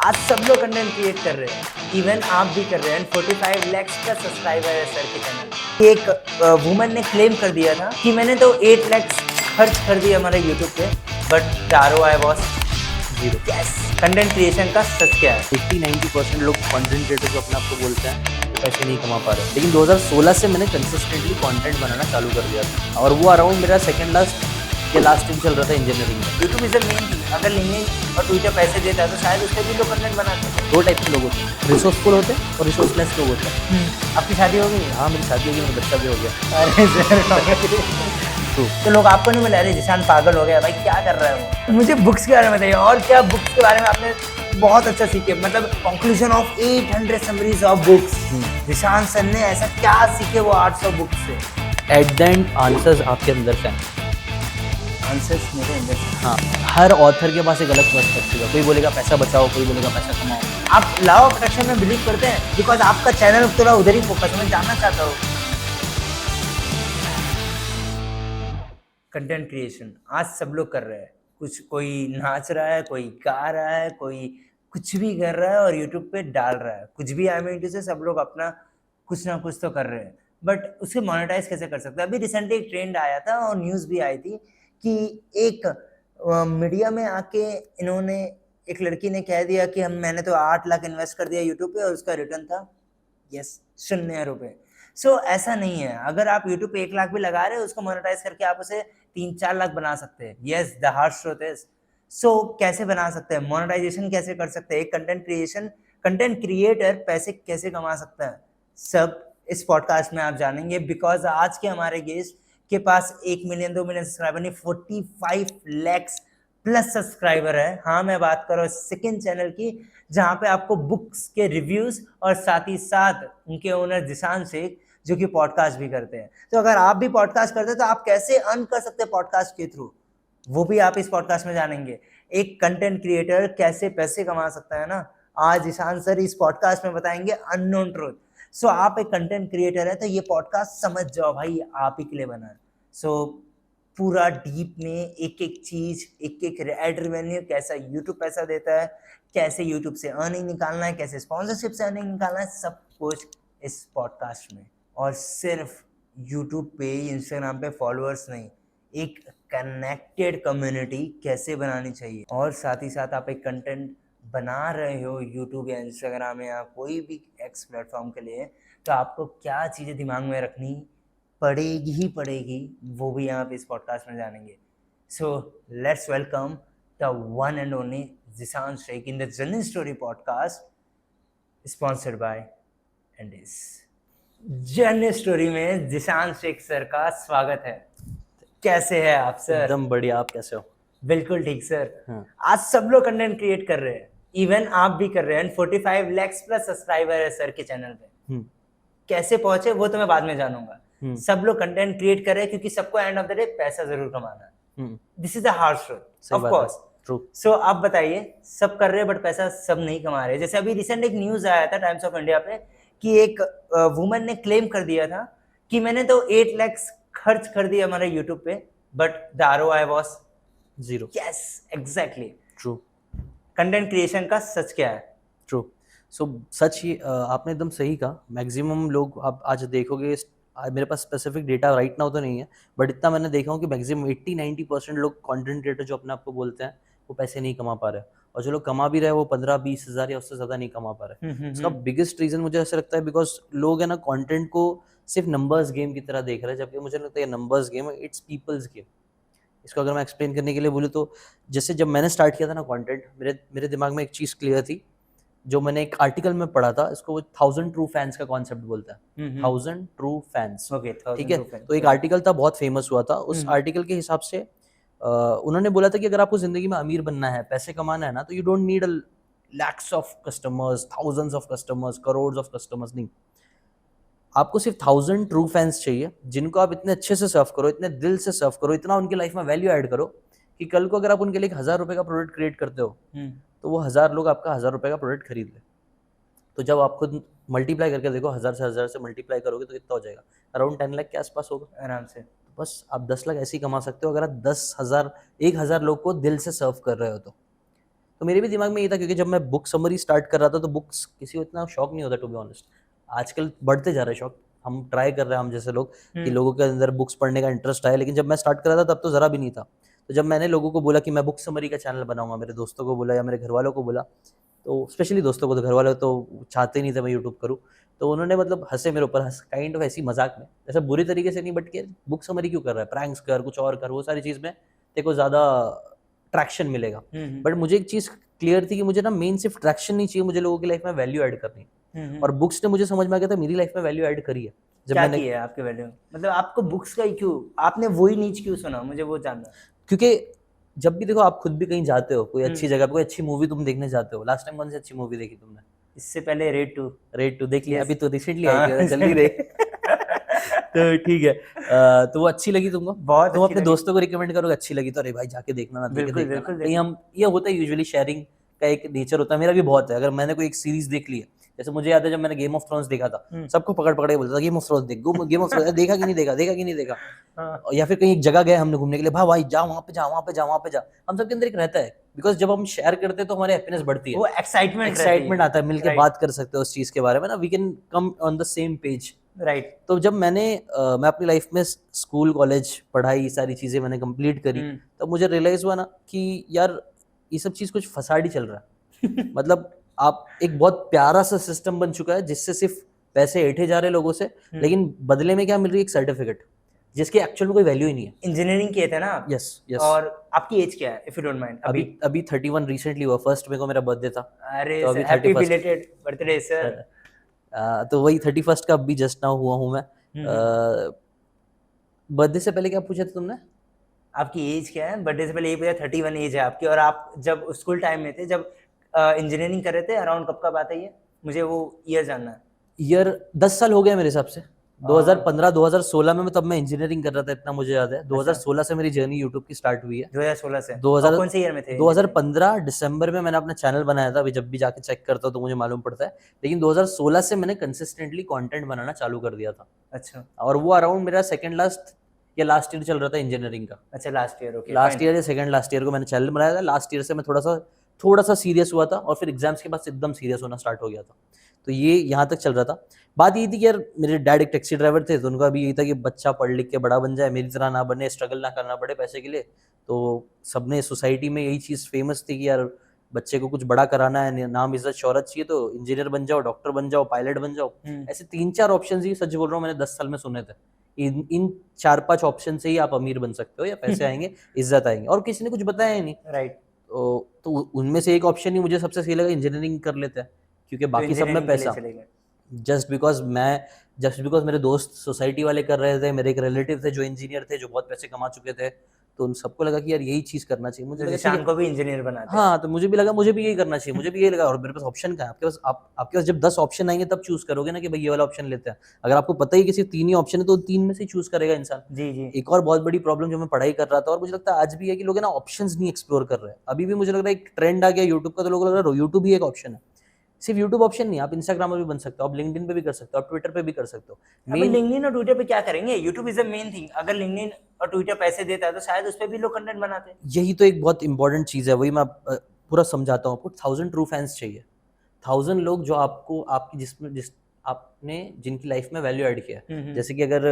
आज सब लोग कंटेंट क्रिएट कर रहे हैं, इवन आप भी कर रहे हैं। 45 लाख प्लस सब्सक्राइबर है सर के चैनल। एक वुमन ने क्लेम कर दिया था कि मैंने तो 8 लाख खर्च कर दिया हमारे यूट्यूब पे, but the ROI was 0। Yes, content creation का सच क्या है? 80-90% लोग कंटेंट क्रिएटर जो अपने आप को बोलते हैं वो पैसे नहीं कमा पा रहे, लेकिन 2016 से मैंने कंसिस्टेंटली कंटेंट बनाना चालू कर दिया था और वो अराउंड मेरा सेकंड लास्ट या लास्ट टाइम चल रहा था इंजीनियरिंग में। YouTube is the main thing. अगर लिंक्डइन और ट्विटर पैसे देता है तो शायद उस पर भी लोग कंटेंट बनाते हैं। दो टाइप के लोग होते हैं, रिसोर्सफुल होते हैं और रिसोर्सलेस लोग होते हैं। आपकी शादी हो गई? हाँ, मेरी शादी होगी, मेरा बच्चा भी हो गया। अरे सर तो लोग आपको नहीं मिला, अरे जिशान पागल हो गया भाई, क्या कर रहा है वो। मुझे बुक्स के बारे में बताइए, और क्या बुक्स के बारे में आपने बहुत अच्छा सीखे? मतलब conclusion of 800 summaries of books, Zeeshan sir ने ऐसा क्या सीखे वो 800 बुक्स से? एट द एंड आंसर्स आपके अंदर से हैं। आंसर्स मेरे अंदर से। हाँ, हर ऑथर के पास एक अलग पर्सपेक्टिव है। कोई बोलेगा पैसा बचाओ, कोई बोलेगा पैसा कमाओ। आप लॉ ऑफ अट्रैक्शन में बिलीव करते हैं? बिकॉज आपका चैनल थोड़ा उधर ही फोकस है, मैं जानना चाहता हूँ। कंटेंट क्रिएशन आज सब लोग कर रहे हैं। कुछ कोई नाच रहा है, कोई गा रहा है, कोई कुछ भी कर रहा है और यूट्यूब पे डाल रहा है। कुछ भी आई से सब लोग अपना कुछ ना कुछ तो कर रहे हैं, बट उसे मोनेटाइज कैसे कर सकते हैं? अभी रिसेंटली एक ट्रेंड आया था और न्यूज़ भी आई थी कि एक मीडिया में आके इन्होंने, एक लड़की ने कह दिया कि मैंने तो 8 लाख इन्वेस्ट कर दिया यूट्यूब पे और उसका रिटर्न था यस 0 रुपए। सो ऐसा नहीं है। अगर आप यूट्यूब पे 1 लाख भी लगा रहे हो, उसको मोनेटाइज करके आप उसे 3-4 लाख बना सकते हैं। Yes, the harsh truth is. So कैसे बना सकते हैं, मोनेटाइजेशन कैसे कर सकते हैं, एक कंटेंट क्रिएटर पैसे कैसे कमा सकता है, सब इस पॉडकास्ट में आप जानेंगे। बिकॉज आज के हमारे गेस्ट के पास 1 मिलियन 2 मिलियन सब्सक्राइबर नहीं, 45 लाख प्लस सब्सक्राइबर है। हाँ, मैं बात कर रहा हूँ सेकंड चैनल की, जहाँ पे आपको बुक्स के रिव्यूज और साथ ही साथ उनके ओनर जिशान शेख जो कि पॉडकास्ट भी करते हैं। तो अगर आप भी पॉडकास्ट करते हैं तो आप कैसे अर्न कर सकते हैं पॉडकास्ट के थ्रू, वो भी आप इस पॉडकास्ट में जानेंगे। एक कंटेंट क्रिएटर कैसे पैसे कमा सकता है ना, आज जिशान सर इस पॉडकास्ट में बताएंगे अननोन ट्रूथ। सो आप एक कंटेंट क्रिएटर है तो ये पॉडकास्ट समझ जाओ भाई, आप ही के लिए बना है। सो पूरा डीप में एक एक चीज, एक एक एड रेवेन्यू, कैसा यूट्यूब पैसा देता है, कैसे यूट्यूब से अर्निंग निकालना है, कैसे स्पॉन्सरशिप से अर्निंग निकालना है, सब कुछ इस पॉडकास्ट में। और सिर्फ यूट्यूब पे, इंस्टाग्राम पे फॉलोअर्स नहीं, एक कनेक्टेड कम्युनिटी कैसे बनानी चाहिए। और साथ ही साथ आप एक कंटेंट बना रहे हो यूट्यूब या इंस्टाग्राम या कोई भी एक्स प्लेटफॉर्म के लिए, तो आपको क्या चीज़ें दिमाग में रखनी पड़ेगी, वो भी आप इस पॉडकास्ट में जानेंगे। So let's welcome the one and only Zeeshan Shaikh in the Journey Story podcast, sponsored by एंडिस। जर्नी स्टोरी में जिशान शेख सर का स्वागत है। कैसे हैं आप सर? एकदम बढ़िया, आप कैसे हो? बिल्कुल ठीक सर। हाँ। आज सब लोग कंटेंट क्रिएट कर रहे हैं, इवन आप भी कर रहे हैं। 45 लाख प्लस सब्सक्राइबर है सर के चैनल पे। कैसे पहुंचे वो तो मैं बाद में जानूंगा। सब लोग कंटेंट क्रिएट कर रहे हैं क्योंकि सबको एंड ऑफ द डे पैसा जरूर कमाना है। This is the hard truth of course. True. So आप बताइए, सब कर रहे हैं बट पैसा सब नहीं कमा रहे। जैसे अभी रिसेंट एक न्यूज आया था टाइम्स ऑफ इंडिया पे कि एक वुमन ने क्लेम कर दिया था कि मैंने तो 8 लाख खर्च कर दिया हमारे यूट्यूब पे, but the ROI was 0। Yes, exactly. True. Content creation का सच क्या है? ट्रू। सो सच ही आपने एकदम सही कहा। मैक्सिमम लोग आप आज देखोगे, मेरे पास स्पेसिफिक डेटा राइट नाउ तो नहीं है, बट इतना मैंने देखा हूँ कि मैक्सिमम 80-90% लोग कंटेंट क्रिएटर जो अपने आप को बोलते हैं वो पैसे नहीं कमा पा रहे, और जो लोग कमा भी रहे हैं वो 15-20 हज़ार या उससे ज़्यादा नहीं कमा पा रहे। इसका बिगेस्ट रीज़न मुझे ऐसा लगता है बिकॉज लोग है ना कंटेंट को सिर्फ नंबर्स गेम की तरह देख रहे हैं, जबकि मुझे लगता है नंबर्स गेम है, इट्स पीपल्स गेम। इसको अगर मैं एक्सप्लेन करने के लिए बोलूँ तो जैसे जब मैंने स्टार्ट किया था ना कंटेंट, मेरे दिमाग में एक चीज़ क्लियर थी, जो मैंने एक आर्टिकल में पढ़ा था। इसको वो 1000 ट्रू फैंस का कॉन्सेप्ट बोलता है। 1000 ट्रू फैंस। ओके, ठीक है, तो एक आर्टिकल था, बहुत फेमस हुआ था। उस आर्टिकल के हिसाब से उन्होंने बोला था कि अगर आपको जिंदगी में अमीर बनना है, पैसे कमाना है ना, तो you don't need lakhs of customers, thousands of customers, crore of customers नहीं। आपको सिर्फ 1000 ट्रू फैंस चाहिए, जिनको आप इतने अच्छे से सर्व करो, इतने दिल से सर्व करो, इतना उनकी लाइफ में वैल्यू ऐड करो कि कल को अगर आप उनके लिए 1000 रुपए का प्रोडक्ट क्रिएट करते हो तो वो 1000 लोग आपका 1000 रुपए का प्रोडक्ट खरीद ले। तो जब आप खुद मल्टीप्लाई करके देखो, 1000 से मल्टीप्लाई करोगे तो कितना हो जाएगा? अराउंड 10 लाख के आसपास होगा आराम से। तो बस आप 10 लाख ऐसे ही कमा सकते हो अगर आप 10,000 1000 लोग को दिल से सर्व कर रहे हो तो। तो मेरे भी दिमाग में ये था, क्योंकि जब मैं बुक समरी स्टार्ट कर रहा था तो बुक्स किसी को इतना शौक नहीं होता, टू बी ऑनेस्ट। आजकल बढ़ते जा रहा है शौक, हम ट्राई कर रहे हैं हम जैसे लोग कि लोगों के अंदर बुक्स पढ़ने का इंटरेस्ट आए, लेकिन जब मैं स्टार्ट कर रहा था तब तो ज़रा भी नहीं था। तो जब मैंने लोगों को बोला कि मैं बुक समरी का चैनल बनाऊंगा, मेरे दोस्तों को बोला या मेरे घर वालों को बोला, तो स्पेशली दोस्तों को, तो घर वाले तो चाहते ही नहीं थे मैं यूट्यूब करूँ, तो उन्होंने मतलब हंसे मेरे ऊपर, काइंड ऑफ ऐसी मजाक में, ऐसा बुरी तरीके से नहीं, बट के बुक समरी क्यों कर रहा है, प्रैंक्स कर, कुछ और कर, वो सारी चीज़ में तेरे को ज़्यादा ट्रैक्शन मिलेगा। बट मुझे एक चीज़ क्लियर थी कि मुझे ना मेन सिर्फ ट्रैक्शन नहीं चाहिए, मुझे लोगों की लाइफ में वैल्यू ऐड करनी है। और बुक्स ने मुझे समझ में आ गया था, मेरी लाइफ में वैल्यू ऐड करी है जब क्या मैंने, किया है आपके वैल्यू, मतलब आपको बुक्स का ही क्यों, आपने वही नीच क्यों सुना, मुझे वो जानना है। क्योंकि जब भी देखो आप खुद भी कहीं जाते हो, कोई अच्छी जगह पे, कोई अच्छी मूवी तुम देखने जाते हो, लास्ट टाइम कौन सी अच्छी मूवी देखी तुमने? इससे पहले रेड 2। रेड 2 देख लिया? Yes. अभी तो रिसेंटली आई थी, हाँ। जल्दी देख। तो ठीक है, तो वो अच्छी लगी तुमको? बहुत तुम अच्छी अपने लगी। दोस्तों को रिकमेंड करोगे अच्छी लगी तो, अरे भाई जाके देखना ना, देखे बिल्कुल देखना बिल्कुल ना। कहीं हम, ये होता है यूजुअली, शेयरिंग का एक नेचर होता है, मेरा भी बहुत है। अगर मैंने कोई एक सीरीज देख ली है, जैसे मुझे याद है जब मैंने गेम ऑफ थ्रोन्स देखा था, सबको पकड़ पकड़ के बोलता था गेम ऑफ थ्रोन्स देख, गेम ऑफ थ्रोन्स देखा कि नहीं देखा, देखा कि नहीं देखा। हाँ। या फिर कहीं एक जगह गए हमने घूमने के लिए, भाई जा वहाँ पे जा, वहाँ पे जा, वहाँ पे जा, हम सबके अंदर एक रहता है, बिकॉज जब हम शेयर करते हैं तो हमारी हैप्पीनेस बढ़ती है, वो एक्साइटमेंट आता है, मिलके बात कर सकते हो उस चीज के बारे में ना, we can come on the same page. Right. तो जब मैं अपनी लाइफ में स्कूल कॉलेज पढ़ाई सारी चीजें मैंने कंप्लीट करी, तब मुझे रियलाइज हुआ ना कि यार ये सब चीज कुछ फसाड़ी चल रहा है। मतलब आप, एक बहुत प्यारा सा सिस्टम बन चुका है जिससे सिर्फ पैसे ऐंठे जा रहे लोगों से, लेकिन बदले में क्या मिल रही है? एक सर्टिफिकेट जिसकी एक्चुअल में कोई वैल्यू ही नहीं है। इंजीनियरिंग किए थे ना आप? Yes yes. और आपकी एज क्या है इफ यू डोंट माइंड? अभी 31 रिसेंटली हुआ, फर्स्ट में को मेरा बर्थडे था, अरे तो अभी happy 31st। Belated birthday sir. तो वही 31st का अभी जस्ट नाउ हुआ हूँ मैं। बर्थडे से पहले क्या पूछा था तुमने? आपकी एज क्या है? बर्थडे से पहले ये पूछा, 31 एज है आपकी। और आप जब स्कूल टाइम में थे, जब इंजीनियरिंग कर रहे थे, अराउंड कब का बात है ये? मुझे वो ईयर जानना है। ईयर 10 साल हो गया मेरे हिसाब से। 2015 2016 में तब मैं इंजीनियरिंग कर रहा था, इतना मुझे याद है। 2016 से मेरी जर्नी यूट्यूब की स्टार्ट हुई है। 2016 से? 2000 कौन से ईयर में थे? 2015 दिसंबर में मैंने अपना चैनल बनाया था। अभी जब भी जाके चेक करता हूँ तो मुझे मालूम पड़ता है, लेकिन 2016 से मैंने कंसिस्टेंटली कंटेंट बनाना चालू कर दिया था। अच्छा। और वो अराउंड मेरा सेकंड लास्ट या लास्ट ईयर चल रहा था इंजीनियरिंग का। अच्छा, last year. Okay, last year या सेकंड लास्ट ईयर को मैंने चैनल बनाया था। लास्ट ईयर से मैं थोड़ा सा सीरियस हुआ था, और फिर एग्जाम्स के बाद एकदम सीरियस होना स्टार्ट हो गया था। तो ये यहाँ तक चल रहा था। बात ये थी कि यार मेरे डैड एक टैक्सी ड्राइवर थे, तो उनका भी यही था कि बच्चा पढ़ लिख के बड़ा बन जाए, मेरी तरह ना बने, स्ट्रगल ना करना पड़े पैसे के लिए। तो सबने सोसाइटी में यही चीज़ फेमस थी कि यार बच्चे को कुछ बड़ा कराना है, नाम इज्जत शोहरत चाहिए, तो इंजीनियर बन जाओ, डॉक्टर बन जाओ, पायलट बन जाओ। ऐसे 3-4 ऑप्शन ही, सच बोल रहा हूँ, मैंने 10 साल में सुने थे। इन 4-5 ऑप्शन से ही आप अमीर बन सकते हो, या पैसे आएंगे, इज्जत आएंगे, और किसी ने कुछ बताया ही नहीं। राइट। तो उनमें से एक ऑप्शन ही मुझे सबसे सही लगा, इंजीनियरिंग कर लेते हैं, क्योंकि बाकी सब में पैसा। जस्ट बिकॉज मेरे दोस्त सोसाइटी वाले कर रहे थे, मेरे एक रिलेटिव थे जो इंजीनियर थे, जो बहुत पैसे कमा चुके थे, तो उन सबको लगा कि यार यही चीज करना चाहिए। मुझे लगा शान को भी इंजीनियर बनाते हैं। हाँ, तो मुझे भी लगा मुझे भी यही करना चाहिए, मुझे भी यही लगा। और मेरे पास ऑप्शन कहाँ है? आपके पास जब 10 ऑप्शन आएंगे तब चूज करोगे ना कि भाई ये वाला ऑप्शन लेते हैं। अगर आपको पता ही कि सिर्फ 3 ही ऑप्शन है तो 3 में से चूज करेगा इंसान। जी जी। एक और बहुत बड़ी प्रॉब्लम जो मैं पढ़ाई कर रहा था, और मुझे लगता है आज भी है, कि लोग ना ऑप्शंस नहीं एक्सप्लोर कर रहे हैं। अभी भी मुझे लग रहा है एक ट्रेंड आ गया यूट्यूब का, तो लोगों को लग रहा है यूट्यूब ही एक ऑप्शन है। सिर्फ यूट्यूब ऑप्शन नहीं, आप इंस्टाग्राम पे भी बन सकते हो, आप लिंक्डइन पे भी कर सकते हो, आप ट्विटर पे भी कर सकते हो। अभी लिंक्डइन और ट्विटर पे क्या करेंगे? YouTube is the main thing. अगर लिंक्डइन और ट्विटर पैसे देता है तो शायद उस पे भी लोग कंटेंट बनाते हैं। यही तो एक बहुत इंपॉर्टेंट चीज है, वही मैं पूरा समझाता हूँ आपको। 1000 ट्रू फैंस चाहिए, 1000 लोग जो आपको आपकी आपने जिनकी लाइफ में वैल्यू ऐड किया है। जैसे कि अगर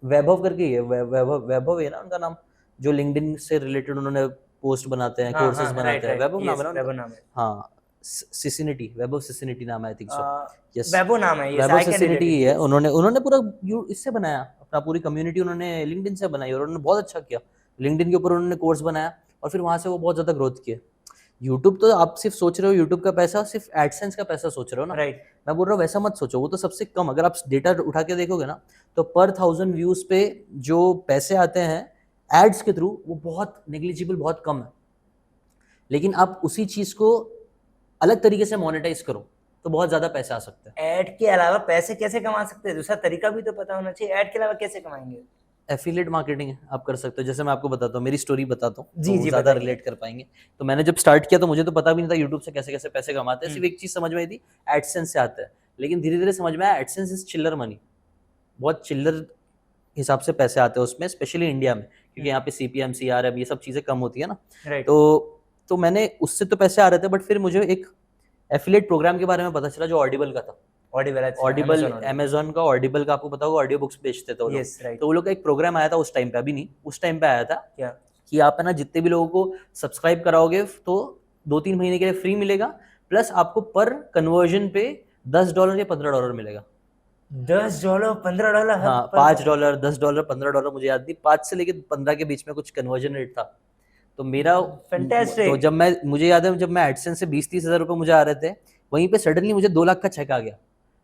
वैभव करके ही है, वैभव है ना उनका नाम, जो लिंक्डइन से रिलेटेड उन्होंने पोस्ट बनाते हैं, कोर्सेज बनाते हैं। वैभव नाम है ना उनका? हाँ, सिसिनिटी, वैभव सिसिनिटी नाम है, आई थिंक सो। यस, वैभव नाम है, वैभव सिसिनिटी ही है। उन्होंने पूरा इससे बनाया, अपना पूरी कम्युनिटी उन्होंने लिंक्डइन से बनाई, और उन्होंने बहुत अच्छा किया। लिंक्डइन के ऊपर उन्होंने कोर्स बनाया, और फिर वहां से वो बहुत ज्यादा ग्रोथ किए। यूट्यूब तो आप सिर्फ सोच रहे हो यूट्यूब का पैसा, सिर्फ एडसेंस का पैसा सोच रहे हो ना। राइट। मैं बोल रहा हूँ वैसा मत सोचो, वो तो सबसे कम। अगर आप डेटा उठा के देखोगे ना, तो पर 1000 व्यूज पे जो पैसे आते हैं एड्स के थ्रू, वो बहुत नेग्लिजिबल, बहुत कम है। लेकिन आप उसी चीज को अलग तरीके से मोनेटाइज करो तो बहुत ज्यादा पैसे आ सकते हैं। ऐड के अलावा पैसे कैसे कमा सकते हैं? दूसरा तरीका भी तो पता होना चाहिए। ऐड के अलावा कैसे कमाएंगे? एफिलिएट मार्केटिंग है, आप कर सकते हो। जैसे मैं आपको बताता हूँ, मेरी स्टोरी बताता हूँ, जी तो जी, ज्यादा बताइए। रिलेट कर पाएंगे। तो मैंने जब स्टार्ट किया तो मुझे तो पता भी नहीं था यूट्यूब से कैसे कैसे पैसे कमाते हैं। सिर्फ एक चीज समझ में आई थी, एडसेंस से आता है। लेकिन धीरे धीरे समझ में आया एडसेंस इज चिल्लर मनी, बहुत चिल्लर हिसाब से पैसे आते हैं उसमें, स्पेशली इंडिया में, क्योंकि यहाँ पे CPM CRM ये सब चीजें कम होती है ना। राइट। तो तो मैंने उससे तो पैसे आ रहे थे, बट फिर मुझे एक एफिलिएट प्रोग्राम के बारे में पता चला जो ऑडिबल का था। ऑडिबल, अमेजोन का ऑडिबल का आपको पता होगा, ऑडियो बुक्स बेचते थे वो लोग। Yes right. तो वो लोग का एक प्रोग्राम आया था उस टाइम पे, अभी नहीं, उस टाइम पे आया था क्या कि आप है ना जितने भी लोगों को सब्सक्राइब कराओगे तो 2-3 महीने के लिए फ्री मिलेगा, प्लस आपको पर कन्वर्जन पे $10 या $15 मिलेगा। $10 $15 हाँ, $5 $10 $15 मुझे याद नहीं, 5 से लेके 15 के बीच में कुछ कन्वर्जन रेट था। तो मेरा Fantastic. तो जब मैं, मुझे याद है जब मैं एडसेंस से 20-30 हज़ार रुपये मुझे आ रहे थे, वहीं पे सडनली मुझे 2 लाख का चेक आ गया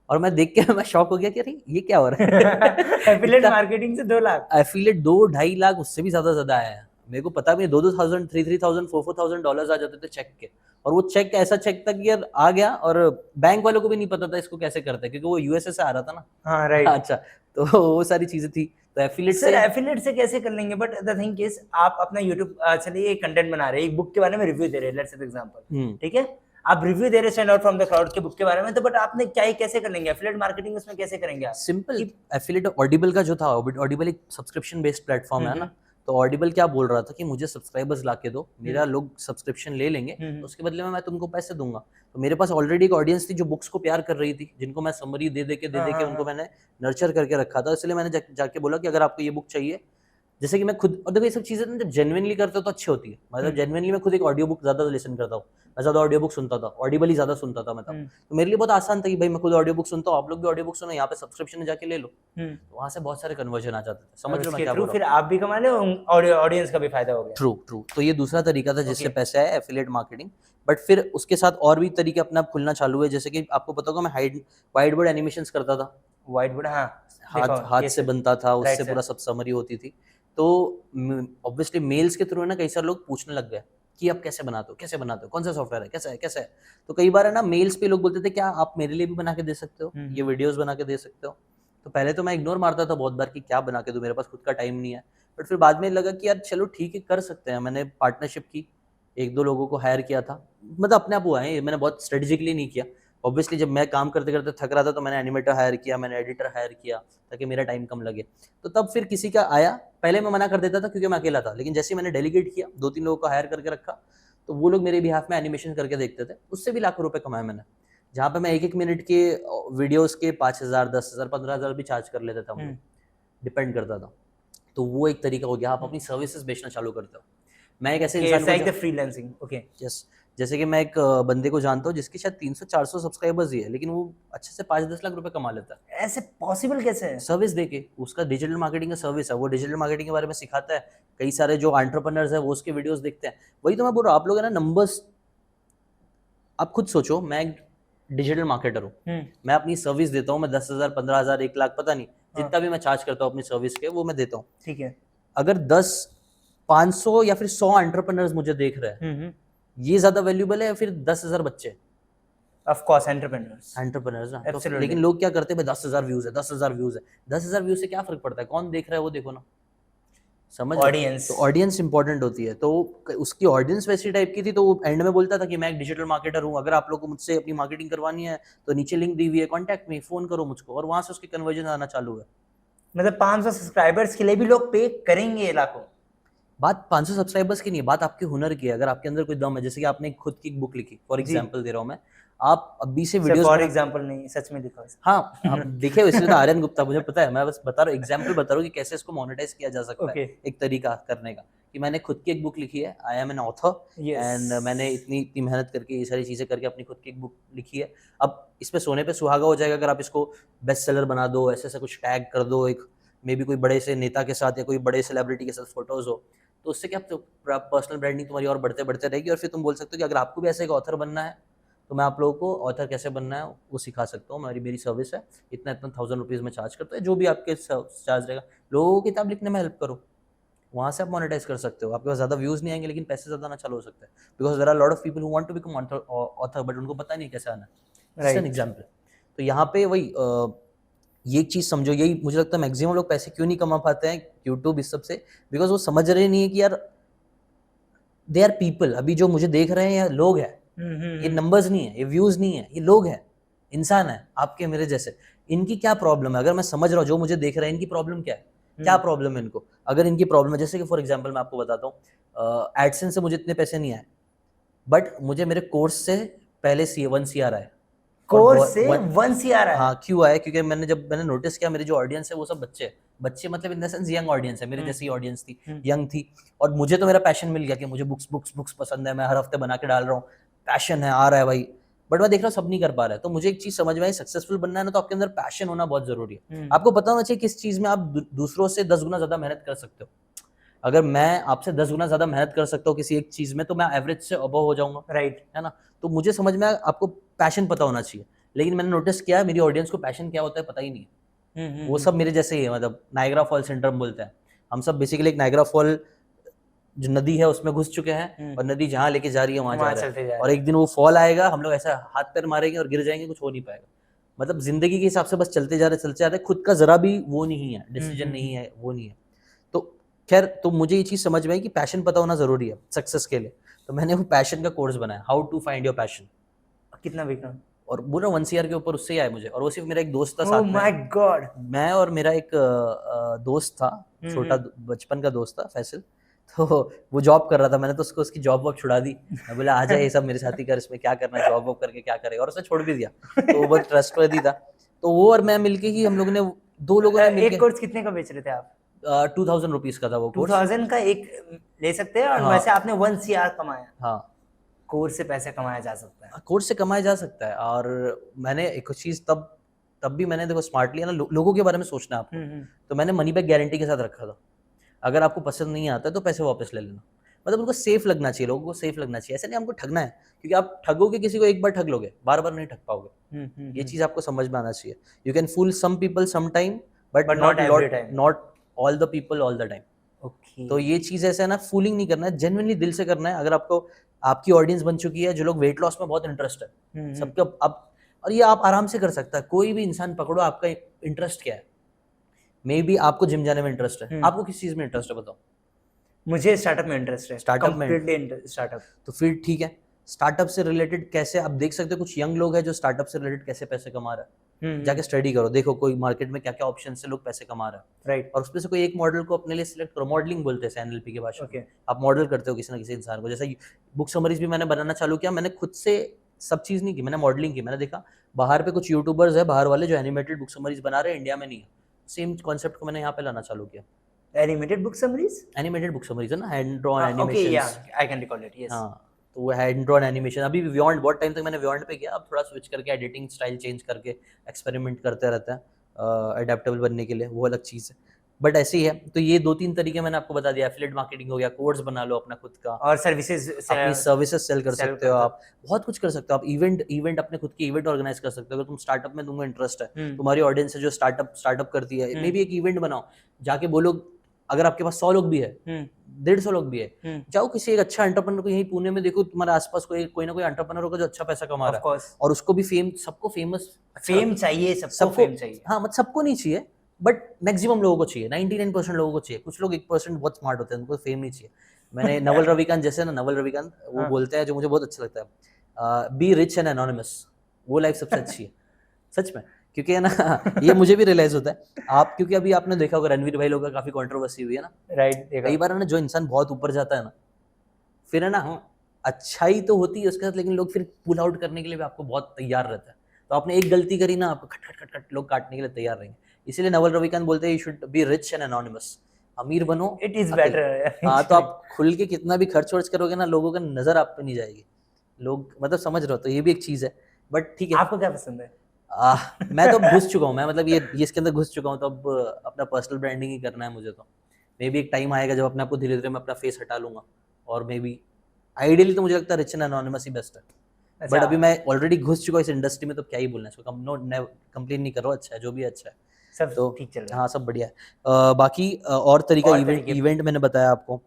और मैं देख के मैं शॉक हो गया कि अरे ये क्या हो रहा है। एफिलिएट मार्केटिंग से 2 लाख। एफिलिएट 2-2.5 लाख, उससे भी ज्यादा आया है। मेरे को पता भी नहीं, 2,000 $3,000 $4,000 $4,000 आ जाते थे चेक के। और वो चेक ऐसा चेक था कि यार आ गया, और बैंक वालों को भी नहीं पता था इसको कैसे करते हैं, क्योंकि वो यूएसए से आ रहा था ना। हाँ राइट। अच्छा, तो वो सारी चीजें थी। तो एफिलिएट सर एफिलिएट से कैसे कर लेंगे, बट द थिंग इज आप अपना यूट्यूब चलिए एक कंटेंट बना रहे हैं, एक बुक के बारे में रिव्यू दे रहे हैं, लेट्स से एग्जांपल, ठीक है, आप रिव्यू दे रहे हैं stand out from the crowd के बुक के बारे में, तो बट आपने क्या ही कैसे कर लेंगे एफिलिएट मार्केटिंग, उसमें कैसे करेंगे आप? सिंपल, एफिलिएट ऑडिबल का जो था, ऑडिबल एक सब्सक्रिप्शन बेस्ड प्लेटफॉर्म है ना, तो ऑडिबल क्या बोल रहा था कि मुझे सब्सक्राइबर्स ला के दो, मेरा लोग सब्सक्रिप्शन ले लेंगे, तो उसके बदले में मैं तुमको पैसे दूंगा। तो मेरे पास ऑलरेडी एक ऑडियंस थी जो बुक्स को प्यार कर रही थी, जिनको मैं समरी दे के उनको मैंने नर्चर करके रखा था। इसलिए मैंने जाके बोला कि अगर आपको ये बुक चाहिए, जैसे कि मैं खुद, और देखो ये सब चीजें ना जब जेन्युइनली करते हो तो अच्छी होती है। मतलब जेन्युइनली मैं खुद एक ऑडियो बुक ज्यादा लिसन करता हूँ, मैं ज्यादा ऑडियो बुक सुनता था, ऑडिबल ही ज्यादा सुनता था मैं तब। तो मेरे लिए बहुत आसान था कि भाई मैं खुद ऑडियो बुक सुनता हूँ, आप लोग भी ऑडियो बुक सुनो, यहाँ पे सब्सक्रिप्शन जाके ले लो। तो वहां से बहुत सारे कन्वर्जन आ जाते थे। समझ लो मैं क्या बोल रहा हूँ? फिर आप भी कमा ले, ऑडियंस का भी फायदा हो गया। ट्रू। तो ये दूसरा तरीका था जिससे पैसे आए, एफिलिएट मार्केटिंग। बट फिर उसके साथ और भी तरीके अपने आप खुलना चालू हुए, जैसे कि आपको पता होगा मैं वाइट बोर्ड एनिमेशंस करता था। व्हाइट बोर्ड, हाँ हाथ से बनता था, उससे पूरा सब समरी होती थी। तो ऑब्वियसली मेल्स के थ्रू है ना, कई सारे लोग पूछने लग गए कि आप कैसे बनाते हो, कौन सा सॉफ्टवेयर है, कैसा है। तो कई बार है ना मेल्स पे लोग बोलते थे क्या आप मेरे लिए भी बना के दे सकते हो, ये वीडियोस बना के दे सकते हो। तो पहले तो मैं इग्नोर मारता था बहुत बार कि क्या बना के दूं, मेरे पास खुद का टाइम नहीं है। बट फिर बाद में लगा कि यार चलो ठीक है, कर सकते हैं। मैंने पार्टनरशिप की, 1-2 लोगों को हायर किया था, मतलब अपने आप हुआ है, मैंने बहुत स्ट्रेटेजिकली नहीं किया। ऑब्वियसली जब मैं काम करते करते थक रहा था तो मैंने एनिमेटर हायर किया, मैंने एडिटर हायर किया, ताकि मेरा टाइम कम लगे। तो तब फिर किसी का आया, पहले मैं मना कर देता था क्योंकि मैं अकेला था, लेकिन जैसे ही मैंने डेलीगेट किया, 2-3 लोगों को हायर करके रखा, तो वो लोग मेरे बिहाफ में एनिमेशन करके देखते थे, उससे भी लाखों रुपए कमाए मैंने। जहाँ पे मैं 1-1 मिनट के वीडियोस के 5,000 10,000 15,000 भी चार्ज कर लेता था, डिपेंड करता था। तो वो एक तरीका हो गया, आप अपनी सर्विसेज बेचना चालू करते हो। मैं एक ऐसे इंसान को, फ्रीलांसिंग, ओके, यस, जैसे कि मैं एक बंदे को जानता हूँ जिसकी शायद 300-400 सब्सक्राइबर्स ही है, लेकिन वो अच्छे से 5-10 लाख रुपए कमा लेता है। ऐसे पॉसिबल कैसे है? सर्विस देके, उसका डिजिटल मार्केटिंग का सर्विस है, वो डिजिटल मार्केटिंग के बारे में सिखाता है। कई सारे जो एंटरप्रेन्योर्स है वो उसके वीडियोस देखते हैं। वही तो मैं बोल रहा हूँ, आप लोग है ना नंबर्स, आप खुद सोचो, मैं एक डिजिटल मार्केटर हूँ, मैं अपनी सर्विस देता हूँ, मैं 10,000 15,000 1 लाख पता नहीं जितना भी मैं चार्ज करता हूँ अपनी सर्विस के, वो मैं देता हूँ। ठीक है, अगर 10 500 या फिर 100 एंटरप्रेन्योर्स मुझे देख रहे हैं, ये ज्यादा वैल्यूबल है या फिर 10,000 बच्चे? ऑफ कोर्स एंटरप्रेन्योर्स ना। तो लेकिन लोग क्या करते हैं, 10,000 व्यूज है, 10,000 व्यूज है। 10,000 व्यूज से क्या फर्क पड़ता है, कौन देख रहा है वो देखो ना। समझ, ऑडियंस, तो ऑडियंस इंपॉर्टेंट होती है। तो उसकी ऑडियंस वैसी टाइप की थी, तो वो एंड में बोलता था कि मैं एक डिजिटल मार्केटर हूँ, अगर आप लोग को मुझसे अपनी मार्केटिंग करवानी है तो नीचे लिंक दी हुई है, कॉन्टैक्ट मी, फोन करो मुझको। और वहां से उसके कन्वर्जन आना चालू है। मतलब 500 सब्सक्राइबर्स के लिए भी लोग पे करेंगे लाखों। बात 500 सब्सक्राइबर्स की नहीं है, बात आपके हुनर की है। अगर आपके अंदर कोई दम है, जैसे कि आपने खुद की एक बुक लिखी, फॉर एग्जांपल दे रहा हूं मैं, आप अभी से वीडियोस, फॉर एग्जांपल नहीं, सच में लिखा है। हाँ, आप देखे इसलिए तो आर्यन गुप्ता, मुझे पता है, मैं बस बता रहा हूँ, एग्जांपल बता रहा हूँ कि कैसे इसको मोनेटाइज किया जा सकता है। एक तरीका करने का कि मैंने खुद की एक बुक लिखी है, I am an author, and मैंने इतनी मेहनत करके, ये सारी चीजें करके अपनी खुद की एक बुक लिखी है। अब इसमें सोने पे सुहागा हो जाएगा अगर आप इसको बेस्ट सेलर बना दो, ऐसे कुछ टैग कर दो, एक मे बी कोई बड़े से नेता के साथ या कोई बड़े सेलिब्रिटी के साथ फोटोज हो, तो उससे क्या पर्सनल ब्रांडिंग तुम्हारी और बढ़ते रहेगी। और फिर तुम बोल सकते हो कि अगर आपको भी ऐसे एक ऑथर बनना है तो मैं आप लोगों को ऑथर कैसे बनना है वो सिखा सकता हूँ, मेरी सर्विस है, इतना 1,000 रुपीज़ में चार्ज करता है, जो भी आपके चार्ज रहेगा। लोगों को किताब लिखने में हेल्प करो, वहाँ से आप मोनेटाइज कर सकते हो। आपके पास ज़्यादा व्यूज़ नहीं आएंगे लेकिन पैसे ज़्यादा आना चालू हो सकता है, because there are lot of people who want to become author but उनको पता नहीं कैसे आना है। Just an example. तो यहाँ पे वही ये एक चीज़ समझो, यही मुझे लगता है मैक्सिमम लोग पैसे क्यों नहीं कमा पाते हैं यूट्यूब इस सब से, बिकॉज वो समझ रहे नहीं है कि यार दे आर पीपल, अभी जो मुझे देख रहे हैं या लोग हैं, ये नंबर्स नहीं है, ये व्यूज नहीं है, ये लोग हैं, इंसान है आपके मेरे जैसे। इनकी क्या प्रॉब्लम है, अगर मैं समझ रहा हूँ जो मुझे देख रहे हैं इनकी प्रॉब्लम क्या है, क्या प्रॉब्लम है इनको। अगर इनकी प्रॉब्लम है, जैसे कि फॉर एग्जांपल मैं आपको बताता हूँ, एडसेंस से मुझे इतने पैसे नहीं आए, बट मुझे मेरे कोर्स से पहले सी 1 CR आया। कोर्स से 1 CR है? हाँ, क्यों आया? क्योंकि मैंने नोटिस किया मेरी जो ऑडियंस है वो सब बच्चे मतलब in the sense young audience है, मेरे जैसी ऑडियंस थी, यंग थी। और मुझे तो मेरा पैशन मिल गया कि मुझे बुक्स पसंद है, मैं हर हफ्ते बना के डाल रहा हूँ, पैशन है, आ रहा है भाई। बट मैं देख रहा हूँ सब नहीं कर पा रहा है। तो मुझे एक चीज समझ में आई, सक्सेसफुल बनना है ना तो आपके अंदर पैशन होना बहुत जरूरी है। आपको पता होना चाहिए किस चीज में आप दूसरों से 10 गुना ज्यादा मेहनत कर सकते हो। अगर मैं आपसे 10 गुना ज्यादा मेहनत कर सकता हूँ किसी एक चीज में तो मैं एवरेज से अबव हो जाऊंगा, राइट। है ना? तो मुझे समझ में आया आपको पैशन पता होना चाहिए। लेकिन मैंने नोटिस किया मेरी ऑडियंस को पैशन क्या होता है पता ही नहीं है। वो सब मेरे जैसे ही है, मतलब नायग्रा फॉल सिंड्रोम बोलते हैं। हम सब बेसिकली एक नायग्रा फॉल जो नदी है उसमें घुस चुके हैं और नदी जहाँ लेके जा रही है वहां जा रहे हैं। और एक दिन वो फॉल आएगा, हम लोग ऐसा हाथ पैर मारेंगे और गिर जाएंगे, कुछ हो नहीं पाएगा। मतलब जिंदगी के हिसाब से बस चलते जा रहे, खुद का जरा भी वो नहीं है, डिसीजन नहीं है, वो नहीं है। तो खैर, तो मुझे ये चीज समझ में आई कि पैशन पता होना जरूरी है सक्सेस के लिए। तो मैंने वो पैशन का कोर्स बनाया, how to find your passion. कितना बिका? और पूरा 1 CR के ऊपर उससे ही आया मुझे। और वो सिर्फ मेरा एक दोस्त था ओह साथ में, माय गॉड। मैं और मेरा एक दोस्त था, छोटा बचपन का दोस्त था, फैसल। तो वो जॉब कर रहा था, मैंने तो उसको उसकी जॉब वॉब छुड़ा दी। मैं बोला आ जाए ये सब मेरे साथ ही कर, इसमें क्या करना है, जॉब वॉब करके क्या करेगा। और उसने छोड़ भी दिया। तो वो बहुत ट्रस्टवर्दी था। तो वो और मैं मिलके ही, हम लोगों ने, 2 लोगों ने मिलके, एक कोर्स कितने का बेच रहे थे आप? 2000 रुपीज का था वो कोर्स। 2000 का एक ले सकते हैं, और हाँ। वैसे आपने 1 CR कमाया। हाँ, कोर्स से पैसे कमाया जा सकता है। कोर्स से कमाया जा सकता है। और मैंने एक चीज तब भी मैंने देखो स्मार्टली ना लोगों के बारे में सोचना है आपको। तो मैंने मनी बैक गारंटी के साथ रखा था। अगर आपको पसंद नहीं आता तो पैसे वापस ले लेना। मतलब उनको सेफ लगना चाहिए, लोगों को सेफ लगना चाहिए। ऐसा नहीं हमको ठगना है, क्योंकि आप ठगोगे किसी को एक बार ठग लोगे, बार बार नहीं ठग पाओगे। ये चीज आपको समझ में आना चाहिए। You can fool some people some time, but not all the people all the time. Okay. तो ये चीज ऐसा है ना, फूलिंग नहीं करना है, जेन्युइनली दिल से करना है। अगर आपको, आपकी ऑडियंस बन चुकी है जो लोग वेट लॉस में बहुत इंटरेस्ट है सबका, अब, और ये आप आराम से कर सकता है। कोई भी इंसान पकड़ो, आपका इंटरेस्ट क्या है। मे बी आपको जिम जाने में इंटरेस्ट है, आपको किस चीज में इंटरेस्ट है बताओ? मुझे स्टार्टअप में इंटरेस्ट है। स्टार्टअप में स्टार्टअप। तो फिर ठीक है, स्टार्टअप से रिलेटेड कैसे आप देख सकते हो, कुछ यंग लोग हैं जो स्टार्टअप से रिलेटेड कैसे पैसे कमा रहे हैं। जाके स्टडी करो, देखो कोई मार्केट में क्या क्या ऑप्शन से लोग पैसे कमा रहे हैं। राइट। और उसमें से कोई एक मॉडल को अपने लिए सिलेक्ट करो। मॉडलिंग बोलते हैं NLP की भाषा में। आप मॉडल करते हो किसी ना किसी इंसान को। जैसे बुक समरीज भी मैंने बनाना चालू किया, मैंने खुद से सब चीज नहीं की, मैंने मॉडलिंग की। मैंने देखा बाहर पे कुछ यूट्यूबर्स है बाहर वाले जो एनिमेटेड बुक समरीज बना रहे हैं, इंडिया में नहीं है। सेम कॉन्सेप्ट को मैंने यहाँ पे लाना चालू किया। एनिमेटेड बुक समरीज है ना, हैंड ड्रॉन एनिमेशन। ओके, या I can recall it. Yes. हाँ, तो वो हैंड ड्रॉन एनिमेशन अभी बियॉन्ड, बहुत टाइम तक मैंने बियॉन्ड पे किया। अब थोड़ा स्विच करके एडिटिंग स्टाइल चेंज करके एक्सपेरिमेंट करते रहते हैं अडेप्टेबल बनने के लिए, वो अलग चीज़ है। बट ऐसे ही है। तो ये 2-3 तरीके मैंने आपको बता दिया। एफिलिएट मार्केटिंग हो गया, कोर्स बना लो अपना खुद का, और सर्विसेज, अपनी सर्विसेज सेल कर सकते हो आप, बहुत कुछ कर सकते हो आप। इवेंट अपने खुद की इवेंट ऑर्गेनाइज कर सकते हो। अगर तुम स्टार्टअप में तुमको इंटरेस्ट है, तुम्हारी ऑडियंस है जो स्टार्टअप करती है, मे भी एक इवेंट बनाओ, जाके बोलो। अगर आपके पास 100 लोग भी है, 150 लोग भी है, जाओ किसी एक अच्छा एंटरप्रेन्योर को, यहीं पुणे में देखो तुम्हारे आसपास कोई ना कोई एंटरप्रेन्योर होगा जो अच्छा पैसा कमा रहा है, और उसको भी सबको फेम चाहिए, सबको फेम चाहिए। हाँ, मतलब सबको नहीं चाहिए, बट मैक्सिमम लोगों को चाहिए, 99% लोगों को चाहिए। कुछ लोग 1% बहुत स्मार्ट होते हैं, उनको फेम नहीं चाहिए। मैंने नवल रविकांत जैसे ना, नवल रविकांत वो बोलते हैं जो मुझे बहुत अच्छा लगता है, बी रिच एंड एनोनिमस। वो लाइफ सबसे अच्छी है सच में। क्योंकि है ना, ये मुझे भी रियलाइज होता है। आप, क्योंकि अभी आपने देखा होगा रणवीर भाई लोग का काफी कंट्रोवर्सी हुई है ना। राइट। कई बार है ना, जो इंसान बहुत ऊपर जाता है ना, फिर है ना, अच्छाई तो होती है उसके साथ, लेकिन लोग फिर पुल आउट करने के लिए भी आपको बहुत तैयार रहता है। तो आपने एक गलती करी ना, आपको खट खट खट खट लोग काटने के लिए तैयार रहेंगे। इसीलिए नवल रविकांत बोलते हैं you should be rich and anonymous. अमीर बनो, इट इज बेटर। हाँ, तो आप खुल के कितना भी खर्च वर्च करोगे ना, लोगों का नजर आप पे नहीं जाएगी। लोग, मतलब समझ रहे हो, तो ये भी एक चीज है। बट ठीक है। आपको क्या पसंद है? मैं तो घुस चुका हूँ, मैं मतलब ये इसके अंदर घुस चुका हूँ। तो अब अपना पर्सनल ब्रांडिंग ही करना है मुझे। तो मे बी एक टाइम आएगा जब अपने आप को धीरे धीरे मैं अपना फेस हटा लूंगा, और मे बी आइडियली तो मुझे लगता है rich and anonymous he best है। बट अभी मैं ऑलरेडी घुस चुका हूँ इस इंडस्ट्री में, तो क्या ही बोलना है इसको। कंप्लेन नहीं कर रहा हूँ, अच्छा है जो भी अच्छा है, सब तो ठीक चल रहा है। हाँ, सब बढ़िया है। बाकी और तरीका, इवेंट मैंने बताया आपको।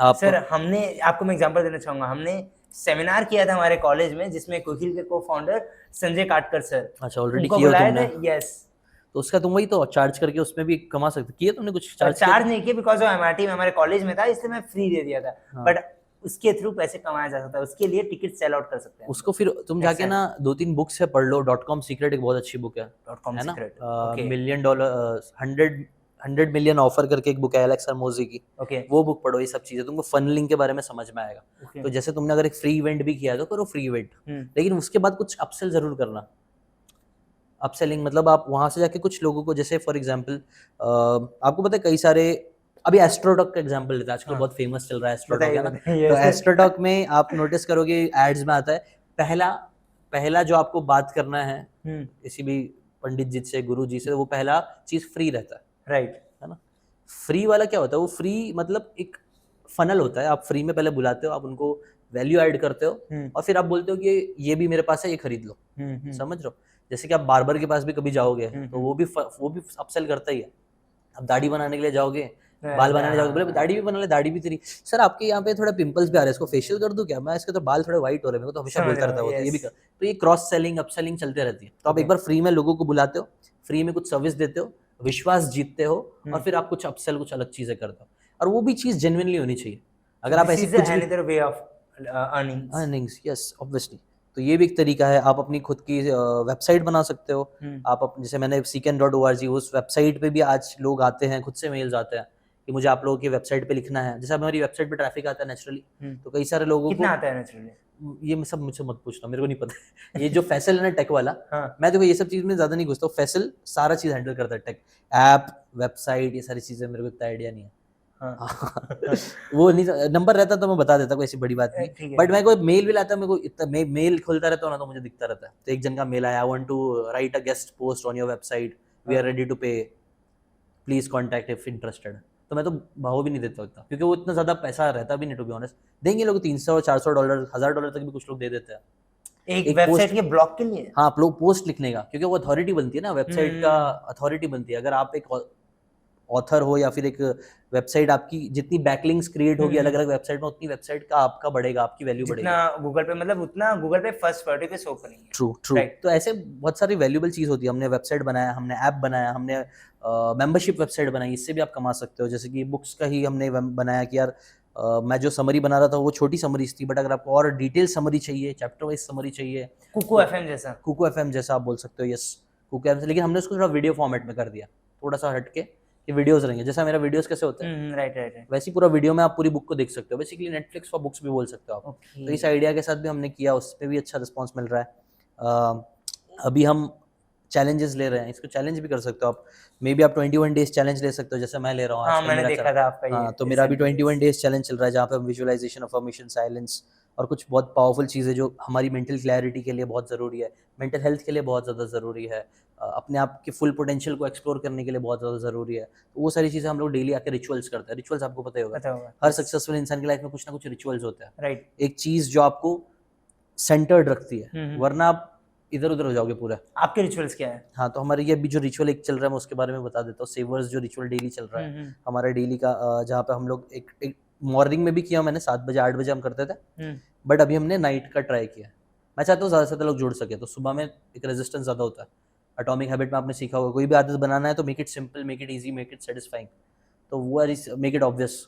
सर, हमने आपको मैं एग्जांपल देना चाहूंगा। हमने सेमिनार किया था हमारे कॉलेज में, जिसमें क्विकिल के को-फाउंडर संजय काटकर सर, अच्छा, ऑलरेडी उनको किया बुलाए तुमने? थे। यस। तो उसका तुम वही तो चार्ज करके उसमें भी कमा सकते। किया तुमने कुछ चार्ज नहीं किया, बिकॉज वो MIT में हमारे कॉलेज में था, इसलिए मैं फ्री दे दिया था। बट उसके थ्रू पैसे कमाया जा सकता है, उसके लिए टिकट सेल आउट कर सकते हैं उसको। फिर तुम जाके ना 2-3 बुक्स है पढ़ लो। .com सीक्रेट एक बहुत अच्छी बुक है ना, $1 million 100 मिलियन ऑफर करके एक बुक है एलेक्स हरमोजी की, ओके वो बुक पढ़ो, ये सब चीजें तुमको फनलिंग के बारे में समझ में आएगा। ओके तो जैसे तुमने अगर एक फ्री इवेंट भी किया तो करो फ्री इवेंट, लेकिन उसके बाद कुछ अपसेल जरूर करना। अपसेलिंग मतलब आप वहां से जाके कुछ लोगों को, जैसे फॉर एग्जांपल आपको पता है कई सारे, अभी एस्ट्रोटॉक का एग्जांपल लेते हैं, आजकल हाँ। बहुत फेमस चल रहा है एस्ट्रोटॉक, बताइए है ना। बताइए तो ऐसे। एस्ट्रोटॉक में आप नोटिस करोगे एड्स में आता है, पहला पहला जो आपको बात करना है किसी भी पंडित जी से, गुरु जी से, वो पहला चीज फ्री रहता राइट है ना। फ्री वाला क्या होता है, वो फ्री मतलब एक फनल होता है, आप फ्री में पहले बुलाते हो, आप उनको वैल्यू ऐड करते हो, और फिर आप बोलते हो कि ये भी मेरे पास है, ये खरीद लो। समझ रहे हो, जैसे कि आप बार्बर के पास भी कभी जाओगे तो वो भी अपसेल करता ही है। अब दाढ़ी बनाने के लिए जाओगे, बाल बनाने जाओगे, बोले दाढ़ी भी बना ले, दाढ़ी भी तेरी, सर आपके यहाँ पे थोड़ा पिंपल्स भी आ रहे हैं, इसको फेशियल कर दूं क्या, मैं इसके तो बाल थोड़े व्हाइट हो रहे हैं, मेरे को तो हमेशा समझ बोलता रहा रहता है हूँ, वो, तो ये भी yes. कर। तो ये क्रॉस सेलिंग अपसेलिंग चलते रहती है। तो आप Okay. एक बार फ्री में लोगों को बुलाते हो, फ्री में कुछ सर्विस देते हो, विश्वास जीतते हो, और फिर आप कुछ अपसेल, कुछ अलग चीजें करते हो, और वो भी चीज जेन्युइनली होनी चाहिए। अगर आप ऐसी कुछ भी another way of earnings. Earnings, yes obviously, तो ये भी एक तरीका है। आप अपनी खुद की वेबसाइट बना सकते हो। आप जैसे मैंने seeken.org, उस वेबसाइट पे भी आज लोग आते हैं, खुद से मेल्स आते हैं कि मुझे आप लोगों की वेबसाइट पे लिखना है। जैसे हमारी वेबसाइट पे ट्रैफिक आता है नेचुरली, तो कई सारे लोगों कितना को, आता है नेचुरली? ये सब मुझसे मत पूछना, मेरे को नहीं पता। ये जो फैसल है ना टेक वाला, हाँ। मैं देखो ये सब चीज में ज्यादा नहीं घुसता हूँ। फैसल सारा चीज हैंडल करता है, टेक, ऐप, वेबसाइट, ये सारी चीजें, मेरे को इतना आइडिया नहीं है। वो नहीं, नंबर रहता तो मैं बता देता, कोई ऐसी बड़ी बात नहीं। बट मैं कोई मेल भी लाता, मेरे को इतना मेल खोलता रहता हूँ ना, तो मुझे दिखता रहता है। तो एक जन का मेल आया, I want to write a guest post on your website, we are ready to pay, please contact if interested. तो मैं तो भाव भी नहीं देता उतना, क्योंकि वो इतना ज्यादा पैसा रहता भी नहीं, टू बी ऑनेस्ट। देंगे लोग $300-400, $1000 तक भी कुछ लोग दे देते हैं एक वेबसाइट के ब्लॉग के लिए। हाँ, पोस्ट लिखने का, क्योंकि वो अथॉरिटी बनती है ना, वेबसाइट का अथॉरिटी बनती है। अगर आप एक ऑथर हो, या फिर एक वेबसाइट आपकी जितनी बैकलिंक्स क्रिएट होगी अलग अलग वेबसाइट में, उतनी वेबसाइट का आपका बढ़ेगा, आपकी वैल्यू बढ़ेगी। जितना गूगल पे, मतलब उतना गूगल पे फर्स्ट प्रायोरिटी पे शो करेंगे। ट्रू। तो ऐसे बहुत सारी वैल्यूएबल चीज होती है। हमने वेबसाइट बनाया, हमने ऐप बनाया, हमने मेंबरशिप वेबसाइट बनाई, इससे भी आप कमा सकते हो। जैसे कि बुक्स का ही हमने बनाया कि यार मैं जो समरी बना रहा था वो छोटी समरीज थी, बट अगर आपको और डिटेल समरी चाहिए, चैप्टर वाइज समरी चाहिए, कुकू एफएम जैसा। कुकू एफएम जैसा आप बोल सकते हो, यस कुकू एफएम, लेकिन हमने उसको थोड़ा वीडियो फॉर्मेट में कर दिया, थोड़ा सा हटके कि वीडियोस रहेंगे, जैसा मेरा वीडियोस कैसे होते हैं, राइट। वैसे पूरा वीडियो में आप पूरी बुक को देख सकते हो। बेसिकली नेटफ्लिक्स फॉर बुक्स भी बोल सकते हो आप। तो इस आइडिया के साथ भी हमने किया, उस पर भी अच्छा रिस्पॉन्स मिल रहा है। अभी हम चैलेंजेस ले रहे हैं, इसको चैलेंज भी कर सकते हो आप। मे बी आप 21 डेज चैलेंज ले सकते हो, जैसे मैं ले रहा हूँ। हाँ, मैंने देखा था आपका ये। हाँ, तो मेरा अभी 21 डेज चैलेंज चल रहा है, जहाँ पे हम विजुअलाइजेशन, अफर्मेशन, साइलेंस और कुछ बहुत पावरफुल चीज़ें जो हमारी मेंटल क्लैरिटी के लिए बहुत ज़रूरी है, मेंटल हेल्थ के लिए बहुत ज़्यादा ज़रूरी है, अपने आप के फुल पोटेंशियल को एक्सप्लोर करने के लिए बहुत ज़्यादा ज़रूरी है। तो वो सारी चीज़ें हम लोग डेली आके रिचुअल्स करते हैं। रिचुअल्स आपको पता ही होगा, हर सक्सेसफुल इंसान की लाइफ में कुछ ना कुछ रिचुअल्स होते हैं। राइट। एक चीज़ जो आपको सेंटर्ड रखती है, वरना आप इधर उधर हो जाओगे पूरा। आपके रिचुअल्स क्या है? हाँ, तो हमारे ये अभी जो रिचुअल एक चल रहा है, मैं उसके बारे में बता देता हूँ। सेवर्स जो रिचुअल डेली चल रहा है हमारा डेली का, जहाँ पे हम लोग एक मॉर्निंग में भी किया मैंने, 7 बजे 8 बजे हम करते थे, बट अभी हमने नाइट का ट्राई किया। मैं चाहता हूँ ज़्यादा से ज़्यादा लोग जुड़ सके, तो सुबह में एक रेजिस्टेंस ज़्यादा होता है। एटॉमिक हैबिट में आपने सीखा होगा, कोई भी आदत बनाना है तो make it simple, make it easy, make it satisfying, तो वो मेक इट ऑब्वियस।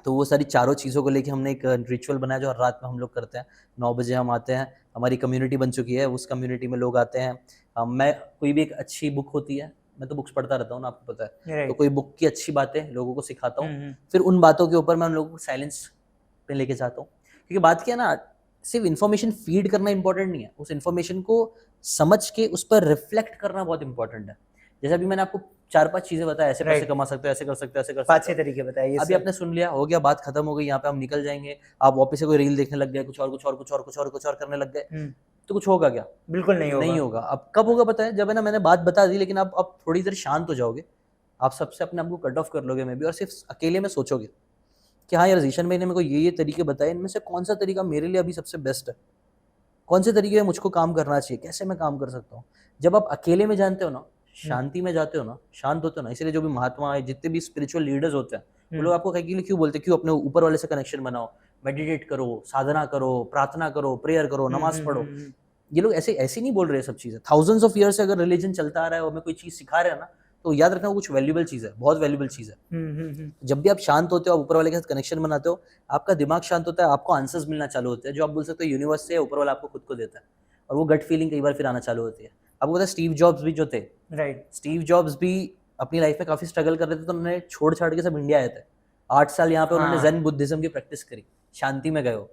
तो वो सारी चारों चीज़ों को लेके हमने एक रिचुअल बनाया, जो हर रात में हम लोग करते हैं। 9 बजे हम आते हैं, हमारी कम्युनिटी बन चुकी है, उस कम्युनिटी में लोग आते हैं। मैं कोई भी एक अच्छी बुक होती है, मैं तो बुक्स पढ़ता रहता हूँ ना, आपको पता है, तो कोई बुक की अच्छी बातें लोगों को सिखाता हूँ, फिर उन बातों के ऊपर मैं उन लोगों को साइलेंस पे लेके जाता हूँ। क्योंकि बात क्या है ना, सिर्फ इन्फॉर्मेशन फीड करना इंपॉर्टेंट नहीं है, उस इन्फॉर्मेशन को समझ के उस पर रिफ्लेक्ट करना बहुत इंपॉर्टेंट है। जैसे अभी मैंने आपको 4-5 चीजें बताया, ऐसे पैसे कमा सकते हो, ऐसे कर सकते हो, ऐसे कर सकते हो, 5-6 तरीके बताइए। अभी आपने सुन लिया, हो गया, बात खत्म हो गई, यहाँ पे हम निकल जाएंगे। आप वापस से कोई रील देखने लग गए, कुछ और करने लग गए, तो कुछ होगा क्या? बिल्कुल नहीं होगा। अब कब होगा पता है, जब है ना मैंने बात बता दी, लेकिन आप थोड़ी देर शांत हो जाओगे, आप सबसे अपने आप को कट ऑफ कर लोगे मे बी, और सिर्फ अकेले में सोचोगे कि हाँ यार, जीशन भाई ने मेरे को ये तरीके बताए, इनमें से कौन सा तरीका मेरे लिए अभी सबसे बेस्ट है, कौन से तरीके में मुझको काम करना चाहिए, कैसे मैं काम कर सकता हूँ। जब आप अकेले में जानते हो ना, शांति में जाते हो ना, शांत होते हो ना, इसलिए जो भी महात्मा है, जितने भी स्पिरिचुअल लीडर्स होते हैं, वो लोग आपको क्यों बोलते हैं, क्यों अपने ऊपर वाले से कनेक्शन बनाओ, मेडिटेट करो, साधना करो, प्रार्थना करो, प्रेयर करो, नमाज पढ़ो। ये लोग ऐसे नहीं बोल रहे सब चीजें। थाउजेंड्स ऑफ ईयर्स से अगर रिलीजन चलता आ रहा है और हमें कोई चीज सिखा रहे हैं ना, तो याद रखना वो कुछ वैल्यूबल चीज है, बहुत वैल्यूबल चीज है। जब भी आप शांत होते हो, आप ऊपर वाले के साथ कनेक्शन बनाते हो, आपका दिमाग शांत होता है, आपको आंसर्स मिलना चालू होते हैं, जो आप बोल सकते हो यूनिवर्स से ऊपर वाला आपको खुद को देता है, और वो गट फीलिंग कई बार फिर आना चालू होती है। आपको पता है स्टीव जॉब्स भी जो थे, राइट, स्टीव जॉब्स भी अपनी लाइफ में काफी स्ट्रगल कर रहे थे, तो उन्होंने छोड़ छाड़ के सब इंडिया आए थे। 8 साल यहाँ पे उन्होंने हाँ। zen बुद्धिज्म की प्रैक्टिस करी, शांति में गए हो।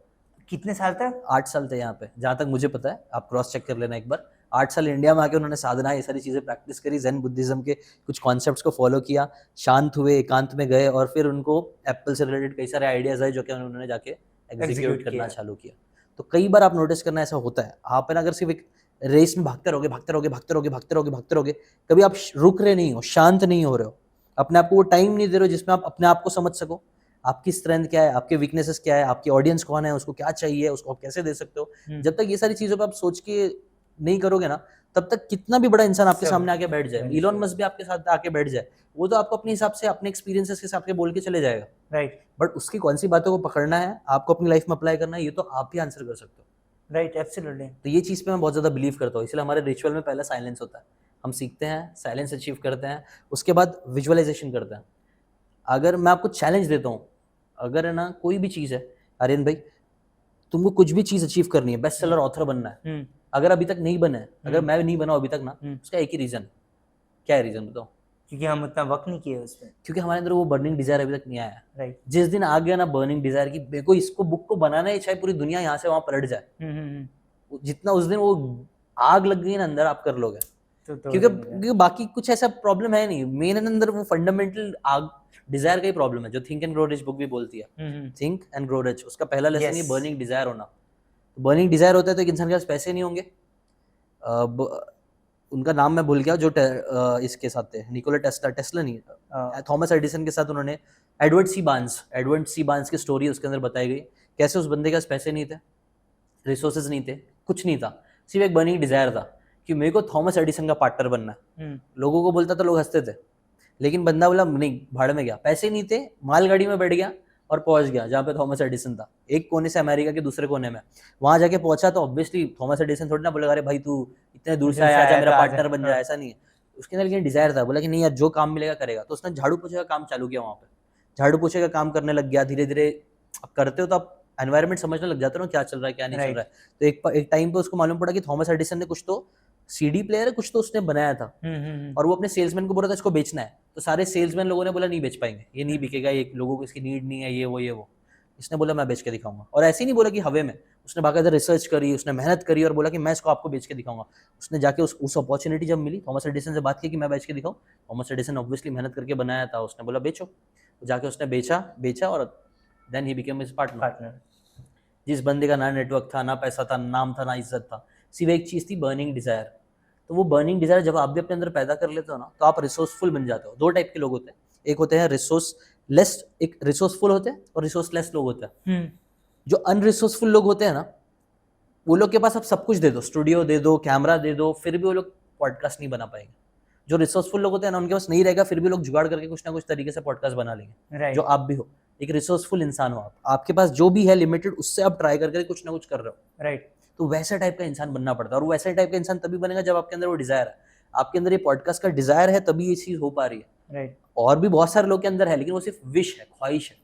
कितने साल तक? 8 साल थे यहाँ पे, जहाँ तक मुझे पता है, आप क्रॉस चेक कर लेना एक बार। 8 साल इंडिया में आके उन्होंने साधना ये सारी चीजें प्रैक्टिस करी, zen बुद्धिज्म के कुछ कॉन्सेप्ट्स को फॉलो किया, शांत हुए, एकांत में गए, और फिर उनको एप्पल से रिलेटेड कई सारे आइडियाज आए जो कि उन्होंने जाके एग्जीक्यूट Execute करना किया। चालू किया। तो कई बार आप नोटिस करना ऐसा होता है, आप है ना अगर सिर्फ एक रेस में भागते रहोगे भागते रहोगे भागते रहोगे भागते रहोगे भागते रहोगे, कभी आप रुक रहे नहीं हो, शांत नहीं हो रहे हो, अपने आप को वो टाइम नहीं दे रहे हो जिसमें आप अपने आप को समझ सको, आपकी स्ट्रेंथ क्या है, आपके वीकनेसेस क्या है, आपकी ऑडियंस कौन है, उसको क्या चाहिए, उसको आप कैसे दे सकते हो। जब तक ये सारी चीजों पे आप सोच के नहीं करोगे ना, तब तक कितना भी बड़ा इंसान आपके सब सामने आके बैठ जाए, very इलॉन true. मस्क भी आपके साथ आके बैठ जाए, वो तो आपको अपने हिसाब से अपने एक्सपीरियंसेस के हिसाब से बोल के चले जाएगा, राइट बट उसकी कौन सी बातों को पकड़ना है, आपको अपनी लाइफ में अप्लाई करना है, ये तो आप ही आंसर कर सकते हो। Right absolutely. तो ये चीज़ पे मैं बहुत ज़्यादा बिलीव करता हूँ, इसलिए हमारे रिचुअल में पहला साइलेंस होता है, हम सीखते हैं, साइलेंस अचीव करते हैं, उसके बाद विजुअलाइजेशन करते हैं। अगर मैं आपको चैलेंज देता हूँ, अगर है ना कोई भी चीज़ है, आर्यन भाई तुमको कुछ भी चीज़ अचीव करनी है, बेस्ट सेलर ऑथर बनना है, अगर अभी तक नहीं बना है, अगर मैं नहीं बना अभी तक ना, उसका एक ही रीज़न, क्या है रीज़न बताओ? क्योंकि हम उतना वर्क नहीं किए उस पर। क्योंकि हमारे अंदर वो बर्निंग डिजायर अभी तक नहीं आया है। राइट। जिस दिन आ गया ना बर्निंग डिजायर की, मेरे को इसको बुक को बनाना है, चाहे पूरी दुनिया यहाँ से वहाँ पलट जाए, जितना उस दिन वो आग लग गई ना अंदर, आप कर लोगे। तो क्योंकि बाकी कुछ ऐसा प्रॉब्लम है नहीं, मेन अंदर वो फंडामेंटल आग डिजायर का ही प्रॉब्लम है, जो think and grow rich book भी बोलती है। थिंक एंड ग्रो रिच, उसका पहला लेसन ये Yes. बर्निंग डिजायर होना। बर्निंग डिजायर होता है तो एक इंसान के पास पैसे नहीं होंगे, उनका नाम मैं भूल गया, जो इसके साथ थे, निकोला टेस्ला नहीं, थॉमस एडिसन के साथ उन्होंने, एडवर्ड सी बार्न्स की स्टोरी उसके अंदर बताई गई, कैसे उस बंदे के पास पैसे नहीं थे, रिसोर्सेज नहीं थे, कुछ नहीं था, सिर्फ एक बर्निंग डिजायर था कि मेरे को थॉमस एडिसन का पार्टनर बनना है। लोगों को बोलता था, लोग हंसते थे, लेकिन बंदा बोला नहीं, भाड़ में गया, पैसे नहीं थे, मालगाड़ी में बैठ गया और पहुंच गया जहाँ पे थॉमस एडिसन था, एक कोने से अमेरिका के दूसरे कोने में। वहां जाके पहुंचा तो ऑब्वियसली थॉमस एडिसन थोड़ी ना बोलेगा अरे भाई तू इतने दूर से आया, मेरा पार्टनर बन जाए, ऐसा नहीं है। उसके अंदर लेकिन डिजायर था, बोला कि नहीं यार जो काम मिलेगा करेगा। तो उसने झाड़ू पोछे का काम चालू किया वहां पे, झाड़ू पोछे का काम करने लग गया। धीरे धीरे आप करते हो तो आप एनवायरमेंट समझने लग जाते हो ना, क्या चल रहा है क्या नहीं चल रहा है। तो एक टाइम पे उसको मालूम पड़ा कि थॉमस एडिसन ने कुछ तो सीडी प्लेयर है, कुछ तो उसने बनाया था, और वो अपने सेल्समैन को बोला था इसको बेचना है। तो सारे सेल्समैन लोगों ने बोला नहीं बेच पाएंगे, ये नहीं बिकेगा, ये लोगों को इसकी नीड नहीं है, ये वो। इसने बोला मैं बेच के दिखाऊंगा, और ऐसे ही नहीं बोला कि हवे में, उसने बाकायदा रिसर्च करी, उसने मेहनत करी और बोला कि मैं इसको आपको बेच के दिखाऊंगा। उसने जाके उस अपॉर्चुनिटी जब मिली, थॉमस एडिसन से बात की कि मैं बेच के दिखाऊं। थॉमस एडिसन ऑब्वियसली मेहनत करके बनाया था, उसने बोला बेचो। तो जाके उसने बेचा और then he became his partner. जिस बंदे का ना नेटवर्क था, ना पैसा था, ना नाम था, ना इज्जत था, सिर्फ एक चीज थी, बर्निंग डिजायर। तो वो बर्निंग डिजायर जब आप भी अपने अंदर पैदा कर लेते हो ना, तो आप रिसोर्सफुल बन जाते हो। दो टाइप के लोग होते हैं, एक होते हैं रिसोर्सलेस, एक रिसोर्सफुल होते हैं और रिसोर्सलेस लोग होते हैं। जो अनरिसोर्सफुल लोग होते हैं ना, वो लोग के पास आप सब कुछ दे दो, स्टूडियो दे दो, कैमरा दे दो, फिर भी वो लोग पॉडकास्ट नहीं बना पाएंगे। जो रिसोर्सफुल लोग होते हैं ना, उनके पास नहीं रहेगा, फिर भी लोग जुगाड़ करके कुछ ना कुछ तरीके से पॉडकास्ट बना लेंगे। जो आप भी हो, एक रिसोर्सफुल इंसान हो, आपके पास जो भी है लिमिटेड, उससे आप ट्राई करके कुछ ना कुछ कर रहे हो। राइट। तो वैसा टाइप का इंसान बनना पड़ता है, और वैसा टाइप का इंसान तभी बनेगा जब आपके अंदर वो डिजायर है। आपके अंदर ये पॉडकास्ट का डिजायर है, तभी ये चीज हो पा रही है। राइट। और भी बहुत सारे लोग के अंदर है, लेकिन वो सिर्फ विश है, ख्वाहिश है,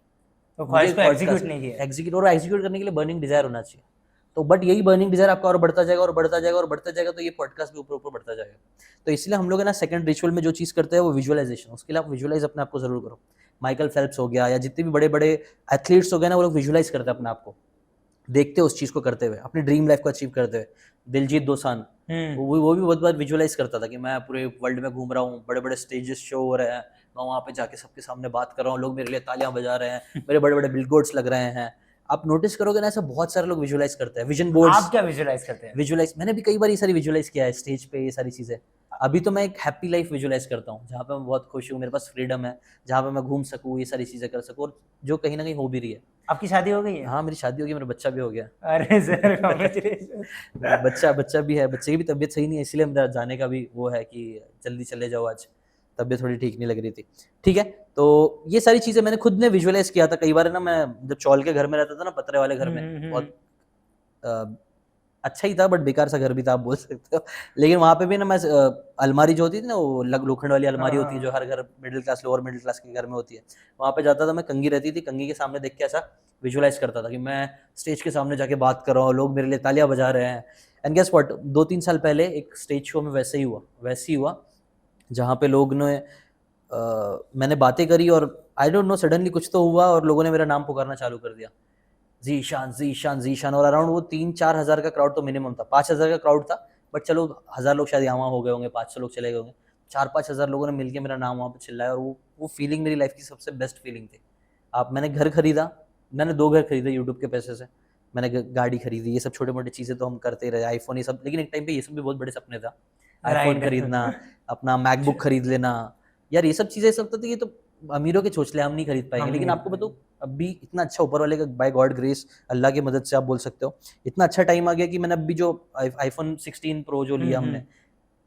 तो ख्वाहिश को एग्जीक्यूट नहीं किया। एग्जीक्यूट करने के लिए बर्निंग डिजायर होना चाहिए। तो बट यही बर्निंग डिजायर आपका और बढ़ता जाएगा और बढ़ता जाएगा और बढ़ता जाएगा, तो ये पॉडकास्ट भी ऊपर बढ़ता जाएगा। तो इसलिए हम लोग है ना सेकंड रिचुअल में जो चीज करते हैं वो विजुअलाइजेशन। उसके लिए आप विजुअलाइज अपने आप को जरूर करो। माइकल फेल्प्स हो गया, या जितने भी बड़े बड़े एथलीट्स हो गए ना, वो लोग विजुअलाइज करते हैं अपने आप को, देखते हैं उस चीज को करते हुए, अपनी ड्रीम लाइफ को अचीव करते हुए। दिलजीत दोसांझ वो भी बहुत बार विजुअलाइज करता था कि मैं पूरे वर्ल्ड में घूम रहा हूँ, बड़े बड़े स्टेजेस शो हो रहे हैं, मैं वहाँ पे जाके सबके सामने बात कर रहा हूँ, लोग मेरे लिए तालियां बजा रहे हैं, मेरे बड़े बड़े बिलबोर्ड्स लग रहे हैं। आप नोटिस करोगे ना, ऐसा बहुत सारे लोग विजुअलाइज करते हैं। Vision boards. आप क्या विजुअलाइज करते हैं? विजुअलाइज मैंने भी कई बार ये सारी विजुअलाइज किया है स्टेज पे, ये सारी चीजें। अभी तो मैं एक हैप्पी लाइफ विजुअलाइज करता हूँ, जहाँ पे मैं बहुत खुश हूँ, मेरे पास फ्रीडम है, जहाँ पे मैं घूम सकूँ, ये सारी चीजें कर सकूँ, और जो कहीं ना कहीं हो भी रही है। आपकी शादी हो गई है? हाँ, मेरी शादी हो गई, मेरा बच्चा भी हो गया। अरे सर कांग्रेचुलेशन। बच्चा भी है, बच्चे की भी तबीयत सही नहीं है, इसलिए मेरा जाने का भी वो है कि जल्दी चले जाओ, आज तबीयत थोड़ी ठीक नहीं लग रही थी। ठीक है, तो ये सारी चीजें मैंने खुद ने विजुअलाइज किया था। कई बार ना, मैं जब चौल के घर में रहता था ना, पतरे वाले घर में, बहुत अच्छा ही था, बट बेकार सा घर भी था, आप बोल सकते हो। लेकिन वहाँ पे भी ना, मैं अलमारी जो होती थी ना, वो लोखंड वाली अलमारी होती है, जो हर घर middle class, lower middle class के घर में होती है, वहाँ पे जाता था मैं, कंघी रहती थी, कंघी के सामने देख के ऐसा विजुअलाइज करता था कि मैं स्टेज के सामने जाके बात कर रहा हूँ, लोग मेरे लिए तालियां बजा रहे हैं। एंड गेस व्हाट, 2-3 साल पहले एक स्टेज शो में वैसे ही हुआ, जहाँ पे लोग ने मैंने बातें करी और आई डोंट नो सडनली कुछ तो हुआ और लोगों ने मेरा नाम पुकारना चालू कर दिया, जीशान जीशान जीशान। और अराउंड वो 3-4 हज़ार का क्राउड तो मिनिमम था, 5,000 का क्राउड था, बट चलो 1,000 लोग शायद यहाँ हो गए होंगे, 500 लोग चले गए होंगे, 4-5 हज़ार लोगों ने मिलकर मेरा नाम वहाँ पे चिल्लाया। और वो फीलिंग मेरी लाइफ की सबसे बेस्ट फीलिंग थी। मैंने घर खरीदा, मैंने 2 घर खरीदे यूट्यूब के पैसे से, मैंने गाड़ी खरीदी, ये सब छोटे मोटे चीज़ें तो हम करते ही रहे, आईफोन ये सब। लेकिन एक टाइम पे ये सब भी बहुत बड़े सपने था, आईफोन Right. खरीदना, अपना मैकबुक खरीद लेना, यार ये सब चीज़ें सब तो ये तो अमीरों के चोचले, हम नहीं खरीद पाएंगे। हम लेकिन नहीं आपको बताऊँ, अभी इतना अच्छा ऊपर वाले का बाय गॉड ग्रेस, अल्लाह की मदद से आप बोल सकते हो, इतना अच्छा टाइम आ गया कि मैंने अभी जो आईफोन 16 प्रो जो लिया हमने,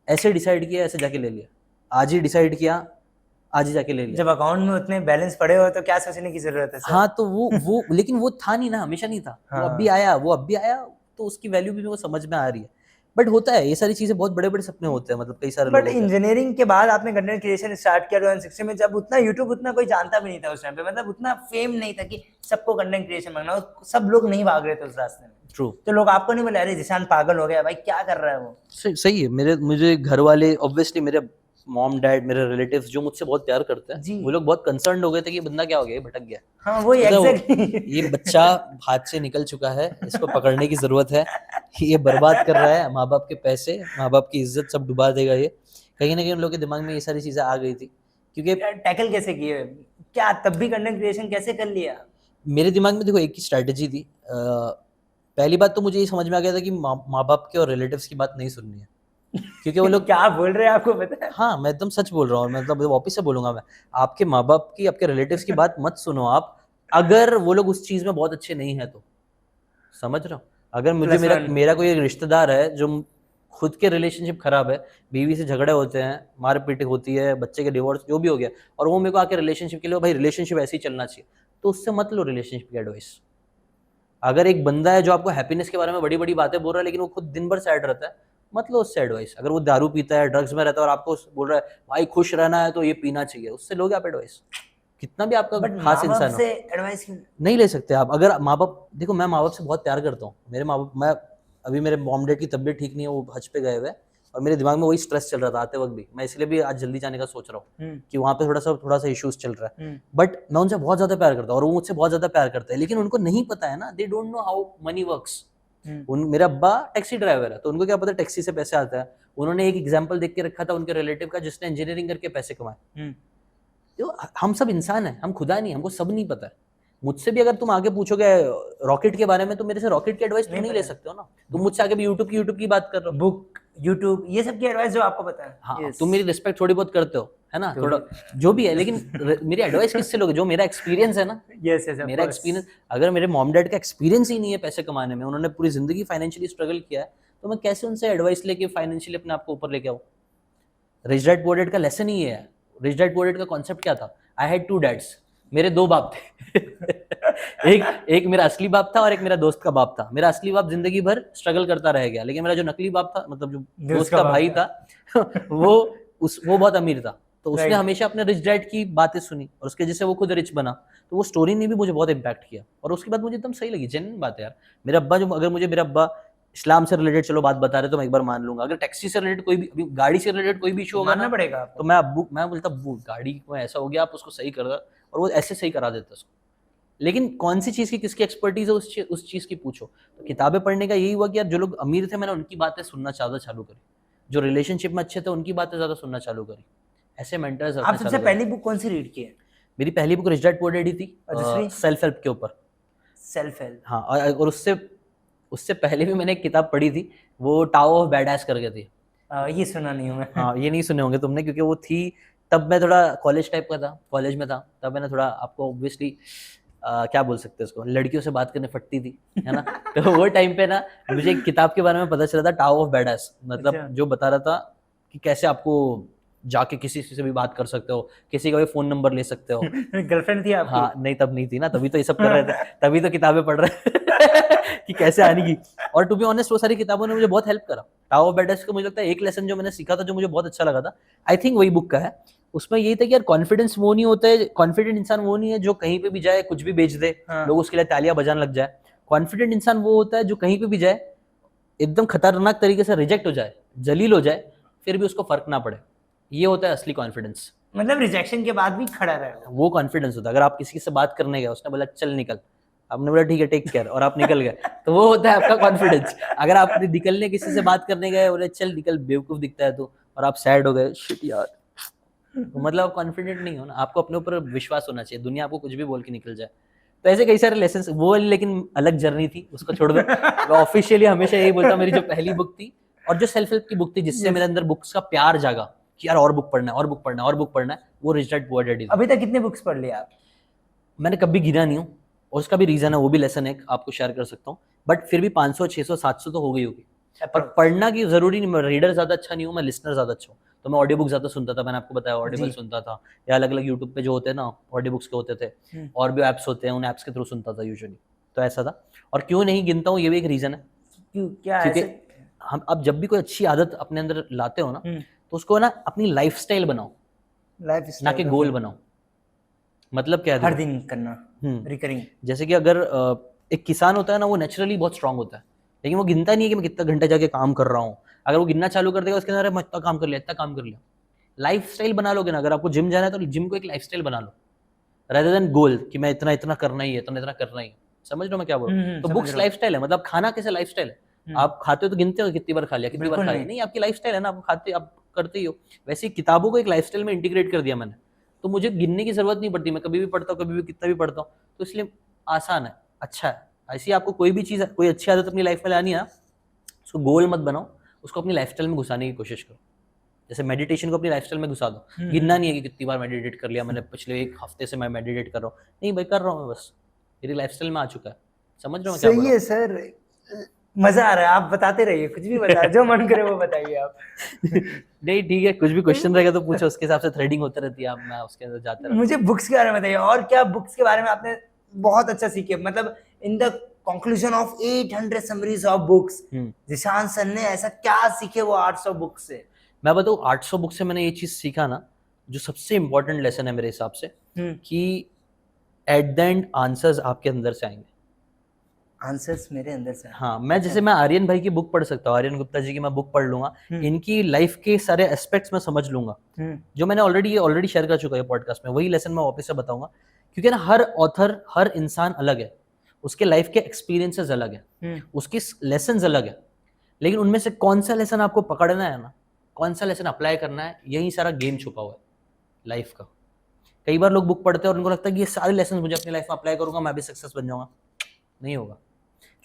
ऐसे डिसाइड किया, ऐसे जाके ले लिया, आज ही डिसाइड किया, आज ही जाके ले लिया। जब अकाउंट में उतने बैलेंस पड़े हो तो क्या सोचने की जरूरत है सर? हाँ, तो वो लेकिन वो था नहीं ना, हमेशा नहीं था। वो अब भी आया, तो उसकी वैल्यू भी मेरे को समझ में आ रही है। बट होता है, ये सारी चीजें बहुत बड़े-बड़े सपने होते हैं, मतलब कई सारे बट लोगों के। इंजीनियरिंग के बाद आपने कंटेंट क्रिएशन स्टार्ट किया 2016 में, जब उतना यूट्यूब उतना कोई जानता भी नहीं था उस टाइम पे, मतलब उतना फेम नहीं था कि सबको कंटेंट क्रिएशन बनना हो, सब लोग नहीं भाग रहे थे उस रास्ते में। ट्रू। तो लोग आपको नहीं बोले अरे जिशान पागल हो गया भाई, क्या कर रहा है वो? सही है। मुझे घर वाले, ऑब्वियसली मेरे मॉम डैड, मेरे रिलेटिव्स जो मुझसे बहुत प्यार करते हैं, जी। वो लोग बहुत कंसर्न्ड हो गए थे कि बंदा क्या हो गया, ये भटक गया, हाँ वही मतलब एग्जैक्टली। ये बच्चा हाथ से निकल चुका है, इसको पकड़ने की जरूरत है, ये बर्बाद कर रहा है माँ बाप के पैसे, माँ बाप की इज्जत सब डुबा देगा ये। कहीं ना कहीं उन लोगों के दिमाग में ये सारी चीजें आ गई थी, क्योंकि टैकल कैसे किए, क्या तब भी कंटेंट क्रिएशन कैसे कर लिया? मेरे दिमाग में देखो एक ही स्ट्रैटेजी थी। पहली बात तो मुझे ये समझ में आ गया था कि माँ बाप के और रिलेटिव्स की बात नहीं सुननी है, क्योंकि वो लोग क्या बोल रहे हैं आपको पता है? हाँ, मैं एकदम सच बोल रहा हूँ, मतलब वापस से बोलूंगा मैं, आपके माँ बाप की, आपके रिलेटिव्स की बात मत सुनो आप, अगर वो लोग उस चीज में बहुत अच्छे नहीं है तो। समझ रहा हूँ? अगर मुझे Plus मेरा one. मेरा कोई एक रिश्तेदार है जो खुद के रिलेशनशिप खराब है, बीवी से झगड़े होते हैं, मारपीट होती है, बच्चे के डिवोर्स जो भी हो गया, और वो मेरे को आके रिलेशनशिप के लिए, भाई रिलेशनशिप ऐसे ही चलना चाहिए, तो उससे मत लो रिलेशनशिप की एडवाइस। अगर एक बंदा है जो आपको हैप्पीनेस के बारे में बड़ी बड़ी बातें बोल रहा है, लेकिन वो खुद दिन भर सैड रहता है, मत लो उससे एडवाइस। अगर वो दारू पीता है, ड्रग्स में रहता है और आपको बोल रहा है भाई खुश रहना है तो ये पीना चाहिए, उससे लोगे आप एडवाइस, कितना भी आपका बट खास माँ बाप इंसान हो, से एडवाइस नहीं ले सकते आप। अगर माँ बाप, देखो मैं माँ बाप से बहुत प्यार करता हूँ, मेरे माँ बाप, मैं अभी मेरे मॉम डैड की तबीयत ठीक नहीं है, वो हज पे गए हुए हैं, और मेरे दिमाग में वही स्ट्रेस चल रहा था आते वक्त भी, मैं इसलिए भी आज जल्दी जाने का सोच रहा हूँ कि वहाँ पे थोड़ा सा इश्यूज चल रहा है। बट मैं उनसे बहुत ज्यादा प्यार करता हूँ और वो मुझसे बहुत ज्यादा प्यार करते हैं, लेकिन उनको नहीं पता है ना, they don't know how many works. मेरा अब्बा टैक्सी ड्राइवर है, तो उनको क्या पता टैक्सी से पैसे आता है। उन्होंने एक एग्जाम्पल देख के रखा था उनके रिलेटिव का जिसने इंजीनियरिंग करके पैसे कमाए। तो हम सब इंसान हैं, हम खुदा नहीं, हमको सब नहीं पता है। मुझसे भी अगर तुम आगे पूछोगे रॉकेट के बारे में, तो मेरे से रॉकेट की एडवाइस तुम नहीं ले सकते हो ना। तुम मुझसे आगे भी यूट्यूब की बात कर रहे हो, बुक यूट्यूब ये सब की एडवाइस जो आपको पता है। हाँ, तुम मेरी रिस्पेक्ट थोड़ी बहुत करते हो, है ना, थोड़ा जो भी है, लेकिन मेरी एडवाइस किससे लोगे? जो मेरा एक्सपीरियंस है ना, यस यस मेरा एक्सपीरियंस, अगर मेरे मॉम डैड का एक्सपीरियंस ही नहीं है पैसे कमाने में, उन्होंने पूरी जिंदगी फाइनेंशियली स्ट्रगल किया है, तो मैं कैसे उनसे एडवाइस लेके फाइनेंशियली अपने आप को ऊपर लेके आऊँ? रिच डैड पुअर डैड का लेसन ही है। रिच डैड पुअर डैड का कॉन्सेप्ट क्या था? आई हैड 2 डैड्स, मेरे 2 बाप थे। एक मेरा असली बाप था और एक मेरा दोस्त का बाप था। मेरा असली बाप जिंदगी भर स्ट्रगल करता रह गया, लेकिन मेरा जो नकली बाप था, मतलब जो दोस्त का भाई था, वो बहुत अमीर था, तो उसने हमेशा अपने रिच डैड की बातें सुनी और उसके जैसे वो खुद रिच बना। तो वो स्टोरी ने भी मुझे बहुत इम्पैक्ट किया और उसके बाद मुझे एकदम सही लगी, जेन्युइन बात है यार। मेरा अब्बा जो, अगर मुझे मेरा अब्बा इस्लाम से रिलेटेड चलो बात बता रहे तो मैं एक बार मान लूंगा, अगर टैक्सी से रिलेटेड कोई भी, अभी गाड़ी से रिलेटेड कोई भी इशू होगा ना, पड़ेगा तो मैं बोलता अब्बू गाड़ी में ऐसा हो गया, आप उसको सही कर दो, और वो ऐसे सही करा देता उसको। लेकिन कौन सी चीज़ की किसकी एक्सपर्टीज है उस चीज़ की पूछो। तो किताबें पढ़ने का यही हुआ कि यार जो लोग अमीर थे मैंने उनकी बातें सुनना ज़्यादा चालू करी, जो रिलेशनशिप में अच्छे थे उनकी बातें ज़्यादा सुनना चालू करी, ऐसे मेंटर्स। आप सबसे पहली बुक कौन सी रीड की है? मेरी पहली book rich dad poor dad he थी, सेल्फ हेल्प के ऊपर। सेल्फ हेल्प, हाँ, और उससे पहले भी मैंने एक किताब पढ़ी थी, वो टावर ऑफ बैडएस करके थी। ये सुना नहीं हूँ मैं। हाँ, ये नहीं सुने होंगे तुमने, क्योंकि वो थी तब मैं थोड़ा कॉलेज टाइप का था, कॉलेज में था तब, मैंने थोड़ा, आपको ऑब्वियसली क्या बोल सकते हैं उसको, लड़कियों से बात करने फटती थी, है ना। तो वो टाइम पे ना मुझे एक किताब के बारे में पता चला था, टावर ऑफ बैडएस, मतलब जो बता रहा था कि कैसे आपको जाके किसी से भी बात कर सकते हो, किसी का भी फोन नंबर ले सकते हो। गर्लफ्रेंड थी आपकी? हाँ, नहीं तब नहीं थी ना, तभी तो ये सब कर रहे थे, तभी तो किताबें पढ़ रहे कि कैसे आने की। और टू बी ऑनेस्ट वो सारी किताबों ने मुझे बहुत हेल्प करा। टावर ऑफ बैडएस का मुझे लगता है एक लेसन जो मैंने सीखा था, जो मुझे बहुत अच्छा लगा था, आई थिंक वही बुक का है। उसमें यही था कि यार कॉन्फिडेंस वो नहीं होता है, कॉन्फिडेंट इंसान वो नहीं है जो कहीं पे भी जाए कुछ भी बेच दे, लोग उसके लिए तालियां बजाने लग जाए। कॉन्फिडेंट इंसान वो होता है जो कहीं पे भी जाए एकदम खतरनाक तरीके से रिजेक्ट हो जाए, जलील हो जाए, फिर भी उसको फर्क ना पड़े, ये होता है असली कॉन्फिडेंस। मतलब रिजेक्शन के बाद भी खड़ा रहे। वो कॉन्फिडेंस होता है। अगर आप किसी से बात करने गए, उसने बोला चल निकल, आपने बोला ठीक है टेक केयर, और आप निकल गए, तो वो होता है आपका कॉन्फिडेंस। अगर आप निकलने किसी से बात करने गए, बोले चल निकल बेवकूफ दिखता है तो, और आप सैड हो गए, शिट यार, तो मतलब आप कॉन्फिडेंट नहीं हो ना। आपको अपने ऊपर विश्वास होना चाहिए, दुनिया आपको कुछ भी बोल के निकल जाए। तो ऐसे कई सारे लेसन, वो लेकिन अलग जर्नी थी, उसको छोड़ दो। मैं ऑफिशियली हमेशा यही बोलता हूँ, मेरी जो पहली बुक थी और जो सेल्फ हेल्प की बुक थी, जिससे मेरे अंदर बुक्स का प्यार जागा कि यार और बुक पढ़ना है, और बुक पढ़ना है, और बुक पढ़ना है, वो रिच डैड पुअर डैड। अभी तक कितने बुक्स पढ़ लिए आप? मैंने कभी गिना नहीं हूँ, और उसका भी रीजन है, वो भी लेसन एक आपको शेयर कर सकता हूँ, बट फिर भी 500 600 700 तो हो गई होगी। पर पढ़ना की जरूरी नहीं, मैं रीडर ज्यादा अच्छा नहीं हूँ, मैं लिसनर ज्यादा अच्छा हूँ। तो मैं ऑडियो बुक ज्यादा सुनता था, मैंने आपको बताया ऑडिबल सुनता था, या अलग अलग यूट्यूब पे जो होते हैं ना ऑडियो बुक्स के होते थे, और भी ऐप्स होते हैं, उन ऐप्स के थ्रू सुनता था यूजुअली। तो ऐसा था। और क्यों नहीं गिनता हूँ, ये भी एक रीजन है। क्यों, क्या क्योंकि ऐसे? हम अब जब भी कोई अच्छी आदत अपने अंदर लाते हो ना, तो उसको ना अपनी लाइफस्टाइल बनाओ, लाइफ ना कि गोल बनाओ। मतलब क्या है, हर देखो, दिन करना, रिकरिंग। जैसे कि अगर एक किसान होता है ना, वो नेचुरली बहुत स्ट्रांग होता है, लेकिन वो गिनता नहीं है कि मैं कितना घंटे जाके काम कर रहा हूँ। अगर वो गिनना चालू कर देगा, उसके अंदर मैं इतना काम कर लिया, इतना काम कर लिया। लाइफ स्टाइल बना लोगे ना, अगर आपको जिम जाना है तो जिम को एक लाइफ स्टाइल बना लो, rather than गोल कि मैं इतना इतना करना ही है, इतना इतना करना ही है। समझ लो मैं क्या बोल रहा हूँ? तो समझ बुक्स रहा हूँ। लाइफ स्टाइल है, मतलब खाना कैसे लाइफ स्टाइल है। आप खाते हो तो गिनते हो कितनी बार खा लिया, कितनी बार बिल्कुल खा लिया, नहीं। नहीं, आपकी लाइफ स्टाइल है ना, आप खाते, आप करते ही हो। वैसे ही किताबों को एक लाइफ स्टाइल में इंटीग्रेट कर दिया मैंने, तो मुझे गिनने की जरूरत नहीं पड़ती, मैं कभी भी पढ़ता हूँ, कभी भी कितना भी पढ़ता हूँ, तो इसलिए आसान है, अच्छा है। ऐसी आपको कोई भी चीज, कोई अच्छी आदत अपनी लाइफ में लानी है, उसको गोल मत बनाओ, उसको अपनी लाइफस्टाइल में घुसाने की कोशिश करो। जैसे मेडिटेशन को अपनी लाइफस्टाइल में घुसा दो, गिनना नहीं है कि कितनी बार मेडिटेट कर लिया मैंने, पिछले एक हफ्ते से मैं मेडिटेट कर रहा हूँ, नहीं भाई कर रहा हूँ मैं, बस मेरी लाइफस्टाइल में आ चुका है। समझ रहे हो मैं क्या बोल सही रहा है सर, मजा आ रहा है, आप बताते रहिए, कुछ भी बता, जो मन करे वो बताइए आप। हूँ? नहीं ठीक है, कुछ भी क्वेश्चन रहेगा तो पूछो, उसके हिसाब से थ्रेडिंग होती रहती है, मैं उसके अंदर जाते रहता हूँ। मुझे बुक्स के बारे में बताइए, और क्या बुक्स के बारे में आपने बहुत अच्छा सीखे, मतलब in the conclusion of 800 summaries of books, Zeeshan sir ने ऐसा क्या सीखे वो 800 बुक्स से? मैं बताऊँ, 800 बुक से मैंने ये चीज सीखा ना, जो सबसे इम्पोर्टेंट लेसन है मेरे हिसाब से, कि एट द एंड आंसर्स आपके अंदर से आएंगे। आंसर्स मेरे अंदर से? हाँ, मैं जैसे मैं आर्यन भाई की बुक पढ़ सकता हूँ, आर्यन गुप्ता जी की मैं बुक पढ़ लूंगा, इनकी लाइफ के सारे एस्पेक्ट्स में समझ लूंगा, जो मैंने ऑलरेडी शेयर कर चुका है पॉडकास्ट में, वही लेसन मैं वापस से बताऊंगा। क्योंकि ना हर ऑथर, हर इंसान अलग है, उसके लाइफ के एक्सपीरियंसेस अलग है, उसकी लेसन अलग है, लेकिन उनमें से कौन सा लेसन आपको पकड़ना है ना, कौन सा लेसन अप्लाई करना है, यही सारा गेम छुपा हुआ है लाइफ का। कई बार लोग बुक पढ़ते हैं और उनको लगता है कि ये सारे लेसन मुझे अपनी लाइफ में अप्लाई करूंगा, मैं भी सक्सेस बन जाऊंगा। नहीं होगा,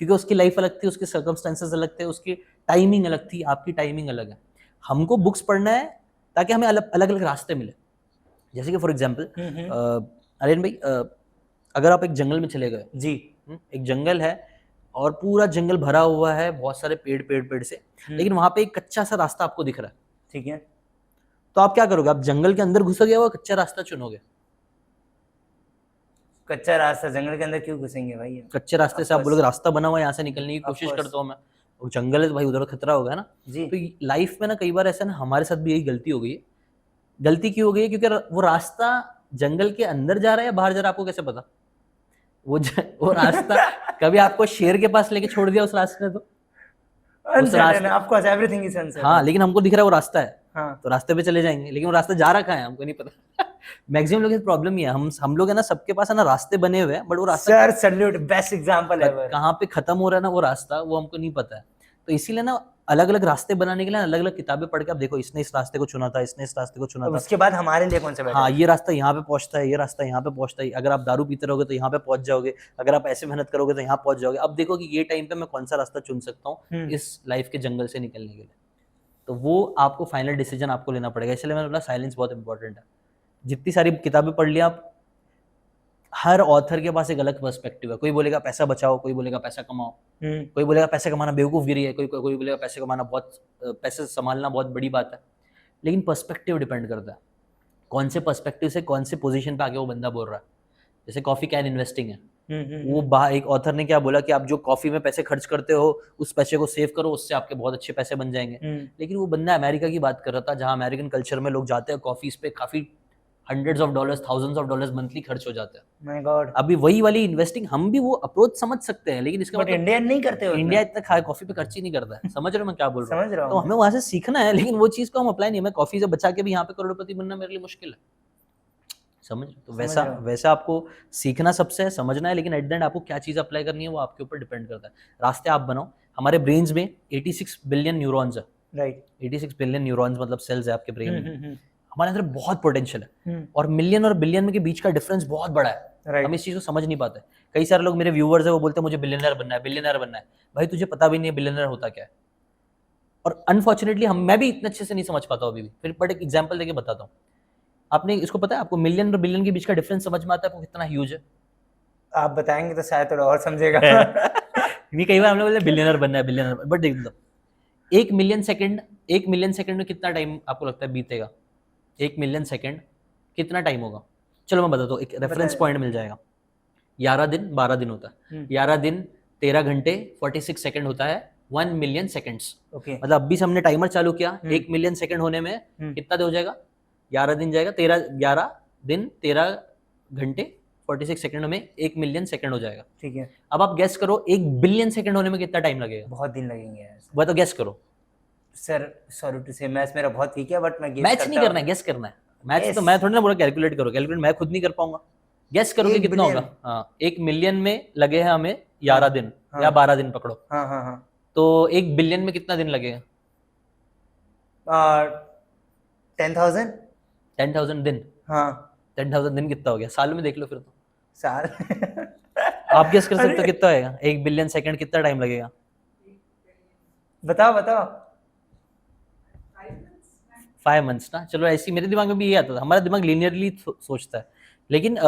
क्योंकि उसकी लाइफ अलग थी, उसके सर्कमस्टेंसेस अलग थे, उसकी टाइमिंग अलग थी, आपकी टाइमिंग अलग है। हमको बुक्स पढ़ना है ताकि हमें अलग अलग रास्ते मिले। जैसे कि फॉर एग्जाम्पल आर्यन भाई, अगर आप एक जंगल में चले गए जी, एक जंगल है और पूरा जंगल भरा हुआ है बहुत सारे पेड़ से, लेकिन वहां पे एक कच्चा सा रास्ता आपको दिख रहा है, ठीक है, तो आप क्या करोगे? आप जंगल के अंदर घुसोगे या कच्चा रास्ता चुनोगे? कच्चा रास्ता, जंगल के अंदर क्यों घुसेंगे भाई? कच्चे रास्ते से आप बोलोगे रास्ता बना हुआ है, यहाँ से निकलने की कोशिश करता हूँ मैं, और जंगल है तो भाई उधर खतरा होगा ना जी। तो लाइफ में ना कई बार ऐसा ना, हमारे साथ भी यही गलती हो गई है। गलती क्यों हो गई है? क्योंकि वो रास्ता जंगल के अंदर जा रहा है या बाहर जा रहा है, आपको कैसे पता? वो रास्ता कभी आपको शेर के पास लेके छोड़ दिया उस रास्ते ने, तो उस रास्ते आपको एवरीथिंग इज अनसर्टेन। हाँ, लेकिन हमको दिख रहा है वो रास्ता है, हाँ, तो रास्ते पे चले जाएंगे, लेकिन वो रास्ता जा रखा है, हमको नहीं पता। मैक्सिमम लोगों की प्रॉब्लम ये है, हम लोग है ना, सबके पास है ना रास्ते बने हुए हैं, बट वो रास्ता, sir salute, best example ever, कहाँ पे खत्म हो रहा है ना वो रास्ता, वो हमको नहीं पता है। तो इसीलिए ना अलग अलग रास्ते बनाने के लिए अलग अलग किताबें पढ़ के आप देखो, इसने इस रास्ते को चुना था, इसने इस रास्ते को चुना था, उसके बाद हमारे लिए कौन सा बेटर? हाँ, ये रास्ता यहाँ पे पहुंचता है, ये रास्ता यहाँ पे पहुंचता है, अगर आप दारू पीते रहोगे तो यहाँ पे पहुंच जाओगे, अगर आप ऐसे मेहनत करोगे तो यहाँ पहुंच जाओगे। अब देखो कि ये टाइम पे मैं कौन सा रास्ता चुन सकता हूँ इस लाइफ के जंगल से निकलने के लिए, तो वो आपको फाइनल डिसीजन आपको लेना पड़ेगा। इसलिए मैंने बोला साइलेंस बहुत इंपॉर्टेंट है। जितनी सारी किताबें पढ़ लिया आप, हर ऑथर के पास एक अलग पर्सपेक्टिव है। कोई बोलेगा पैसा बचाओ, कोई बोलेगा पैसा कमाओ, कोई बोलेगा पैसे कमाना बेवकूफगिरी है, कोई बोलेगा पैसे कमाना बहुत, पैसे संभालना बहुत बड़ी बात है। लेकिन पर्सपेक्टिव डिपेंड करता है, कौन से पर्सपेक्टिव से कौन से पोजीशन पे आके वो बंदा बोल रहा है। जैसे कॉफी कैन इन्वेस्टिंग है, वो एक ऑथर ने क्या बोला कि आप जो कॉफी में पैसे खर्च करते हो उस पैसे को सेव करो, उससे आपके बहुत अच्छे पैसे बन जाएंगे। लेकिन वो बंदा अमेरिका की बात कर रहा था, जहाँ अमेरिकन कल्चर में लोग जाते हैं कॉफीज पे, काफी hundreds of dollars, thousands of dollars monthly खर्च हो जाते हैं। My God. अभी वही वाली इन्वेस्टिंग हम भी वो अप्रोच समझ सकते हैं, लेकिन इसका मतलब इंडिया नहीं करते हो, इंडिया इतना कॉफी पे खर्च ही नहीं करता है। समझ रहे हो मैं क्या बोल रहा हूँ? तो हमें वहां से सीखना है, लेकिन वो चीज को हम अप्लाई नहीं, मैं कॉफी से बचा के भी यहाँ पे करोड़पति बनना मेरे लिए मुश्किल है। समझ तो समझ वैसा रहा हूँ। वैसा आपको सीखना सबसे है, समझना है, लेकिन एट द एंड आपको क्या चीज़ अप्लाई करनी है वो आपके ऊपर डिपेंड करता है। रास्ते आप बनाओ। हमारे ब्रेन्स में 86 बिलियन न्यूरॉन्स है। राइट। 86 बिलियन न्यूरॉन्स मतलब सेल्स है आपके ब्रेन में। हम्म। हमारे अंदर बहुत पोटेंशियल है, हम्म। और मिलियन और बिलियन के बीच का डिफरेंस बहुत बड़ा है। Right. हम इस चीज़ को समझ नहीं पाते। कई सारे लोग मेरे व्यूअर्स है, वो बोलते हैं मुझे बिलियनर बनना है, बिलियनर बनना है। भाई तुझे पता भी नहीं है बिलियनर होता क्या है। और अनफॉर्चुनेटली मैं भी इतने अच्छे से नहीं समझ पाता हूँ अभी भी। फिर बट एक एग्जांपल देके बताता हूँ। आपने इसको पता है, आपको मिलियन और बिलियन के बीच का डिफरेंस समझ में आता है आपको कितना ह्यूज है? आप बताएंगे तो शायद थोड़ा और समझेगा। नहीं, कई बार हम लोग बोलते हैं बिलियनर बनना है, बिलियनर, बट देख लो, 1 मिलियन सेकंड में कितना टाइम आपको लगता है बीतेगा? 1 मिलियन सेकंड कितना टाइम होगा? चलो मैं बताता हूँ, एक रेफरेंस बताइए। पॉइंट मिल जाएगा। 11 दिन 12 दिन होता है। 11 दिन 13 घंटे 46 सेकंड होता है 1 मिलियन सेकंड्स। ओके। मतलब अभी से हमने टाइमर चालू किया, 1 मिलियन सेकंड होने में कितना हो जाएगा? 11 दिन जाएगा, 11 दिन 13 घंटे 46 सेकंड में 1 मिलियन सेकंड हो जाएगा। ठीक है। अब आप गेस करो 1 बिलियन सेकंड होने में कितना टाइम लगेगा? बहुत दिन लगेंगे यार। वह तो गेस करो। सर सॉरी टू से, मैथ्स मेरा बहुत वीक है, बट मैं गेस मैच करता नहीं करना है, गेस करना है। Match Guess. तो मैं थोड़ी ना बोला कैलकुलेट करो, कैलकुलेट मैं खुद नहीं कर पाऊंगा। गेस करो कि 1 कितना होगा। billion? हाँ, 1 मिलियन में लगे हैं हमें 11 दिन हाँ। या 12 दिन पकड़ो, हाँ हाँ हाँ। तो 1 बिलियन में कितना दिन लगेगा? 10,000। 10,000 दिन। हाँ। 10,000 दिन कितना हो गया? साल में देख लो फिर तो। साल। आप गेस कर सकते हो अरे, कितना आएगा? 1 बिलियन सेकंड कितना टाइम लगेगा? बताओ बताओ। 5 मंथ्स ना। चलो ऐसी मेरे दिमाग में भी ये आता था। हमारा दिमाग लीनियरली सोचता है, लेकिन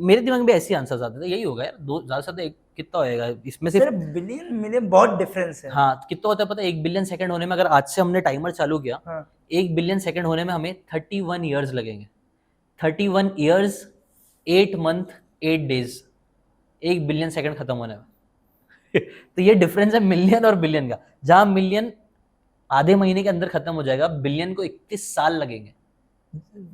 मेरे दिमाग में भी ऐसे आंसर्स आते थे। यही होगा यार, दो ज़्यादा से ज़्यादा कितना होएगा इसमें से? सर बिलियन मिलियन बहुत डिफरेंस है। हाँ, कितना होता है पता है? 1 बिलियन सेकंड होने में, अगर आज से हमने टाइमर चालू किया, हाँ। 1 बिलियन सेकंड होने में हमें 31 ईयर्स लगेंगे। 31 years 8 month 8 days 1 billion second खत्म होने में। तो ये डिफरेंस है मिलियन और बिलियन का। जहां मिलियन आधे महीने के अंदर खत्म हो जाएगा, बिलियन को 31 साल लगेंगे।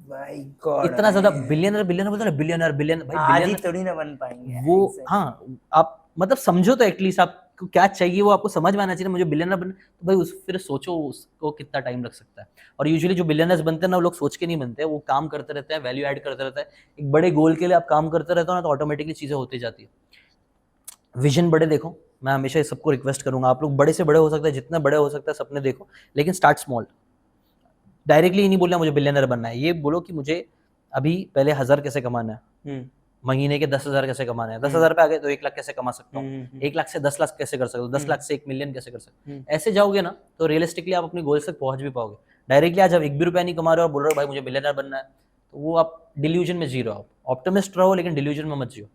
My God. इतना ज्यादा। बिलियनर बिलियनर बोलते हैं ना, बिलियनर बिलियन भाई, आज ही बिलियन थोड़ी ना बन पाएंगे वो। exactly. हाँ, आप मतलब समझो तो एटलीस्ट आपको क्या चाहिए वो आपको समझ में आना चाहिए। मुझे बिलियनर बन, तो भाई उस फिर सोचो उसको कितना टाइम लग सकता है। और यूजुअली जो बिलियनर्स बनते हैं ना, वो लोग सोच के नहीं बनते, वो काम करते रहते हैं, वैल्यू ऐड करते रहते हैं। एक बड़े गोल के लिए आप काम करते रहते हो ना, तो ऑटोमेटिकली चीजें होती जाती है। विजन बड़े देखो। मैं हमेशा सबको रिक्वेस्ट करूंगा, आप लोग बड़े से बड़े हो सकते हैं, जितने बड़े हो सकता है सपने देखो, लेकिन स्टार्ट स्मॉल। डायरेक्टली ही नहीं बोलना मुझे बिलियनर बनना है, ये बोलो कि मुझे अभी पहले 1000 कैसे कमाना है, महीने के 10,000 कैसे कमाना है, 10,000 पे आ गए तो 1 लाख कैसे कमा सकता हूँ, 1 लाख से 10 लाख कैसे कर सकता हूँ, 10 लाख से 1 मिलियन कैसे कर सकता हूँ। ऐसे जाओगे ना तो रियलिस्टिकली आप अपने गोल्स तक पहुंच भी पाओगे। डायरेक्टली आज आप 1 भी रुपया नहीं कमा रहे हो और बोल रहे हो भाई मुझे बिलियनर बनना है, तो वो आप डिल्यूजन में जी रहे हो। आप ऑप्टिमिस्ट रहो लेकिन डिल्यूजन में मत जियो।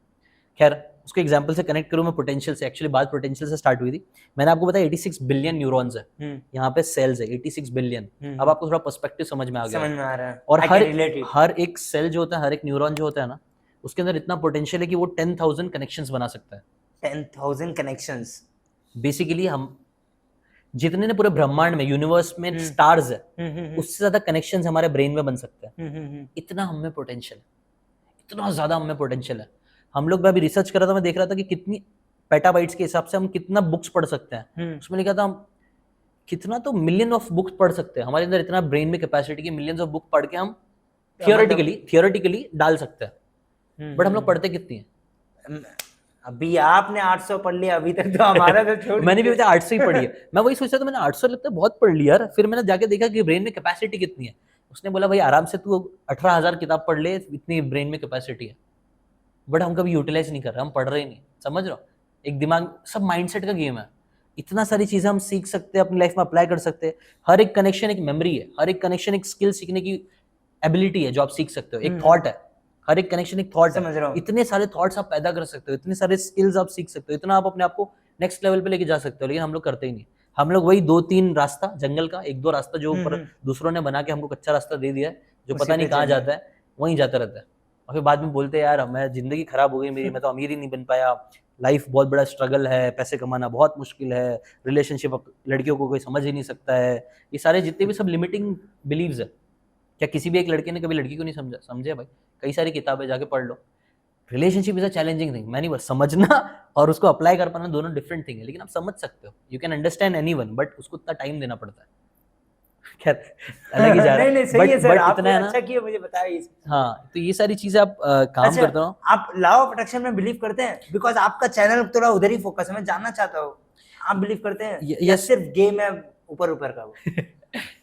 खैर, उसको एग्जांपल से कनेक्ट करूं मैं पोटेंशियल से। एक्चुअली बात पोटेंशियल से स्टार्ट हुई थी। मैंने आपको बताया 86 बिलियन न्यूरॉन्स है, यहाँ पे सेल्स है 86 बिलियन। अब आपको थोड़ा पर्सपेक्टिव समझ में आ गया, समझ में आ रहा है। और I can relate it. हर एक सेल जो होता है, हर एक न्यूरॉन जो होता है ना, उसके अंदर इतना पोटेंशियल है कि वो 10,000 कनेक्शंस बना सकता है। 10,000 कनेक्शंस। बेसिकली हम जितने ने पूरे ब्रह्मांड में, यूनिवर्स में स्टार्स है, उससे ज्यादा कनेक्शंस हमारे ब्रेन में बन सकते हैं। इतना हम में पोटेंशियल है, इतना ज्यादा हम में पोटेंशियल है। हम लोग, मैं अभी रिसर्च कर रहा था, मैं देख रहा था कि कितनी पेटाबाइट्स के हिसाब से हम कितना बुक्स पढ़ सकते हैं। उसमें लिखा था हम कितना तो मिलियन ऑफ बुक्स पढ़ सकते हैं। हमारे अंदर इतना ब्रेन में कैपेसिटी की मिलियंस ऑफ बुक पढ़ के हम थियोरेटिकली डाल सकते हैं। बट हम लोग पढ़ते कितनी है? अभी आपने 800 पढ़ लिया अभी तक, तो हमारा तो छोड़ मैंने भी 800 ही पढ़ी है। मैं वही सोच रहा था, मैंने 800 लगता है बहुत पढ़ लिया यार। फिर मैंने जाके देखा कि ब्रेन में कैपेसिटी कितनी है। उसने बोला भाई आराम से तू 18,000 किताब पढ़ ले, इतनी ब्रेन में कैपेसिटी है। बट हम कभी यूटिलाइज नहीं कर रहे, हम पढ़ रहे ही नहीं। समझ रहे हो? एक दिमाग, सब माइंडसेट का गेम है। इतना सारी चीजें हम सीख सकते हैं, अपनी लाइफ में अप्लाई कर सकते हैं। हर एक कनेक्शन एक मेमोरी है, हर एक कनेक्शन एक स्किल सीखने की एबिलिटी है जो आप सीख सकते हो। एक थॉट है, हर एक कनेक्शन एक थॉट है। इतने सारे थॉट्स आप पैदा कर सकते हो, इतने सारे स्किल्स आप सीख सकते हो, इतना आप अपने आप को नेक्स्ट लेवल पे लेके जा सकते हो। लेकिन हम लोग करते ही नहीं। हम लोग वही 2-3 रास्ता, जंगल का 1-2 रास्ता जो ऊपर दूसरों ने बना के हमको कच्चा रास्ता दे दिया है, जो पता नहीं कहाँ जाता है, वहीं जाता रहता है। और फिर बाद में बोलते हैं यार मैं जिंदगी खराब हो गई मेरी, मैं तो अमीर ही नहीं बन पाया, लाइफ बहुत बड़ा स्ट्रगल है, पैसे कमाना बहुत मुश्किल है, रिलेशनशिप लड़कियों को कोई समझ ही नहीं सकता है। ये सारे जितने भी सब लिमिटिंग बिलीव्स है। क्या किसी भी एक लड़के ने कभी लड़की को नहीं समझा? समझे भाई, कई सारी किताबें जाके पढ़ लो। Relationship is a challenging thing. मैं नहीं बस समझना और उसको अप्लाई कर पाना दोनों डिफरेंट थिंग है। लेकिन आप समझ सकते हो, you can understand anyone, but उसको इतना टाइम देना पड़ता है। खैर अलग ही जा रहा नहीं नहीं सही है सर, बट आपने इतना है ना। अच्छा किया मुझे बताया ये। हाँ, तो ये सारी चीजें आप काम अच्छा, करते रहो। आप लॉ ऑफ अट्रैक्शन में बिलीव करते हैं? बिकॉज आपका चैनल थोड़ा उधर ही फोकस है, मैं जानना चाहता हूँ आप बिलीव करते हैं या यस सिर्फ गेम है ऊपर ऊपर का वो?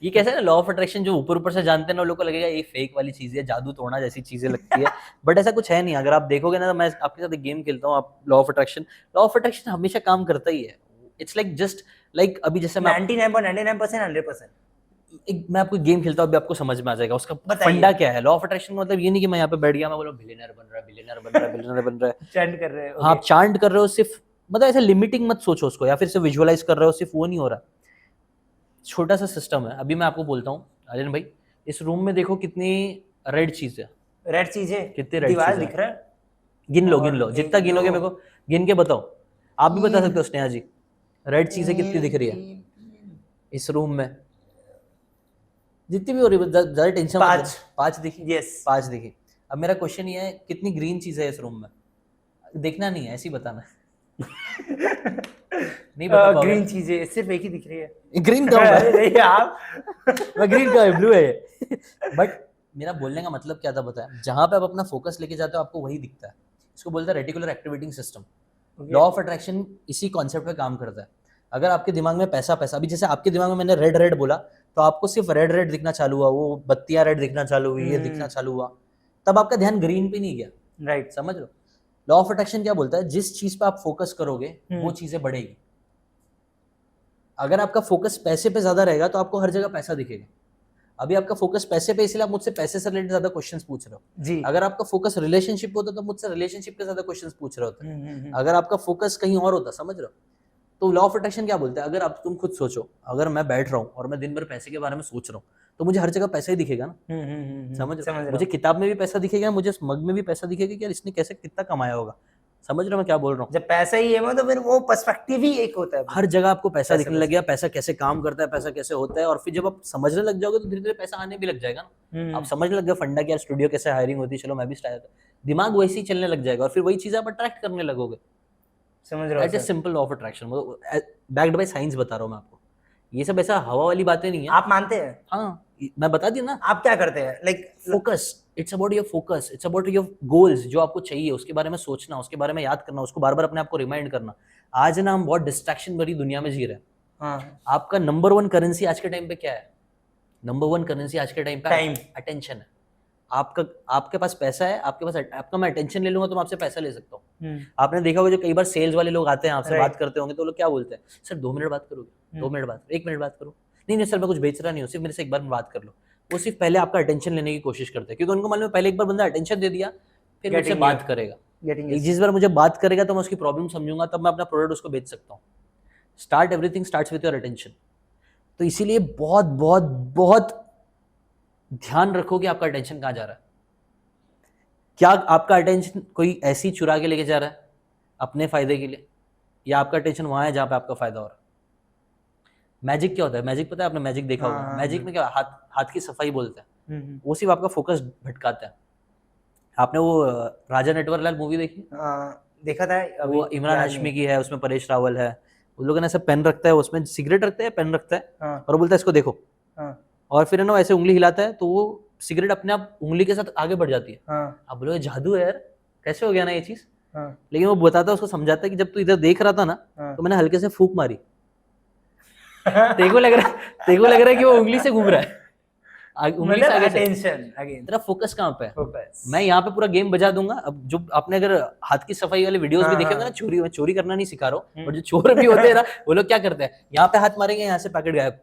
ये कैसा है ना, लॉ ऑफ अट्रैक्शन जो ऊपर ऊपर से जानते हैं ना, लोगों को लगेगा ये फेक वाली चीज है, जादू टोना जैसी चीजें लगती है, बट ऐसा कुछ है नहीं। अगर आप देखोगे ना, तो मैं आपके साथ एक गेम खेलता हूँ, आप लॉ ऑफ अट्रैक्शन हमेशा काम करता ही है। इट्स लाइक जस्ट लाइक अभी जैसे मैं 99.99% 100%। मैं आपको गेम खेलता हूँ, अभी आपको समझ में आ जाएगा उसका बताइए। फंडा क्या है। लॉ ऑफ अट्रैक्शन का मतलब ये नहीं कि मैं यहाँ पे बैठ गया, मैं बोला बिलियनर बन रहा है, बिलियनर बन रहा है, बिलियनर बन रहा है। चैंट कर रहे हो? हाँ, आप चांट कर रहे हो सिर्फ, मतलब ऐसे लिमिटिंग मत सोचो उसको, या फिर सिर्फ विजुअलाइज कर रहे हो, सिर्फ वो नहीं हो रहा। छोटा सा सिस्टम है। अभी मैं आपको बोलता हूँ आर्यन भाई, इस रूम में देखो कितनी रेड चीज है, रेड चीज है, कितनी रेड दीवार चीज दिख है, रहा है। गिन लो और गिन लो, एक, जितना गिनोगे दो, मेरे को गिन के बताओ। आप भी बता तीन, सकते हो स्नेहा जी, रेड चीजें कितनी दिख रही है इस रूम में, जितनी भी हो रही है, ज्यादा टेंशन मत पाँच। लेना। 5 दिखी? यस। 5 दिखी। अब मेरा क्वेश्चन ये है, कितनी ग्रीन चीज है इस रूम में? देखना नहीं है, ऐसे ही बताना है। नहीं बता पाओगे? ग्रीन चीजें सिर्फ एक ही दिख रही है। ग्रीन कहाँ अरे है? नहीं आप मैं ग्रीन का है, ब्लू है ये। बट मेरा बोलने का मतलब क्या था पता है, जहां पे आप अपना फोकस लेके जाते हो आपको वही दिखता है। इसको बोलते हैं reticular activating system. Law of attraction इसी कॉन्सेप्ट पे काम करता है। अगर आपके दिमाग में पैसा पैसा, अभी जैसे आपके दिमाग में मैंने रेड रेड बोला, तो आपको सिर्फ रेड रेड दिखना चालू हुआ, वो बत्तियां रेड दिखना चालू हुई, ये दिखना चालू हुआ, तब आपका ध्यान ग्रीन पे नहीं गया। राइट। समझ लो, लॉ ऑफ अट्रैक्शन क्या बोलता है, जिस चीज पे आप फोकस करोगे वो चीजें बढ़ेगी। अगर आपका फोकस पैसे पे ज्यादा रहेगा तो आपको हर जगह पैसा दिखेगा। अभी आपका फोकस पैसे पे, इसलिए आप मुझसे पैसे से रिलेटेड ज्यादा क्वेश्चंस पूछ रहे हो। जी। अगर आपका फोकस रिलेशनशिप होता तो मुझसे रिलेशनशिप के ज्यादा क्वेश्चंस पूछ रहे होते। अगर आपका फोकस कहीं और होता, समझ रहे हो? तो लॉ ऑफ अट्रैक्शन क्या बोलता है, अगर आप तुम खुद सोचो, अगर मैं बैठ रहा हूँ और मैं दिन भर पैसे के बारे में सोच रहा हूँ, तो मुझे हर जगह पैसा ही दिखेगा ना। समझ रहे हो? मुझे किताब में भी पैसा दिखेगा, मुझे मग में भी पैसा दिखेगा कि यार इसने कैसे कितना कमाया होगा। समझ रहे हो मैं क्या बोल रहा हूँ? जब पैसा ही है तो फिर वो पर्सपेक्टिव ही एक होता है। हर जगह आपको पैसा दिखने लग गया, पैसा कैसे काम करता है, पैसा कैसे होता है, और फिर जब आप समझने लग जाओगे तो धीरे धीरे पैसा आने भी लग जाएगा ना। आप समझने लग गए फंडा कि यार स्टूडियो कैसे हायरिंग होती है, चलो मैं भी स्टार्ट, दिमाग वैसे ही चलने लग जाएगा और फिर वही चीज आप अट्रैक्ट करने लगोगे। समझ रहे हो? That is simple law of attraction, backed by science बता रहा हूँ मैं आपको। ये सब ऐसा हवा वाली बातें नहीं है। आप मानते हैं? हाँ, मैं बता दिया ना। आप क्या करते हैं? Like focus, it's about your focus, it's about your goals, जो आपको चाहिए उसके बारे में सोचना, उसके बारे में याद करना, उसको बार बार अपने आप को रिमाइंड करना। आज ना हम बहुत डिस्ट्रैक्शन भरी दुनिया में जी रहे हैं। हाँ। आपका नंबर 1 करेंसी आज के टाइम पे क्या है? नंबर 1 करेंसी आज के टाइम पे टाइम। अटेंशन है। आपका, आपके पास पैसा है, आपके पास आपका मैं अटेंशन ले लूंगा तो मैं आपसे पैसा ले सकता हूँ। आपने देखा होगा जो कई बार सेल्स वाले लोग आते हैं आपसे बात करते होंगे, तो लोग क्या बोलते हैं, सर 2 मिनट बात करोगे, 2 मिनट बात, 1 मिनट बात करो, नहीं सर मैं कुछ बेच रहा नहीं हूँ, सिर्फ मेरे से एक बार बात कर लो। वो सिर्फ पहले आपका अटेंशन लेने की कोशिश करते हैं, क्योंकि उनको मालूम है पहले एक बार बंदा अटेंशन दे दिया फिर मुझसे बात करेगा। जिस बार मुझे बात करेगा तो मैं उसकी प्रॉब्लम समझूंगा, तब मैं अपना प्रोडक्ट उसको बेच सकता हूँ। Start everything starts with your attention. तो इसीलिए बहुत बहुत बहुत ध्यान रखो कि आपका अटेंशन कहाँ जा रहा है। क्या आपका अटेंशन कोई ऐसी चुरा के लेके जा रहा है अपने फायदे के लिए, या आपका अटेंशन वहां है जहां पे आपका फायदा हो रहा है? मैजिक क्या होता है? मैजिक पता है आपने? मैजिक देखा होगा। मैजिक में क्या, हाथ की सफाई बोलते हैं, वो सिर्फ आपका फोकस भटकाता है। आपने वो राजा नटवरलाल मूवी देखी? देखा था अभी, वो इमरान हाशमी की है, उसमें परेश रावल है। उन लोगों ने ऐसा पेन रखता है, उसमें सिगरेट रखता है, पेन रखता है, और बोलता है इसको देखो, और फिर है ना ऐसे उंगली हिलाता है तो वो सिगरेट अपने आप उंगली के साथ आगे बढ़ जाती है। आप बोलोगे जादू है यार, कैसे हो गया ना ये चीज? लेकिन वो बताता है, उसको समझाता है कि जब तू इधर देख रहा था ना, तो मैंने हल्के से फूंक मारी, तेको लग रहा है कि वो उंगली से घूम रहा है, उंगली से आगे से। तेरा फोकस कहाँ पे है? मैं यहाँ पे पूरा गेम बजा दूंगा। अब जो आपने अगर हाथ की सफाई वाले वीडियोस भी देखे होंगे ना, चोरी, मैं चोरी करना नहीं सिखा रहा हूँ, बट जो चोर भी होते हैं ना, वो लोग क्या करते हैं, यहाँ पे हाथ मारेंगे, यहाँ से पैकेट गायब।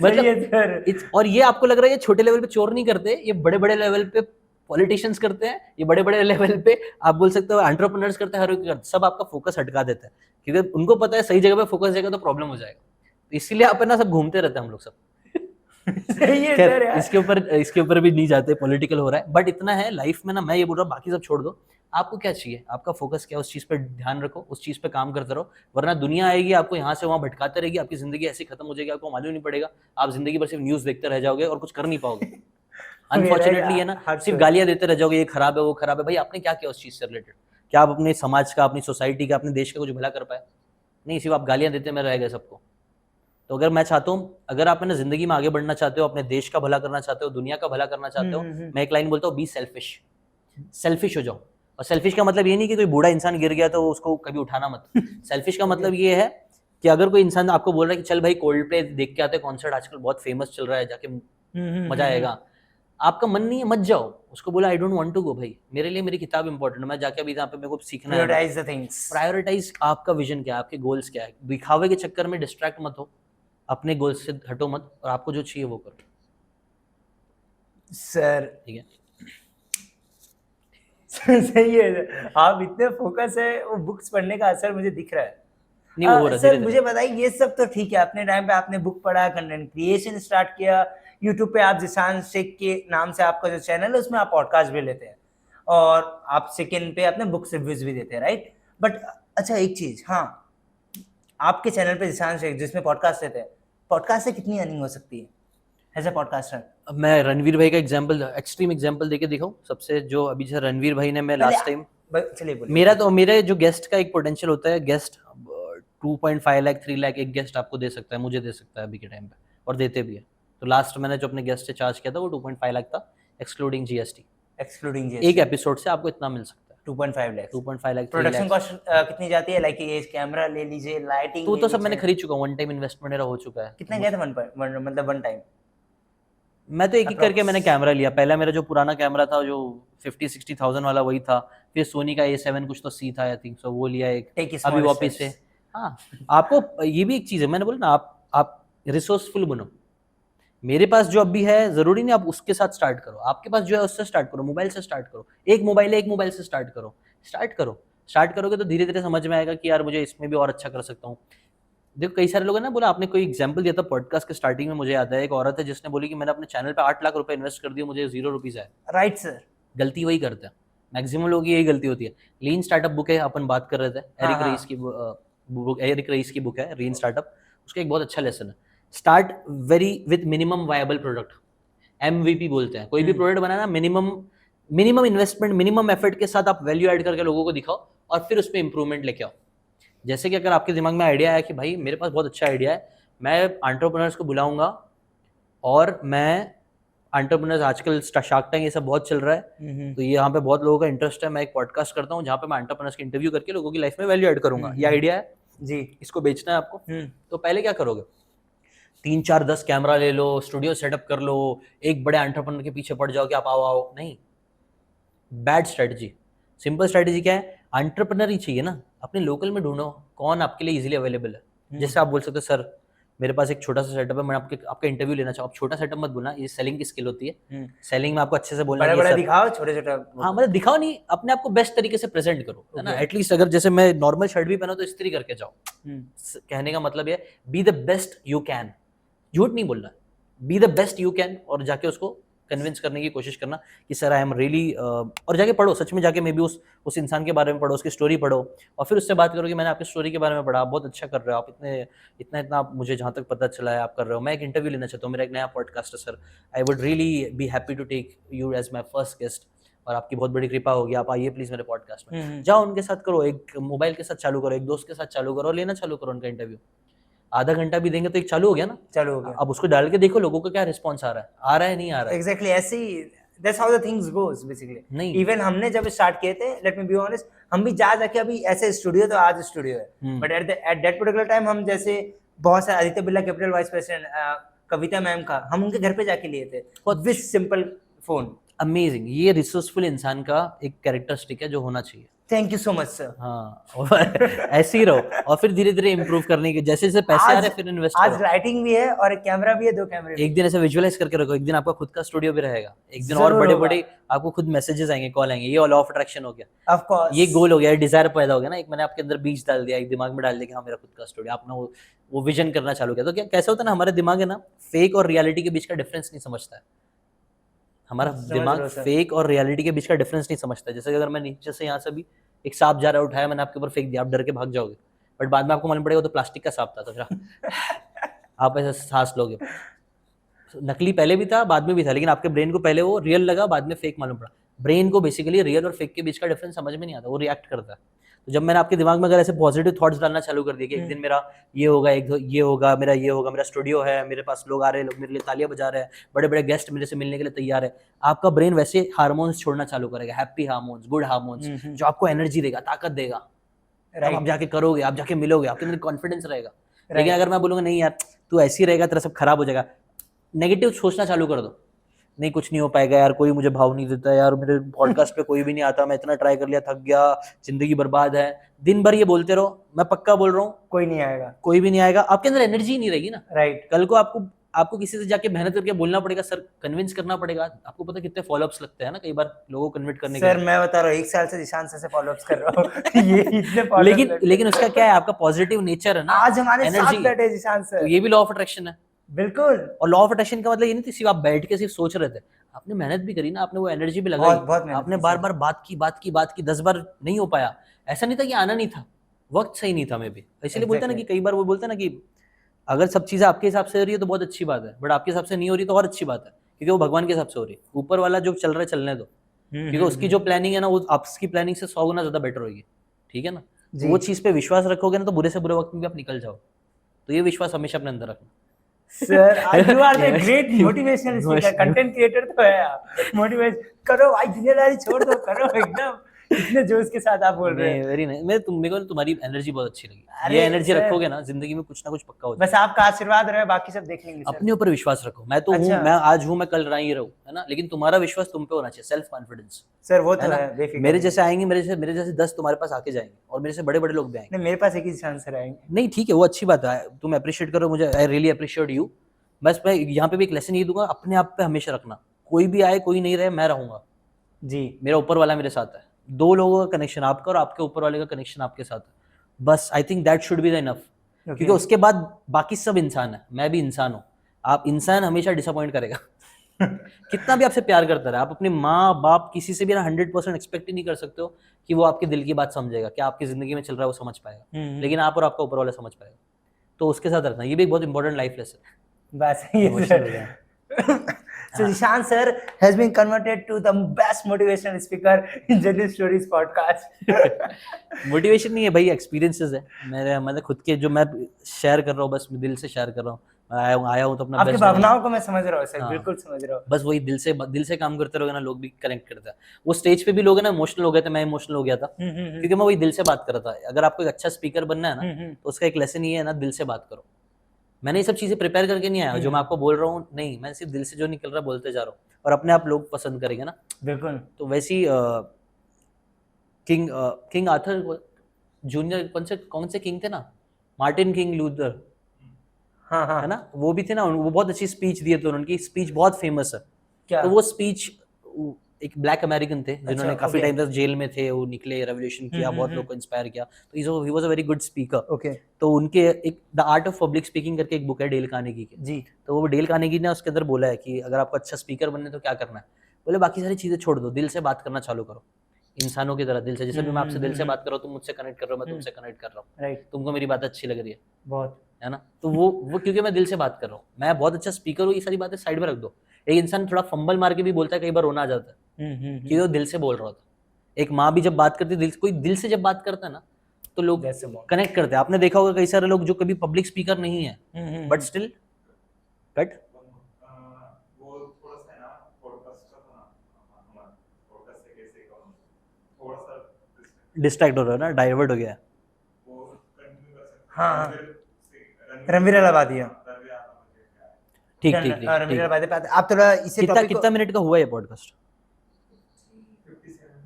मतलब और ये आपको लग रहा है ये छोटे लेवल पे चोर नहीं करते, ये बड़े बड़े लेवल पे पॉलिटिशियंस करते हैं, ये बड़े बड़े लेवल पे आप बोल सकते हो एंटरप्रेन्योर्स करते हैं, हर कोई करते, सब आपका फोकस हटका देता है, क्योंकि उनको पता है सही जगह पे फोकस जाएगा तो प्रॉब्लम हो जाएगा। तो इसीलिए आप ना सब घूमते रहते हैं हम लोग सब। सही है सर यार। इसके ऊपर भी नहीं जाते, पॉलिटिकल हो रहा है, बट इतना है लाइफ में ना, मैं ये बोल रहा हूँ बाकी सब छोड़ दो, आपको क्या चाहिए, आपका फोकस क्या है, उस चीज पे ध्यान रखो, उस चीज पे काम करते रहो, वरना दुनिया आएगी आपको यहाँ से वहां भटकाते रहेगी, आपकी जिंदगी ऐसी खत्म हो जाएगी, आपको मालूम नहीं पड़ेगा, आप जिंदगी भर सिर्फ न्यूज देखते रह जाओगे और कुछ कर नहीं पाओगे। अनफॉर्चुनेटली है ना, सिर्फ गालियां देते रह जाओगे, ये खराब है वो खराब है। भाई आपने क्या किया उस चीज से रिलेटेड? क्या आप अपने समाज का, अपनी सोसाइटी का, अपने देश का कुछ भला कर पाए? नहीं, सिर्फ आप गालियां देते में रह गए सबको। तो अगर मैं चाहता हूँ, अगर आप अपने जिंदगी में आगे बढ़ना चाहते हो, अपने देश का भला करना चाहते हो, दुनिया का भला करना चाहते हो, मैं एक लाइन बोलता हूँ, बी सेल्फिश। सेल्फिश हो जाओ। और सेल्फिश का मतलब ये नहीं कि कोई बूढ़ा इंसान गिर गया तो उसको कभी उठाना मत। सेल्फिश का मतलब ये है कि अगर कोई इंसान आपको बोल रहा है कि चल भाई कोल्ड प्ले देख के आते, कॉन्सर्ट आजकल बहुत फेमस चल रहा है, जाके मजा आएगा, आपका मन नहीं है, मत जाओ। उसको बोला I don't want to go भाई, मेरे लिए मेरी किताब इंपॉर्टेंट है, मैं जाके अभी यहाँ पे मेरे को सीखना है। Prioritize the things. प्रायोरिटाइज आपका विजन क्या है, आपके गोल्स क्या है। दिखावे के चक्कर में डिस्ट्रैक्ट मत हो, अपने गोल्स से हटो मत, और आपको जो चाहिए वो करो। सर ठीक है, सही है, आप इतने फोकस है, वो बुक्स पढ़ने का असर मुझे दिख रहा है। नहीं वो हो रहा है सर धीरे-धीरे। मुझे बताइए, ये सब तो ठीक है, अपने टाइम पे आपने बुक पढ़ा, कंटेंट क्रिएशन स्टार्ट किया, यूट्यूब पे आप जिशान शेख के नाम से आपका जो चैनल है उसमें आप पॉडकास्ट भी लेते हैं, और आप सेकंड पे अपने बुक्स रिव्यूज भी देते हैं, राइट? बट अच्छा एक चीज, हाँ, आपके चैनल पे जिशान शेख जिसमें पॉडकास्ट लेते हैं, पॉडकास्ट से कितनी अर्निंग हो सकती है एज अ पॉडकास्टर? अब मैं रणवीर भाई का एग्जांपल, एक्सट्रीम एग्जांपल देके दिखाऊं सबसे, जो अभी जैसे रणवीर भाई ने, मैं लास्ट टाइम, चलिए बोलिए। मेरे जो गेस्ट का एक पोटेंशियल होता है, गेस्ट 2.5 लाख 3 लाख एक गेस्ट आपको दे सकता है, मुझे दे सकता है अभी के टाइम पे, और देते भी है। तो लास्ट मैंने जो अपने गेस्ट से चार्ज किया था वो 2.5 लाख था, एक्सक्लूडिंग जीएसटी। एक्सक्लूडिंग एक एपिसोड से आपको इतना मिल सकता है, 2.5 लाख। 2.5 लाख, 3 प्रोडक्शन लाख। कॉस्ट कितनी जाती है? लाइक ये कैमरा ले लीजिए, लाइटिंग तो ले सब मैंने लीजिए। खरीद चुका हूँ, वन टाइम इन्वेस्टमेंट मेरा हो चुका है। कितना गया था मतलब वन टाइम? मैं तो एक एक करके Approx. मैंने कैमरा लिया। पहला मेरा जो पुराना कैमरा था जो 50-60,000 वाला वही था, फिर सोनी का A7 कुछ तो C था आई थिंक सो, वो लिया एक, Take small अभी वापस से। steps. हाँ, आपको ये भी एक चीज है, मैंने बोला ना, आप रिसोर्सफुल बनो। मेरे पास जो अभी है जरूरी नहीं आप उसके साथ स्टार्ट करो, आपके पास जो है उससे स्टार्ट करो, मोबाइल से स्टार्ट करो, एक मोबाइल है, एक मोबाइल से स्टार्ट करो, स्टार्ट करोगे तो धीरे धीरे समझ में आएगा कि यार मुझे इसमें भी और अच्छा कर सकता हूँ। देखो कई सारे लोग हैं ना, बोला आपने कोई एग्जांपल दिया था पॉडकास्ट के स्टार्टिंग में, मुझे याद है एक औरत है जिसने बोली कि मैंने अपने चैनल पे 8 लाख रुपए इन्वेस्ट कर दिए, मुझे 0 रुपीज आए। Right sir. गलती वही करते हैं, मैक्सिमम लोग यही गलती होती है। लीन स्टार्टअप बुक है, अपन बात कर रहे थे, एरिक रईस की बुक है लीन स्टार्टअप, उसका एक बहुत अच्छा लेसन है, start very with minimum viable product, MVP बोलते हैं। कोई भी प्रोडक्ट बनाना, मिनिमम इन्वेस्टमेंट, मिनिमम एफर्ट के साथ आप वैल्यू ऐड करके लोगों को दिखाओ, और फिर उसमें इंप्रूवमेंट लेके आओ। जैसे कि अगर आपके दिमाग में आइडिया है कि भाई मेरे पास बहुत अच्छा आइडिया है, मैं एंटरप्रेन्योर्स को बुलाऊंगा, और मैं एंटरप्रेन्योर्स, आजकल शार्क टैंक ये सब बहुत चल रहा है, तो ये यहाँ पे बहुत लोगों का इंटरेस्ट है, मैं एक पॉडकास्ट करता हूँ जहाँ पे मैं एंटरप्रेन्योर्स की इंटरव्यू करके लोगों की लाइफ में वैल्यू ऐड करूंगा, ये आइडिया है जी, इसको बेचना है आपको। तो पहले क्या करोगे, 3-4-10 कैमरा ले लो, स्टूडियो सेटअप कर लो, एक बड़े एंटरप्रेन्योर के पीछे पड़ जाओ कि आप आओ, नहीं, बैड स्ट्रेटजी। सिंपल स्ट्रेटजी क्या है, एंटरप्रेन्योर ही चाहिए ना, अपने लोकल में ढूंढो कौन आपके लिए इजीली अवेलेबल है। जैसे आप बोल सकते हो सर मेरे पास एक छोटा सा सेटअप है, मैं आपका इंटरव्यू लेना चाहूँ, आप छोटा सेटअप मत बोलना, ये सेलिंग की स्किल होती है, सेलिंग में आपको अच्छे से बोलना है, बड़ा दिखाओ, छोटे छोटे। हाँ मतलब दिखाओ नहीं, अपने आप को बेस्ट तरीके से प्रेजेंट करो, है ना। एटलीस्ट अगर जैसे मैं नॉर्मल शर्ट भी पहना तो इस्त्री करके जाओ। कहने का मतलब ये, be the best you can, झूठ नहीं बोलना, be the best you can, और जाके उसको कन्विंस करने की कोशिश करना कि सर आई एम रियली, और जाके पढ़ो, सच में जाके मे बी उस इंसान के बारे में पढ़ो, उसकी स्टोरी पढ़ो, और फिर उससे बात करो कि मैंने आपकी स्टोरी के बारे में पढ़ा, आप बहुत अच्छा कर रहे हो, आप इतना मुझे जहाँ तक पता चला है आप कर रहे हो, मैं एक इंटरव्यू लेना चाहता हूँ, मेरा एक नया पॉडकास्ट है sir, I would really be happy to take you as my first guest, और आपकी बहुत बड़ी कृपा होगी, आप आइए प्लीज मेरे पॉडकास्ट में। जाओ उनके साथ करो, एक मोबाइल के साथ चालू करो, एक दोस्त के साथ चालू करो, लेना चालू करो उनका इंटरव्यू, आधा घंटा भी देंगे तो एक चालू हो गया ना, चालू हो गया। अब उसको डाल के देखो लोगों का क्या रिस्पॉन्स आ रहा है नहीं आ रहा है। एग्जैक्टली ऐसे ही, that's how the things goes basically. नहीं, इवन हमने जब स्टार्ट किए थे, लेट मी बी ऑनेस्ट, हम भी जा जाके अभी ऐसे स्टूडियो, तो आज स्टूडियो है, but at that particular time हम जैसे बहुत सारे Aditya Birla capital vice president Kavita ma'am का, हम उनके घर पे जाके लिए थे विद सिंपल फोन। अमेजिंग, ये रिसोर्सफुल इंसान का एक कैरेक्टरिस्टिक है जो होना चाहिए। Thank you so much sir. हाँ, और ऐसे ही रहो, और फिर धीरे धीरे इंप्रूव करने के, जैसे जैसे पैसे आ रहे हैं फिर इन्वेस्ट करो। आज लाइटिंग भी है और एक कैमरा भी है, 2 कैमरे भी। एक दिन ऐसे विजुअलाइज करके रखो, एक दिन आपका खुद का स्टूडियो भी रहेगा, एक दिन और बड़े बड़े आपको खुद मैसेजेस आएंगे, कॉल आएंगे, ये लॉ ऑफ अट्रैक्शन हो गया, ऑफ कोर्स ये गोल हो गया, डिजायर पैदा हो गया ना, एक मैंने आपके अंदर बीज डाल दिया, एक दिमाग में डाल दिया कि हाँ मेरा खुद का स्टूडियो, आपने वो विजन करना चालू किया। तो क्या कैसे होता है ना, हमारा दिमाग है ना, फेक और रियलिटी के बीच का डिफरेंस नहीं समझता है, हमारा दिमाग फेक और रियलिटी के बीच का डिफरेंस नहीं समझता है। जैसे अगर मैं नीचे से यहाँ से भी एक सांप जा रहा है, उठाया मैंने आपके ऊपर फेंक दिया, आप डर के भाग जाओगे, बट बाद में आपको मालूम पड़ेगा तो प्लास्टिक का सांप था, तो फिर आप ऐसे सांस लोगे। नकली पहले भी था, बाद में भी था, लेकिन आपके ब्रेन को पहले वो रियल लगा, बाद में फेक मालूम पड़ा। ब्रेन को बेसिकली रियल और फेक के बीच का डिफरेंस समझ में नहीं आता, वो रिएक्ट करता है। तो जब मैंने आपके दिमाग में अगर ऐसे पॉजिटिव थॉट्स डालना चालू कर दिए कि एक दिन मेरा ये होगा, एक ये होगा, मेरा ये होगा, मेरा स्टूडियो है, मेरे पास लोग आ रहे हैं, लोग मेरे लिए तालियां बजा रहे हैं, बड़े बड़े गेस्ट मेरे से मिलने के लिए तैयार है, आपका ब्रेन वैसे हार्मोन्स छोड़ना चालू करेगा, हैप्पी हार्मोन्स, गुड हार्मोन्स, जो आपको एनर्जी देगा, ताकत देगा। तब आप जाके करोगे, आप जाके मिलोगे, आपके अंदर कॉन्फिडेंस रहेगा। लेकिन अगर मैं बोलूंगा नहीं यार तू ऐसे ही रहेगा, तेरा सब खराब हो जाएगा, नेगेटिव सोचना चालू कर दो, नहीं कुछ नहीं हो पाएगा यार, कोई मुझे भाव नहीं देता यार, मेरे पॉडकास्ट पे कोई भी नहीं आता, मैं इतना ट्राई कर लिया, थक गया, जिंदगी बर्बाद है, दिन भर ये बोलते रहो, मैं पक्का बोल रहा हूँ कोई नहीं आएगा, कोई भी नहीं आएगा, आपके अंदर एनर्जी नहीं रहेगी ना। राइट। कल को आपको किसी से जाके मेहनत करके बोलना पड़ेगा, सर कन्विंस करना पड़ेगा, आपको पता कितने फॉलोअप्स लगते हैं ना कई बार लोगों को कन्विंट करने के सर लिए। मैं बता रहा हूँ 1 साल से ईशान सर से फॉलोअप्स कर रहा हूँ ये इतने followers लेकिन उसका क्या है, आपका पॉजिटिव नेचर है ना, आज हमारे साथ एनर्जी, बैठे ईशान तो सर, ये भी लॉ ऑफ अट्रैक्शन है। बिल्कुल। और लॉ ऑफ अट्रैक्शन का मतलब ये नहीं थी सिर्फ आप बैठ के सिर्फ सोच रहे थे, आपने मेहनत भी करी ना, आपने वो एनर्जी भी लगाई, बहुत मेहनत आपने की बार सर। बार बात की 10 बार नहीं हो पाया, ऐसा नहीं था कि आना नहीं था, वक्त सही नहीं था मैं भी, इसलिए बोलते हैं ना कि कई बार वो बोलते हैं ना कि अगर सब चीजें आपके हिसाब से हो रही है तो बहुत अच्छी बात है, बट आपके हिसाब से नहीं हो रही तो और अच्छी बात है, क्योंकि वो भगवान के हिसाब से हो रही है, ऊपर वाला जो चल रहा है चलने दो, क्योंकि उसकी जो प्लानिंग है ना वो आपकी प्लानिंग से 100 गुना ज्यादा बेटर होगी, ठीक है ना। तो वो चीज पे विश्वास रखोगे ना तो बुरे से बुरे वक्त में भी आप निकल जाओ, तो ये विश्वास हमेशा अपने अंदर रखना। Sir you are the great motivational speaker, content creator तो है आप, मोटिवेट करो भाई, दुनियादारी छोड़ दो, करो एकदम, इतने जोश के साथ आप बोल रहे हैं। वेरी नाइस, मेरे को तुम्हारी एनर्जी बहुत अच्छी लगी, अरे ये एनर्जी सर, रखोगे ना जिंदगी में कुछ ना कुछ पक्का हो जाएगा। बस आपका आशीर्वाद रहे, बाकी सब देख लेंगे सर। अपने ऊपर विश्वास रखो, मैं तो हूँ, अच्छा। मैं आज हूँ, मैं कल नहीं रहूँ, है ना, लेकिन तुम्हारा विश्वास तुम पे होना चाहिए, सेल्फ कॉन्फिडेंस, सर वो तो है ना। है, बेफिक्र मेरे रहिए। जैसे आएंगे, मेरे जैसे 10 तुम्हारे पास आके जाएंगे, और मेरे से बड़े बड़े लोग भी आएंगे। नहीं मेरे पास एक ही चांस रहेंगे। नहीं ठीक है, वो अच्छी बात है, तुम अप्रिशिएट करो मुझे, आई रियली अप्रिशिएट यू। बस मैं यहाँ पे भी एक लेसन ये दूंगा, अपने आप पे हमेशा रखना, कोई भी आए कोई नहीं रहे, मैं रहूंगा जी, मेरा ऊपर वाला मेरे साथ है, 2 लोगों का कनेक्शन आपका और आपके ऊपर वाले का कनेक्शन आपके साथ है, बस I think that should be the enough, क्योंकि उसके बाद बाकी सब इंसान है, मैं भी इंसान हूँ, आप इंसान हमेशा डिसअपॉइंट करेगा कितना भी आपसे प्यार करता रहे, आप अपने माँ बाप किसी से भी ना 100% एक्सपेक्ट ही नहीं कर सकते हो कि वो आपके दिल की बात समझेगा, क्या आपकी जिंदगी में चल रहा है वो समझ पाएगा, लेकिन आप और आपका ऊपर वाला समझ पाएगा, तो उसके साथ रखना, ये भी एक बहुत इंपॉर्टेंट लाइफ लेसन है। बस ये sir. So Ishan sir has been converted to the best motivational speaker in General Stories podcast. Motivation नहीं है भाई, एक्सपीरियंसेस है मेरे, मतलब खुद के जो मैं शेयर कर रहा हूँ, बस दिल से शेयर कर रहा हूँ, आया हूँ तो अपना आपकी बेस्ट भावनाओं को मैं समझ रहा हूँ सर, हाँ। बिल्कुल समझ रहा हूँ। बस वही दिल से काम करते रहोगे ना, लोग भी कनेक्ट करते हैं, वो स्टेज पे भी लोग है ना इमोशनल हो गए थे, मैं इमोशनल हो गया था, क्योंकि मैं वही दिल से बात कर रहा था। अगर आपको एक अच्छा स्पीकर बनना है ना, तो उसका एक लेसन ये है ना, दिल से बात करो। मैंने ये सब चीजें प्रिपेयर करके नहीं आया, जो मैं आपको बोल रहा हूँ नहीं, मैं सिर्फ दिल से जो निकल रहा है बोलते जा रहा हूँ, और अपने आप लोग पसंद करेंगे ना। बिल्कुल। तो वैसी किंग आर्थर जूनियर, कौन से किंग थे ना, मार्टिन किंग लूथर, हाँ है ना, वो भी थे ना, वो बहुत अच्छी स्पीच दिए थे, उनकी स्पीच बहुत फेमस है। क्या? तो वो स्पीच, एक ब्लैक अमेरिकन थे जिन्होंने काफी okay. टाइम तक जेल में थे, वो निकले, रेवोल्यूशन किया, बहुत लोग को इंस्पायर किया, तो he was a very good speaker. Okay तो उनके एक the art of public speaking करके एक बुक है डेल कार्नेगी की, जी। तो वो डेल कार्नेगी ने उसके अंदर बोला है कि अगर आपको अच्छा स्पीकर बनना है तो क्या करना है, बोले बाकी सारी चीजें छोड़ दो, दिल से बात करना चालू करो, इंसानों की तरह दिल से, जैसे भी मैं आपसे दिल से बात कर रहा हूँ, तुम मुझसे कनेक्ट कर रहे हो, मैं तुमसे कनेक्ट कर रहा हूँ, राइट, तुमको मेरी बात अच्छी लग रही है बहुत, है ना, तो वो क्योंकि मैं दिल से बात कर रहा हूँ, मैं बहुत अच्छा स्पीकर हूँ, ये सारी बातें साइड में रख दो। एक इंसान थोड़ा फंबल मार के भी बोलता है, कई बार रोना आ जाता है, क्योंकि वो दिल से बोल रहा था। एक माँ भी जब बात करती है, कोई दिल से जब बात करता है ना, तो लोग कनेक्ट करते हैं। आपने देखा होगा कई सारे लोग जो कभी पब्लिक स्पीकर नहीं है, बट स्टिल कट डिस्ट्रैक्ट हो रहा है ना, डाइवर्ट हो गया है। हाँ रणवीर अलाहाबादिया, ठीक रणवीर अलाहाबादी। आप थोड़ा इसे कितना मिनट का हुआ ये पॉडकास्ट?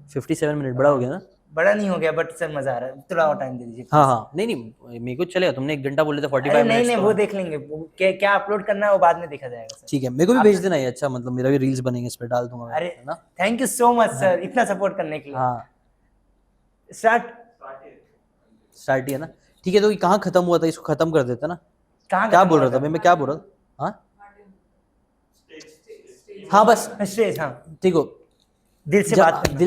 57 मिनट, बड़ा हो गया ना? बड़ा नहीं हो गया, बट सर मजा आ रहा है, थोड़ा और टाइम दे दीजिए। हाँ नहीं मेरे को चलेगा, तुमने 1 घंटा बोले थे, 45 मिनट। नहीं वो देख लेंगे, क्या अपलोड करना है वो बाद में देखा जाएगा सर। ठीक है, मेरे को भी भेज देना ये, अच्छा मतलब मेरा भी रील्स बनेंगे, इस पे डाल दूंगा। अरे ना, thank you so much sir, इतना सपोर्ट करने के लिए। हाँ स्टार्ट ही है ना, ठीक है। तो ये कहाँ खत्म हुआ था, इसको खत्म कर देते ना। क्या बोल रहा था मैं क्या बोल रहा था? हाँ बस स्टेज, हाँ ठीक हो, दिल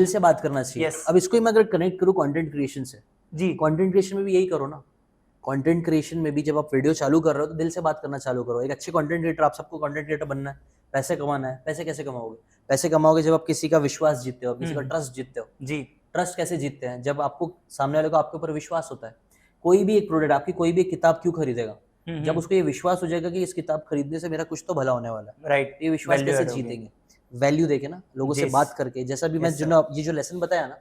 से बात करना चाहिए। अब इसको ही मैं अगर कनेक्ट करूँ कंटेंट क्रिएशन से, जी, कंटेंट क्रिएशन में भी यही करो ना। कंटेंट क्रिएशन में भी जब आप वीडियो चालू कर रहे हो तो दिल से बात करना चालू करो। एक अच्छे कंटेंट क्रिएटर, आप सबको कंटेंट क्रिएटर बनना है, पैसे कमाना है। पैसे कैसे कमाओगे? पैसे कमाओगे जब आप किसी का विश्वास जीतते हो, किसी का ट्रस्ट जीतते हो। जी, ट्रस्ट कैसे जीतते हैं? जब आपको सामने वाले को आपके ऊपर विश्वास होता है। कोई भी एक प्रोडक्ट, आपकी कोई भी एक किताब क्यों खरीदेगा? जब उसको ये विश्वास हो जाएगा कि इस किताब खरीदने से मेरा कुछ तो भला होने वाला है। राइट, ये विश्वास वैल्यू कैसे ऐड हो गई। जीतेंगे? वैल्यू देके ना, लोगों से Yes. बात करके, जैसा भी मैं Yes, sir. जो ये जो लेसन बताया ना,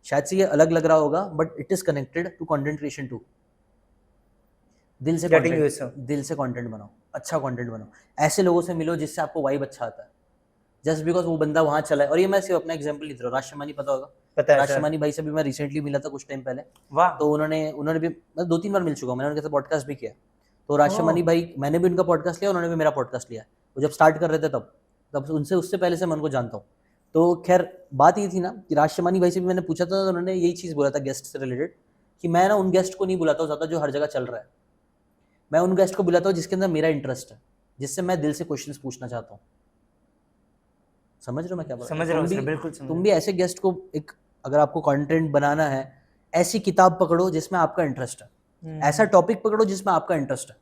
शायद से ये अलग लग रहा होगा, but it is connected to content creation too. दिल से Getting कंटेंट, you, sir. दिल से कंटेंट बनाओ, अच्छा कंटेंट बनाओ, ऐसे लोगों से मिलो जिससे आपको वाइब अच्छा आता है। जस्ट बिकॉज वो बंदा वहां चला है, और ये मैं सिर्फ अपना एग्जांपल नहीं दे रहा हूँ, राशमानी पता होगा, पता है सर। राशमानी भाई से भी मैं रिसेंटली मिला था कुछ टाइम पहले, वाह, तो उन्होंने भी, मैं 2-3 बार मिल चुका हूँ, मैंने उनके साथ पॉडकास्ट भी किया। तो राशमानी भाई, मैंने भी उनका पॉडकास्ट लिया, उन्होंने भी मेरा पॉडकास्ट लिया। वो जब स्टार्ट कर रहे थे तब उनसे उससे पहले से मैं उनको जानता हूँ। तो खैर बात ये थी ना कि राशमानी भाई से भी मैंने पूछा था, तो उन्होंने यही चीज़ बोला था गेस्ट से रिलेटेड, कि मैं ना उन गेस्ट को नहीं बुलाता हूँ ज़्यादा जो हर जगह चल रहा है। मैं उन गेस्ट को बुलाता हूँ जिसके अंदर मेरा इंटरेस्ट है, जिससे मैं दिल से क्वेश्चंस पूछना चाहता हूँ। समझ रहे हो मैं क्या बोल रहा हूँ? समझ रहा हूँ तुम सर, भी- बिल्कुल समझ तुम भी ऐसे गेस्ट को एक, अगर आपको कंटेंट बनाना है, ऐसी किताब पकड़ो जिसमें आपका इंटरेस्ट है, ऐसा टॉपिक पकड़ो जिसमें आपका इंटरेस्ट है,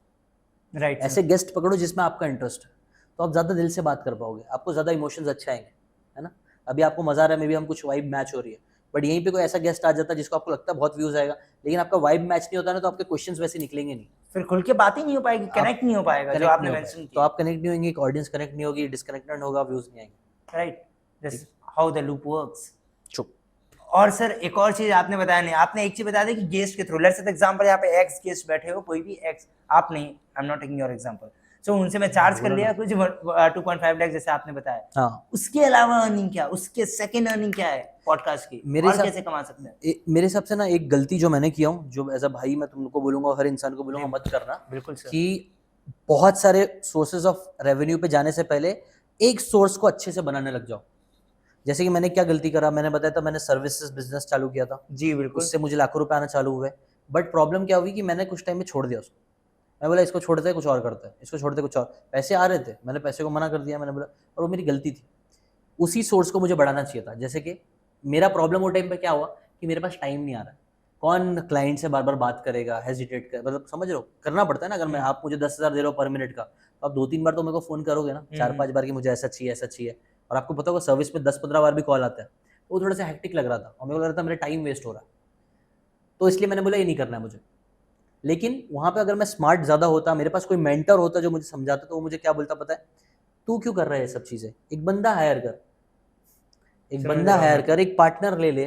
राइट, ऐसे गेस्ट पकड़ो जिसमें आपका इंटरेस्ट है, तो आप ज़्यादा दिल से बात कर पाओगे, आपको ज़्यादा इमोशंस अच्छे आएंगे, है ना? अभी आपको मजा आ रहा है, मे बी हम कुछ वाइब मैच हो रही है, बट यहीं पे कोई ऐसा गेस्ट आ जाता है जिसको आपको लगता है बहुत व्यूज आएगा, लेकिन आपका वाइब मैच नहीं होता ना, तो आपके क्वेश्चंस वैसे निकलेंगे नहीं, फिर खुल के बात ही नहीं हो पाएगी, कनेक्ट नहीं हो पाएगा, जो connect आपने नहीं हो मेंशन पाएगा। तो किया। आप कनेक्ट नहीं होंगे, एक ऑडियंस कनेक्ट नहीं होगी, डिस्कनेक्टेड होगा, व्यूज नहीं आएंगे। Right, this how the loop works. चुप। और सर एक और चीज आपने बताया नहीं, आपने एक चीज बता दी कि गेस्ट के थ्रू, लेट्स से एग्जांपल यहाँ पे एक्स गेस्ट बैठे हो, कोई भी एक्स, आप नहीं, I am not taking your example, so उनसे मैं चार्ज कर लिया कुछ 2.5 लाख जैसे आपने बताया, हाँ, उसके अलावा अर्निंग क्या, उसके सेकंड अर्निंग क्या है पॉडकास्ट की, मेरे और हिसाब- कैसे कमा सकते हैं? मेरे हिसाब से ना एक गलती जो मैंने किया हूँ, जो एज अ भाई मैं तुमको बोलूंगा, हर इंसान को बोलूंगा, मत करना, बिल्कुल सर। कि बहुत सारे सोर्सेज ऑफ रेवेन्यू पे जाने से पहले एक सोर्स को अच्छे से बनाने लग जाओ। जैसे कि मैंने क्या गलती करा, मैंने बताया था, मैंने सर्विसेज बिजनेस चालू किया था, जी बिल्कुल, उससे मुझे लाखों रुपए आना चालू हुए, बट प्रॉब्लम क्या हुई कि मैंने कुछ टाइम में छोड़ दिया उसको। मैं बोला इसको छोड़ते कुछ और करते हैं, इसको छोड़ते कुछ और, पैसे आ रहे थे, मैंने पैसे को मना कर दिया, मैंने बोला, और वो मेरी गलती थी। उसी सोर्स को मुझे बढ़ाना चाहिए था। जैसे कि मेरा प्रॉब्लम वो टाइम पे क्या हुआ कि मेरे पास टाइम नहीं आ रहा है, कौन क्लाइंट से बार बार बात करेगा, हेजिटेट कर, मतलब समझ रहे हो, करना पड़ता है ना। अगर मैं, आप मुझे 10,000 दे रहे हो पर मिनट का, तो आप 2-3 बार तो मेरे को फोन करोगे ना, 4-5 बार कि मुझे ऐसा चाहिए, ऐसा चाहिए, और आपको पता होगा सर्विस में 10-15 बार भी कॉल आता है, वो थोड़ा सा हेक्टिक लग रहा था, और मेरे को लग रहा था मेरा टाइम वेस्ट हो रहा है, तो इसलिए मैंने बोला ये नहीं करना है मुझे। लेकिन वहां पे अगर मैं स्मार्ट ज्यादा होता, मेरे पास कोई मेंटर होता जो मुझे समझाता, तो वो मुझे क्या बोलता पता है, तू क्यों कर रहा है ये सब चीजें, एक बंदा हायर कर, एक समझ बंदा रहा हूँ हायर मैं। कर, एक पार्टनर ले ले,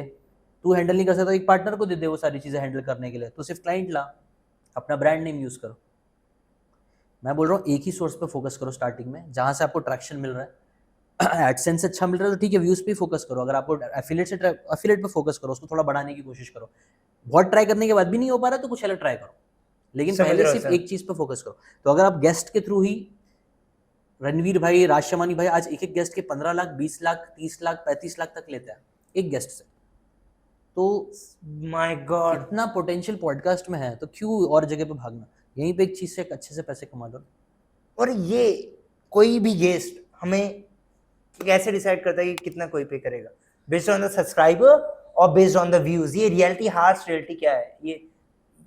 तू हैंडल नहीं कर सकता, एक पार्टनर को दे दे वो सारी चीजें हैंडल करने के लिए, तो सिर्फ क्लाइंट ला, अपना ब्रांड नेम यूज करो। मैं बोल रहा हूँ एक ही सोर्स पे फोकस करो स्टार्टिंग में, जहां से आपको ट्रैक्शन मिल रहा है। एडसेंस अच्छा मिल रहा है तो ठीक है, व्यूज पे फोकस करो, अगर आपको एफिलिएट पे फोकस करो, उसको थोड़ा बढ़ाने की कोशिश करो, बहुत ट्राई करने के बाद भी नहीं हो पा रहा तो कुछ अलग ट्राई करो, लेकिन समझ पहले रहा हूँ सिर्फ सर। एक चीज पे फोकस करो। तो अगर आप गेस्ट के थ्रू ही, रणवीर भाई, राजशमानी भाई आज एक एक गेस्ट के 15 लाख, 20 लाख, 30 लाख, 35 लाख तक लेते हैं एक गेस्ट से, तो माय गॉड, इतना पोटेंशियल पॉडकास्ट में है, तो क्यों और जगह पे भागना, यहीं पे एक चीज से अच्छे से पैसे कमा लो। और ये कोई भी गेस्ट हमें कैसे डिसाइड करता है कि कितना कोई पे करेगा, बेस्ड ऑन द सब्सक्राइबर और बेस्ड ऑन द व्यूज, ये रियलिटी, हार्श रियलिटी क्या है ये?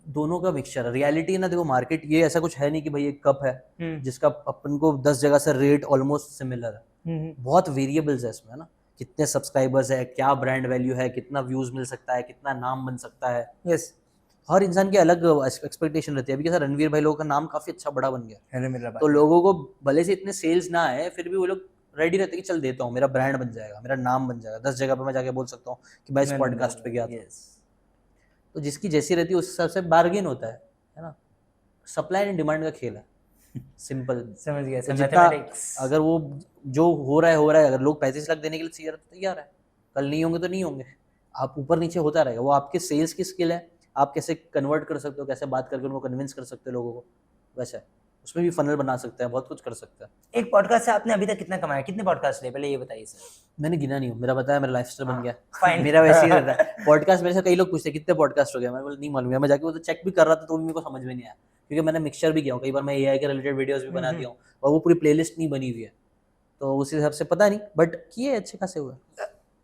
दोनों का मिक्सचर है। रियलिटी ना, देखो मार्केट ये ऐसा कुछ है नहीं कि भाई एक कप है जिसका अपन को 10 जगह से रेट ऑलमोस्ट सिमिलर है, बहुत वेरिएबल्स है इसमें, है ना, कितने सब्सक्राइबर्स है, क्या ब्रांड वैल्यू है, कितना व्यूज मिल सकता है, कितना नाम बन सकता है, यस, हर इंसान की अलग एक्सपेक्टेशन रहती है। अभी कैसा रणवीर भाई लोगों का नाम काफी अच्छा बड़ा बन गया, है मेरा तो लोगों को भले से इतने सेल्स ना आए, फिर भी वो लोग रेडी रहते हैं कि चल देता हूँ, मेरा ब्रांड बन जाएगा, मेरा नाम बन जाएगा, 10 जगह पे मैं जाके बोल सकता हूँ कि मैं इस पॉडकास्ट पे गया था। तो जिसकी जैसी रहती है उस हिसाब से बार्गेन होता है ना, सप्लाई एंड डिमांड का खेल है, सिंपल। समझ गया तो सर, जितना मैथमेटिक्स। अगर वो जो हो रहा है, अगर लोग 35 लाख देने के लिए तैयार है, कल नहीं होंगे तो नहीं होंगे, आप ऊपर नीचे होता रहेगा, वो आपके सेल्स की स्किल है, आप कैसे कन्वर्ट कर सकते हो, कैसे बात करके उनको कन्विंस कर सकते हो लोगों को, वैसे है। उसमें भी फनल बना सकते हैं, बहुत कुछ कर सकते हैं। एक पॉडकास्ट से आपने अभी तक कितना कमाया, कितने पॉडकास्ट लिए, पहले ये बताइए सर। मैंने गिना नहीं हूँ, मेरा बताया, मेरा लाइफस्टाइल बन गया fine. मेरा वैसे ही रहता है पॉडकास्ट। मेरे से कई लोग पूछते हैं कितने पॉडकास्ट हो गया, मैं बोला नहीं मालूम है, मैं जाके वो तो चेक भी कर रहा था तो भी मेरे को समझ में नहीं आया, क्योंकि मैंने मिक्सचर भी किया हूँ, कई बार मैं एआई के रिलेटेड वीडियोस भी बना दिया हूँ, और वो पूरी प्लेलिस्ट नहीं बनी हुई है, तो उस हिसाब से पता नहीं, बट किए अच्छे खासे हुए।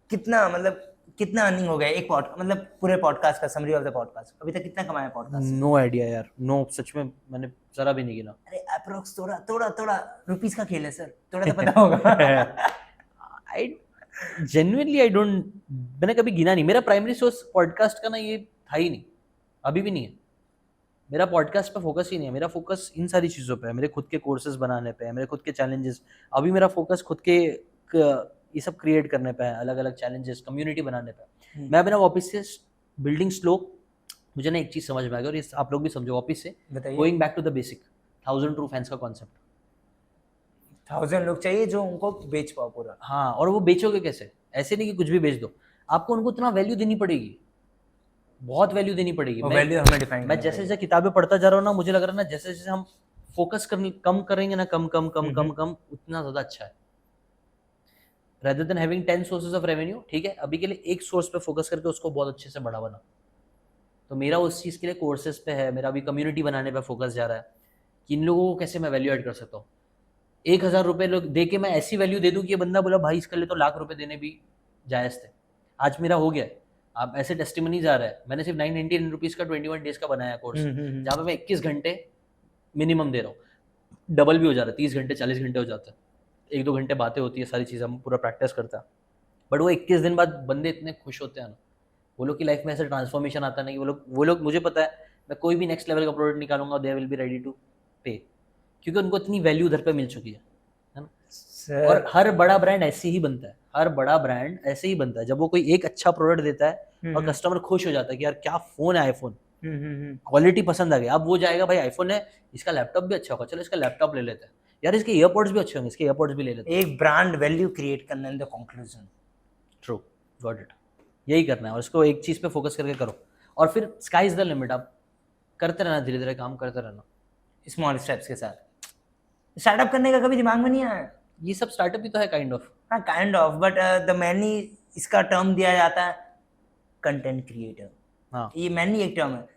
कितना, मतलब कितना अर्निंग हो गया एक पॉडकास्ट, मतलब पूरे पॉडकास्ट का समरी ऑफ द पॉडकास्ट, अभी तक कितना कमाया पॉडकास्ट? नो आइडिया यार, नो, सच में मैंने जरा भी नहीं गिना। अरे अप्रोक्स थोड़ा रुपीस का खेल है सर, थोड़ा तो पता होगा। जेन्युइनली आई डोंट, मैंने कभी गिना नहीं, मेरा प्राइमरी सोर्स पॉडकास्ट का ना ये था ही नहीं, अभी भी नहीं है। मेरा पॉडकास्ट पे फोकस ही नहीं है, मेरा फोकस इन सारी चीज़ों पे है, मेरे खुद के कोर्सेज बनाने पे है, मेरे खुद के चैलेंजेस, अभी मेरा फोकस खुद के ये सब क्रिएट करने पे है, अलग अलग चैलेंजेस, कम्युनिटी बनाने पे है। मैं अपना वापस से बिल्डिंग स्लो, मुझे ना एक चीज़ समझ में आ गई और ये आप लोग भी समझो वापस से, बताइए। Going back to the basic, 1000 true fans का कॉन्सेप्ट। 1000 लोग चाहिए जो उनको बेच पाओ पूरा। हाँ, और वो बेचोगे कैसे? ऐसे नहीं कि कुछ भी बेच दो, आपको उनको इतना वैल्यू देनी पड़ेगी, बहुत वैल्यू देनी पड़ेगी। वो वैल्यू हमें डिफाइन मैं जैसे जैसे किताबें पढ़ता जा रहा हूँ ना, मुझे लग रहा है ना जैसे जैसे हम फोकस करने कम करेंगे ना, कम कम कम कम कम, उतना ज़्यादा अच्छा है। Rather than having 10 sources of revenue, ठीक है, अभी के लिए एक सोर्स पे फोकस करके उसको बहुत अच्छे से बड़ा बना। तो मेरा उस चीज़ के लिए कोर्सेज पे है, मेरा अभी कम्युनिटी बनाने पे फोकस जा रहा है कि इन लोगों को कैसे मैं वैल्यू ऐड कर सकता हूँ। 1000 रुपये लोग दे के मैं ऐसी वैल्यू दे दूँ कि ये बंदा बोला भाई इसके लिए तो लाख रुपए देने भी जायज़ थे। आज मेरा हो गया है, आप ऐसे टेस्टिमनी जा रहा है। मैंने सिर्फ 999 रुपीज़ का 21 डेज का बनाया कोर्स, जहाँ पे मैं 21 घंटे मिनिमम दे रहा हूँ, डबल भी हो जा रहा है, 30 घंटे 40 घंटे हो जाता है, 1-2 घंटे बातें होती है, सारी चीज़ें हम पूरा प्रैक्टिस करता है। बट वो 21 दिन बाद बंदे इतने खुश होते हैं ना, वो लोग की लाइफ में ऐसा ट्रांसफॉर्मेशन आता है ना कि वो लोग मुझे पता है मैं कोई भी नेक्स्ट लेवल का प्रोडक्ट निकालूंगा, they will be ready to pay, क्योंकि उनको इतनी वैल्यू उधर पे मिल चुकी है ना। और हर बड़ा ब्रांड ऐसे ही बनता है, हर बड़ा ब्रांड ऐसे ही बनता है, जब वो कोई एक अच्छा प्रोडक्ट देता है और कस्टमर खुश हो जाता है कि यार क्या फोन है, आईफोन, क्वालिटी पसंद आ गई, अब वो जाएगा भाई आईफोन है, इसका लैपटॉप भी अच्छा होगा, चलो इसका लैपटॉप ले लेते हैं, यार इसके ईयरपोड्स भी अच्छे होंगे, इसके ईयरपोड्स भी ले लेते हैं। एक ब्रांड वैल्यू क्रिएट करना इन the conclusion. True, got it, यही करना है और इसको एक चीज़ पे फोकस करके करो और फिर स्काई इज द लिमिट, आप करते रहना, धीरे धीरे काम करते रहना स्मॉल स्टेप्स के साथ। स्टार्टअप करने का कभी दिमाग में नहीं आया? ये सब स्टार्टअप ही तो है काइंड ऑफ। हाँ, kind of, but the many इसका टर्म दिया जाता है कंटेंट क्रिएटर। हाँ, ये मैनी एक टर्म है।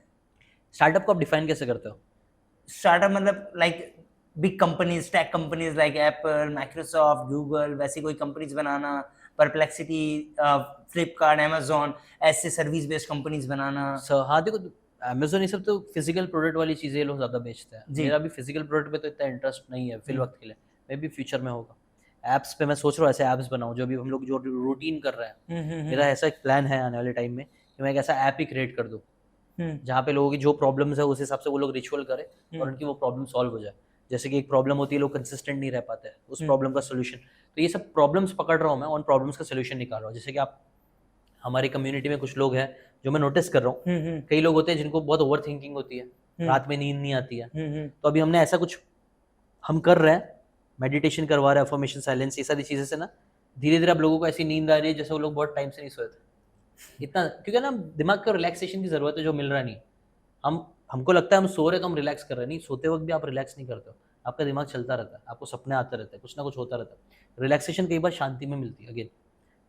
स्टार्टअप को आप डिफाइन कैसे करते हो? स्टार्टअप मतलब like big companies, tech companies like Apple, Microsoft, Google, वैसी कोई कंपनीज बनाना, परप्लेक्सिटी, फ्लिपकार्ट, अमेजोन, ऐसे सर्विस बेस्ड कंपनीज बनाना। हाँ देखो, अमेजोन ये सब तो फिजिकल प्रोडक्ट वाली चीज़ें ये लोग ज़्यादा बेचते हैं। जी। मेरा भी फिजिकल प्रोडक्ट पे तो इतना इंटरेस्ट नहीं है फिल वक्त के लिए, मे भी फ्यूचर में होगा। ऐप्स पे मैं सोच रहा हूँ ऐसे ऐप्स बनाऊँ, जो भी हम लोग जो रूटीन कर रहे हैं, मेरा ऐसा एक प्लान है आने वाले टाइम में कि मैं एक ऐसा ऐप ही क्रिएट कर दूँ जहाँ पे लोगों की जो प्रॉब्लम्स है उस हिसाब से वो लोग रिचुअल करें और उनकी वो प्रॉब्लम सॉल्व हो जाए। जैसे कि एक प्रॉब्लम होती है, लोग कंसिस्टेंट नहीं रह पाते हैं, उस प्रॉब्लम का सोल्यूशन, तो ये सब प्रॉब्लम्स पकड़ रहा हूँ मैं, उन प्रॉब्लम्स का सोल्यूशन निकाल रहा हूँ। जैसे कि आप, हमारी कम्युनिटी में कुछ लोग हैं जो मैं नोटिस कर रहा हूँ, कई लोग होते हैं जिनको बहुत ओवर थिंकिंग होती है, रात में नींद नहीं आती है, तो अभी हमने ऐसा कुछ हम कर रहे हैं, मेडिटेशन करवा रहे हैं, अफर्मेशन, साइलेंस, ये सारी चीज़ें से ना धीरे धीरे अब लोगों को ऐसी नींद आ रही है जैसे वो लोग बहुत टाइम से नहीं सोए थे। इतना क्योंकि ना दिमाग को रिलैक्सेशन की जरूरत है जो मिल रहा नहीं। हमको लगता है हम सो रहे तो हम रिलैक्स कर रहे हैं, नहीं, सोते वक्त भी आप रिलैक्स नहीं करते हो, आपका दिमाग चलता रहता है, आपको सपने आते रहते हैं, कुछ ना कुछ होता रहता है। रिलैक्सेशन कई बार शांति में मिलती है अगेन,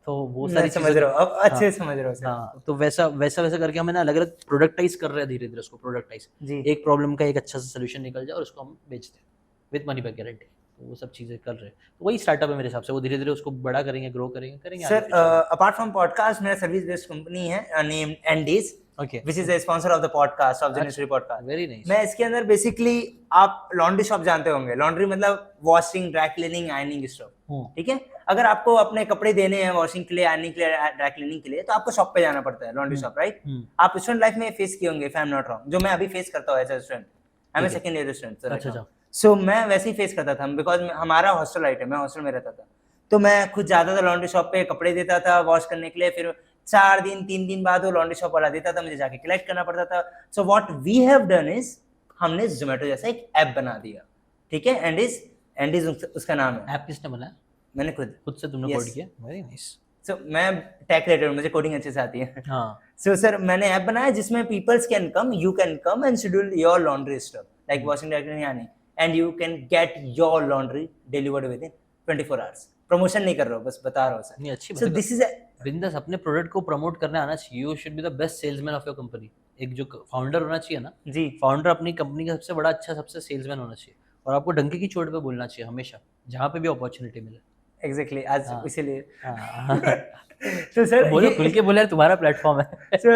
तो वो सारी समझ रहा हूँ, अब अच्छे हाँ, समझ रहा हूँ सर। हाँ, तो वैसा वैसा वैसा करके हम ना अलग अलग प्रोडक्टाइज कर रहे हैं, धीरे धीरे उसको प्रोडक्टाइज, जी। एक प्रॉब्लम का एक अच्छा सा सोल्यूशन निकल जाए और उसको हम बेचते हैं विद मनी बैक गारंटी। तो वो सब चीज़ें कर रहे हैं, तो वही स्टार्टअप है मेरे हिसाब से, वो धीरे धीरे उसको बड़ा करेंगे, ग्रो करेंगे करेंगे सर, अपार्ट फ्रॉम पॉडकास्ट, मेरा सर्विस बेस्ड कंपनी है named Andes, okay, which is the sponsor of the podcast of the Nursery podcast. Very nice. मैं इसके अंदर बेसिकली, आप लॉन्ड्री शॉप जानते होंगे, लॉन्ड्री मतलब washing, dry cleaning, ironing stuff, ठीक है। अगर आपको अपने कपड़े देने हैं वॉशिंग के लिए, आयरनिंग के लिए, ड्राई क्लीनिंग के लिए, तो आपको शॉप पे जाना पड़ता है, लॉन्ड्री शॉप, राइट। आप स्टूडेंट लाइफ में फेस किए होंगे, if I M not wrong, जो मैं अभी फेस करता हूँ as a student, I am a second year student. अच्छा, सो मैं वैसे ही फेस करता था, बिकॉज हमारा हॉस्टल राइट है, मैं हॉस्टल में रहता था, तो मैं खुद जाता था लॉन्ड्री शॉप पे, कपड़े देता था वॉश करने के लिए, फिर 4 दिन 3 दिन बाद वो लॉन्ड्री शॉप वाला देता था, मुझे जाके कलेक्ट करना पड़ता था। So what we have done is, हमने जोमेटो जैसा एक ऐप बना दिया, ठीक है, एंडीज उसका नाम है। ऐप किसने बनाया? मैंने खुद से तुमने Yes. कोड किया? Very nice. सो मैं टेक रिलेटेड हूँ, मुझे कोडिंग अच्छे से आती है। हाँ, सो सर, मैंने ऐप बनाया जिसमें peoples can come, you can come and schedule your laundry stuff like washing, dry cleaning, यानी, and you can get your laundry delivered within 24 hours. Promotion नहीं कर रहा हूँ, बस बता रहा हूँ सर। नहीं, अच्छी सो बात है। दिस इज बिंदास अपने प्रोडक्ट को प्रमोट करने आना चाहिए, you should be the best salesman of your company. एक जो फाउंडर होना चाहिए ना, जी, फाउंडर अपनी कंपनी का सबसे बड़ा अच्छा सबसे सेल्समैन होना चाहिए, और आपको डंके की चोट पे बोलना चाहिए हमेशा, जहाँ पे भी अपॉर्चुनिटी मिले। एग्जैक्टली, आज हाँ। इसीलिए हाँ। तो सर बोलो, खुल के बोलो यार, तुम्हारा प्लेटफॉर्म है। so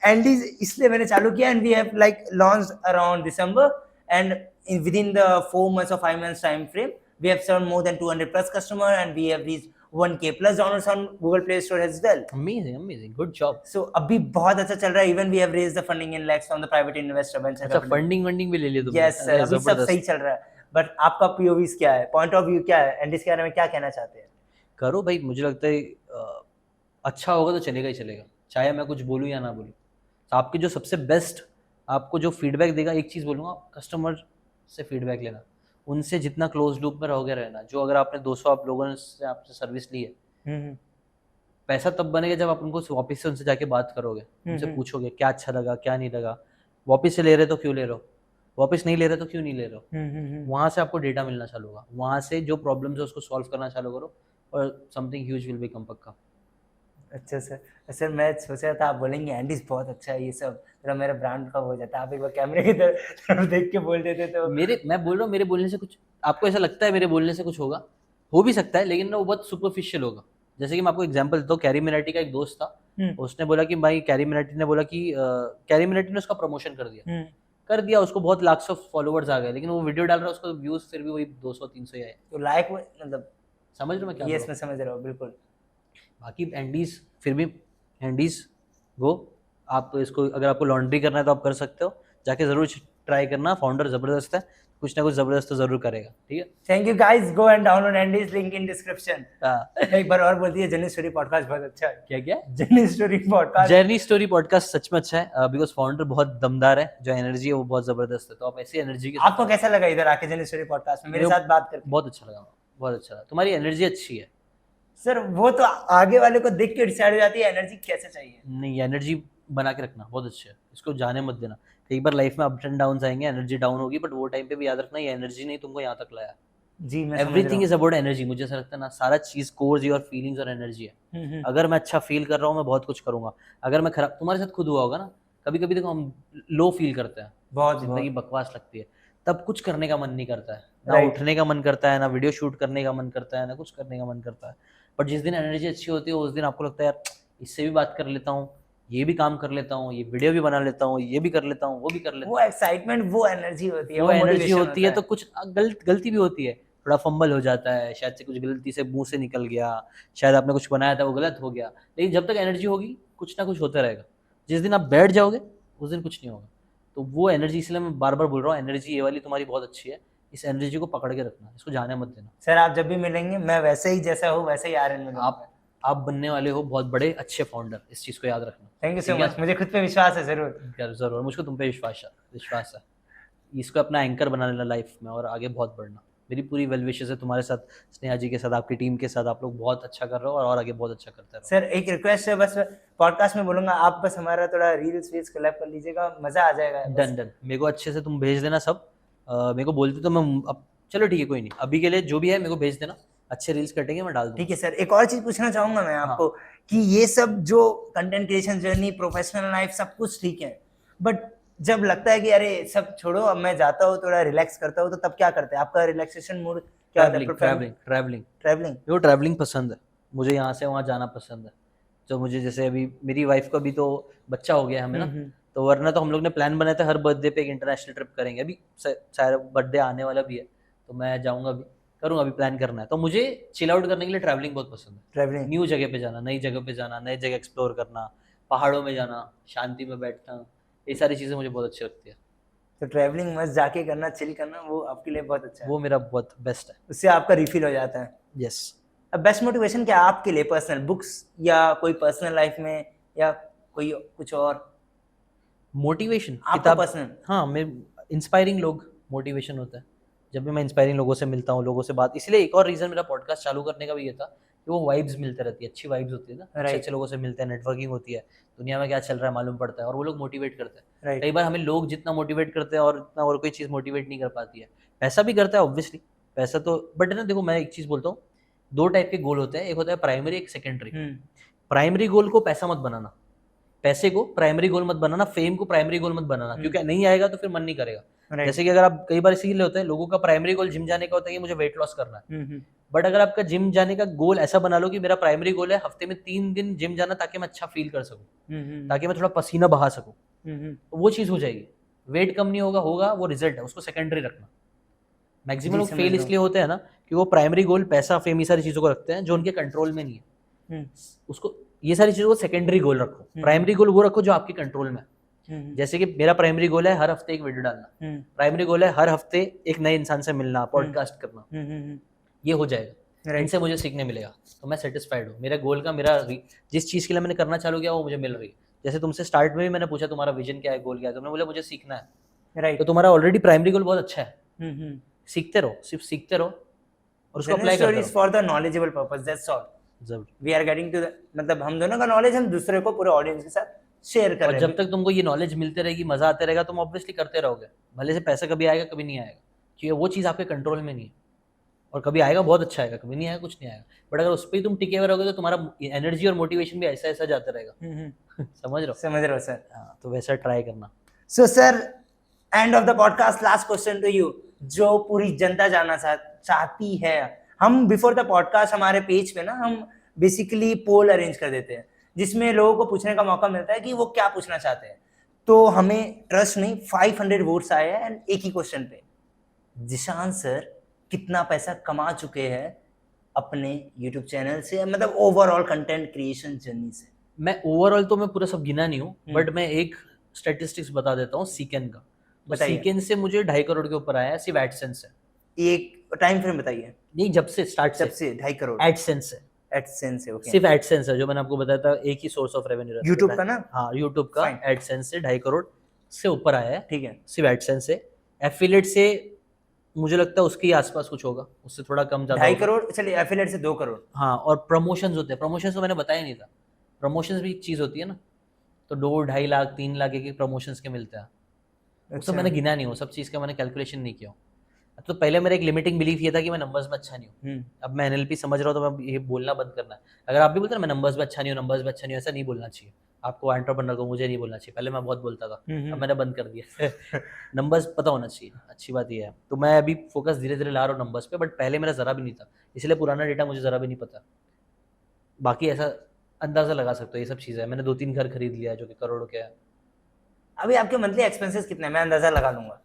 Andy's इसलिए मैंने चालू किया, and we have like launched around December, and within the 4 months or 5 months time frame we have served more than 200 plus customer, and we have reached 1K plus downloads on Google Play Store as well. Amazing, good job. So अभी बहुत अच्छा चल रहा है. Even we have raised the funding in lakhs from the private investor venture अच्छा, capital. Funding भी ले लिया तुमने? Yes sir, अरे अभी सब सही चल रहा है. बट आपका POVs क्या है, पॉइंट ऑफ व्यू क्या है, एंड इसके बारे में क्या कहना चाहते हैं? करो भाई, मुझे लगता है अच्छा होगा तो चलेगा ही चलेगा, चाहे मैं कुछ बोलूँ या ना बोलूँ. तो आपके जो सबसे बेस्ट आपको जो फीडबैक देगा, एक चीज़ बोलूँगा, कस्टमर से फीडबैक लेना, उनसे जितना क्लोज लूप में रहोगे रहना. जो अगर आपने 200 आप लोगों से आपसे सर्विस ली है, पैसा तब बनेगा जब आप उनको वापस से उनसे जाके बात करोगे, उनसे पूछोगे क्या अच्छा लगा क्या नहीं लगा. वापस से ले रहे तो क्यों ले रहे हो, वापस नहीं ले रहे तो क्यों नहीं ले रहे हो. वहाँ से आपको डेटा मिलना चालू होगा, वहाँ से जो प्रॉब्लम्स है उसको सॉल्व करना चालू करो और समथिंग ह्यूज विल बिकम पक्का. अच्छा सर. सर मैं सोच रहा था आप बोलेंगे एंडीज बहुत अच्छा है ये सब, थोड़ा मेरा ब्रांड का हो जाता. आप एक बार कैमरे की तरफ देख के बोल देते तो. मैं बोल रहा हूँ, मेरे बोलने से कुछ आपको ऐसा लगता है मेरे बोलने से कुछ होगा, हो भी सकता है, लेकिन ना वो बहुत सुपरफिशियल होगा. जैसे कि मैं आपको एग्जांपल देता हूँ, कैरी मिनाटी का एक दोस्त था, उसने बोला कि भाई कैरी मिनाटी ने बोला कि कैरी मिनाटी ने उसका प्रमोशन कर दिया, उसको बहुत लाख्स ऑफ फॉलोवर्स आ गए, लेकिन वो वीडियो डाल रहा है, उसको व्यूज फिर भी वही 200-300 ही आए. तो लाइक मतलब समझ रहे हो मैं क्या? यस मैं समझ रहा हूँ बिल्कुल. बाकी एंडीज फिर भी एंडीज गो. आप तो इसको अगर आपको लॉन्ड्री करना है तो आप कर सकते हो, जाके जरूर ट्राई करना. फाउंडर जबरदस्त है, कुछ ना कुछ जबरदस्त तो जरूर करेगा. ठीक है, thank you guys, go and download Andes, link in description. एक बार और बोल दिए, जर्नी स्टोरी पॉडकास्ट बहुत अच्छा है. क्या जर्नी स्टोरी पॉडकास्ट सच में अच्छा है, बिकॉज फाउंडर बहुत दमदार है, जो एनर्जी है वो बहुत जबरदस्त है. तो आप ऐसी एनर्जी के आपको कैसा लगा इधर आके जर्नी स्टोरी पॉडकास्ट में मेरे साथ बात करके? बहुत अच्छा लगा. तुम्हारी एनर्जी अच्छी है सर. वो तो आगे वाले को देख के डिसाइड हो जाती है एनर्जी कैसे चाहिए. नहीं, एनर्जी बना के रखना बहुत अच्छा है, इसको जाने मत देना. एक बार लाइफ में अप्स एंड डाउन्स आएंगे, एनर्जी डाउन होगी, बट वो टाइम पे भी याद रखना ये एनर्जी नहीं तुमको यहाँ तक लाया. जी मैं एवरीथिंग इज अबाउट एनर्जी. मुझे ऐसा लगता है ना, सारा चीज कोर्स योर फीलिंग्स और एनर्जी है. अगर मैं अच्छा फील कर रहा हूँ मैं बहुत कुछ करूंगा. अगर मैं खराब, तुम्हारे साथ खुद हुआ होगा ना, कभी कभी देखो हम लो फील करते हैं, बहुत जिंदगी बकवास लगती है, तब कुछ करने का मन नहीं करता है, ना उठने का मन करता है, ना वीडियो शूट करने का मन करता है, ना कुछ करने का मन करता है. बट जिस दिन एनर्जी अच्छी होती है उस दिन आपको लगता है यार इससे भी बात कर लेता हूँ, ये भी काम कर लेता हूँ, ये वीडियो भी बना लेता हूँ, ये भी कर लेता हूँ, वो भी कर लेता हूँ. वो एक्साइटमेंट, वो एनर्जी होती है, वो एनर्जी होती है. तो कुछ गलती भी होती है, थोड़ा फंबल हो जाता है, शायद से कुछ गलती से मुंह से निकल गया, शायद आपने कुछ बनाया था वो गलत हो गया, लेकिन जब तक एनर्जी होगी कुछ ना कुछ होता रहेगा. जिस दिन आप बैठ जाओगे उस दिन कुछ नहीं होगा. तो वो एनर्जी, इसलिए मैं बार बार बोल रहा हूँ, एनर्जी ये वाली तुम्हारी बहुत अच्छी है, इस एनर्जी को पकड़ के रखना, इसको जाने मत देना. सर आप जब भी मिलेंगे मैं वैसे ही जैसा हूँ वैसे ही आर्यन मिलूंगा. आप बनने वाले हो बहुत बड़े अच्छे फाउंडर, इस चीज को याद रखना. Thank you so much. मुझे खुद पे विश्वास है. जरूर मुझको तुम पे विश्वास है. इसको अपना एंकर बना लेना लाइफ में और आगे बहुत बढ़ना. मेरी पूरी वेल विशेस है तुम्हारे साथ, स्नेहा जी के साथ, आपकी टीम के साथ. आप लोग बहुत अच्छा कर रहे हो और आगे बहुत अच्छा करते रहो. सर एक रिक्वेस्ट है, बस पॉडकास्ट में बोलूंगा, आप बस हमारा थोड़ा रील्स कोलैब कर लीजिएगा, मजा आ जाएगा. डन. मेरे को अच्छे से तुम भेज देना सब. मेरे को बोलते तो मैं अब चलो ठीक है, कोई नहीं, अभी के लिए जो भी है मेरे को भेज देना, अच्छे रील्स कटेंगे मैं डाल दूंगा. ठीक है सर. एक और चीज पूछना चाहूंगा मैं आपको कि ये सब जो content creation journey, professional life, सब कुछ ठीक है, बट जब लगता है कि अरे सब छोड़ो अब मैं जाता हूँ थोड़ा रिलैक्स करता हूँ, तो तब क्या करते हैं? आपका रिलैक्सेशन मूड क्या होता है? ट्रैवलिंग ट्रैवलिंग पसंद है मुझे, यहाँ से वहाँ जाना पसंद है. तो मुझे जैसे अभी मेरी वाइफ को भी तो बच्चा हो गया हमें ना, तो वरना तो हम लोग ने प्लान बनाया था हर बर्थडे पे एक इंटरनेशनल ट्रिप करेंगे. अभी शायद बर्थडे आने वाला भी है तो मैं जाऊंगा, अभी करूंगा, अभी प्लान करना है. तो मुझे चिल आउट करने के लिए ट्रैवलिंग बहुत पसंद है. ट्रैवलिंग, न्यू जगह पे जाना, नई जगह पे जाना, नई जगह एक्सप्लोर करना, पहाड़ों में जाना, शांति में बैठना, ये सारी चीज़ें मुझे बहुत अच्छी लगती है. तो ट्रैवलिंग मस्त जाके करना, चिल करना, वो आपके लिए बहुत अच्छा है. वो मेरा बहुत बेस्ट है, उससे आपका रिफिल हो जाता है. यस. अब बेस्ट मोटिवेशन क्या है आपके लिए? पर्सनल बुक्स या कोई पर्सनल लाइफ में या कोई कुछ और मोटिवेशन किताब? पर्सनल, हाँ, मैं इंस्पायरिंग लोग मोटिवेशन होता है. जब भी मैं इंस्पायरिंग लोगों से मिलता हूँ, लोगों से बात, इसलिए एक और रीज़न मेरा पॉडकास्ट चालू करने का भी ये था कि वो वाइब्स मिलते रहती है, अच्छी वाइब्स होती है ना, अच्छे लोगों से मिलते हैं, नेटवर्किंग होती है, दुनिया में क्या चल रहा है मालूम पड़ता है, और वो लोग मोटिवेट करते हैं. कई बार हमें लोग जितना मोटिवेट करते हैं और इतना और कोई चीज़ मोटिवेट नहीं कर पाती है. पैसा भी करता है ऑब्वियसली, पैसा तो, बट ना देखो मैं एक चीज़ बोलता हूँ, दो टाइप के गोल होते हैं, एक होता है प्राइमरी, एक सेकेंडरी. प्राइमरी गोल को पैसा मत बनाना, पैसे को प्राइमरी गोल मत बनाना, फेम को प्राइमरी गोल मत बनाना, क्योंकि नहीं आएगा तो फिर मन नहीं करेगा. जैसे कि अगर आप कई बार इसीलिए होता है, लोगों का प्राइमरी गोल जिम जाने का होता है कि मुझे वेट लॉस करना है. बट अगर आपका जिम जाने का गोल ऐसा बना लो कि मेरा प्राइमरी गोल है हफ्ते में 3 दिन जिम जाना, ताकि मैं अच्छा फील कर सकूं, ताकि मैं थोड़ा पसीना बहा सकूं, तो वो चीज़ हो जाएगी. वेट कम नहीं होगा, वो रिजल्ट है, उसको सेकेंडरी रखना. मैक्सिमम जी, लोग समझ फेल रहा हूँ। इसलिए होते हैं ना कि वो प्राइमरी गोल पैसा फेम ये सारी चीज़ों को रखते हैं जो उनके कंट्रोल में नहीं है। हम्म, उसको ये सारी चीज़ों को सेकेंडरी गोल रखो, प्राइमरी गोल वो रखो जो आपके कंट्रोल में है। हम्म, जैसे कि मेरा प्राइमरी गोल है हर हफ्ते एक वीडियो डालना, हम्म, प्राइमरी गोल है हर हफ्ते एक नए इंसान से मिलना, पॉडकास्ट करना, ये हो जाएगा, राइट। इनसे मुझे सीखने मिलेगा तो मैं सेटिस्फाइड हूँ। मेरे गोल का जिस चीज़ के लिए मैंने करना चालू किया वो मुझे मिल रही है। जैसे तुमसे स्टार्ट में भी मैंने पूछा तुम्हारा विजन क्या है, गोल क्या है, तुमने बोला मुझे सीखना है, राइट। तो तुम्हारा ऑलरेडी प्राइमरी गोल बहुत अच्छा है। सीखते रहो, सिर्फ सीखते रहो और उसको जनरल अप्लाई करते स्टोरीज रहो। For the knowledgeable purpose, that's all. जरूर। वी आर गेटिंग टू मतलब हम दोनों का नॉलेज हम दूसरे को पूरे ऑडियंस के साथ शेयर कर और रहे जब हैं। तक तुमको ये नॉलेज मिलते रहेगी, मजा आते रहेगा, तुम ऑब्वियसली करते रहोगे, भले से पैसा कभी आएगा कभी नहीं आएगा, क्योंकि वो चीज़ आपके कंट्रोल में नहीं है। और कभी आएगा बहुत अच्छा आएगा, कभी नहीं आएगा कुछ नहीं आएगा, बट अगर उस पर ही तुम टिके हुए रहोगे तो तुम्हारा एनर्जी और मोटिवेशन भी ऐसा ऐसा जाता रहेगा। समझ रहे हो? समझ रहे हो सर? हाँ, तो वैसा ट्राई करना। So sir, end of the podcast, last question to you, जो पूरी जनता जानना चाहती है। हम बिफोर द पॉडकास्ट हमारे पेज पे ना हम बेसिकली पोल अरेंज कर देते हैं जिसमें लोगों को पूछने का मौका मिलता है कि वो क्या पूछना चाहते हैं। तो हमें ट्रस्ट नहीं, 500 वोट्स आए हैं एंड एक ही क्वेश्चन पे, जिशान सर कितना पैसा कमा चुके हैं अपने यूट्यूब चैनल से, मतलब ओवरऑल कंटेंट क्रिएशन जर्नी से? मैं ओवरऑल तो मैं पूरा सब गिना नहीं हूँ, बट मैं एक स्टेटिस्टिक्स बता देता हूँ सीकेन का। तो बताइए। सीकेन से मुझे 2.5 करोड़ के ऊपर आया है सिर्फ एडसेंस से। एक टाइम फ्रेम बताइए। नहीं, जब से स्टार्ट जब से 2.5 करोड़ एडसेंस से, एडसेंस है, ओके। सिर्फ एडसेंस है जो मैंने आपको बताया था, एक ही सोर्स ऑफ रेवेन्यू रहता है यूट्यूब का ना? हाँ, यूट्यूब का Fine. एडसेंस से 2.5 करोड़ से ऊपर आया है, ठीक है। सिर्फ एडसेंस से। एफिलिएट से मुझे लगता है उसके आसपास कुछ होगा, उससे थोड़ा कम ज्यादा 2.5 होगा। करोड़ चलिए, एफिलिएट से 2 करोड़। हाँ, और प्रमोशंस होते हैं, प्रमोशंस तो मैंने बताया नहीं था, प्रमोशंस भी एक चीज होती है ना, तो 2-2.5 लाख 3 लाख एक प्रमोशंस के मिलते हैं। वो सब मैंने गिना नहीं, हो सब चीज़ का मैंने कैलकुलेशन नहीं किया। तो पहले मेरा एक लिमिटिंग बिलीफ ये था कि मैं नंबर्स में अच्छा नहीं हूँ। अब मैं एनएलपी समझ रहा हूँ तो मैं ये बोलना बंद करना है। अगर आप भी बोलते हैं ना मैं नंबर्स में अच्छा नहीं हूँ, नंबर्स में अच्छा नहीं हूँ, ऐसा नहीं बोलना चाहिए आपको, एंटरप्रेन्योर को, मुझे नहीं बोलना चाहिए। पहले मैं बहुत बोलता था, अब मैंने बंद कर दिया। नंबर्स पता होना चाहिए, अच्छी बात ये है। तो मैं अभी फोकस धीरे धीरे ला रहा हूँ नंबर्स पे, बट पहले मेरा जरा भी नहीं था, इसलिए पुराना डेटा मुझे जरा भी नहीं पता। बाकी ऐसा अंदाजा लगा सकते हो, ये सब चीज़ें। मैंने 2-3 घर खरीद लिया है जो कि करोड़ों के है। अभी आपके मंथली एक्सपेंसेस कितने हैं? मैं अंदाजा लगा लूंगा।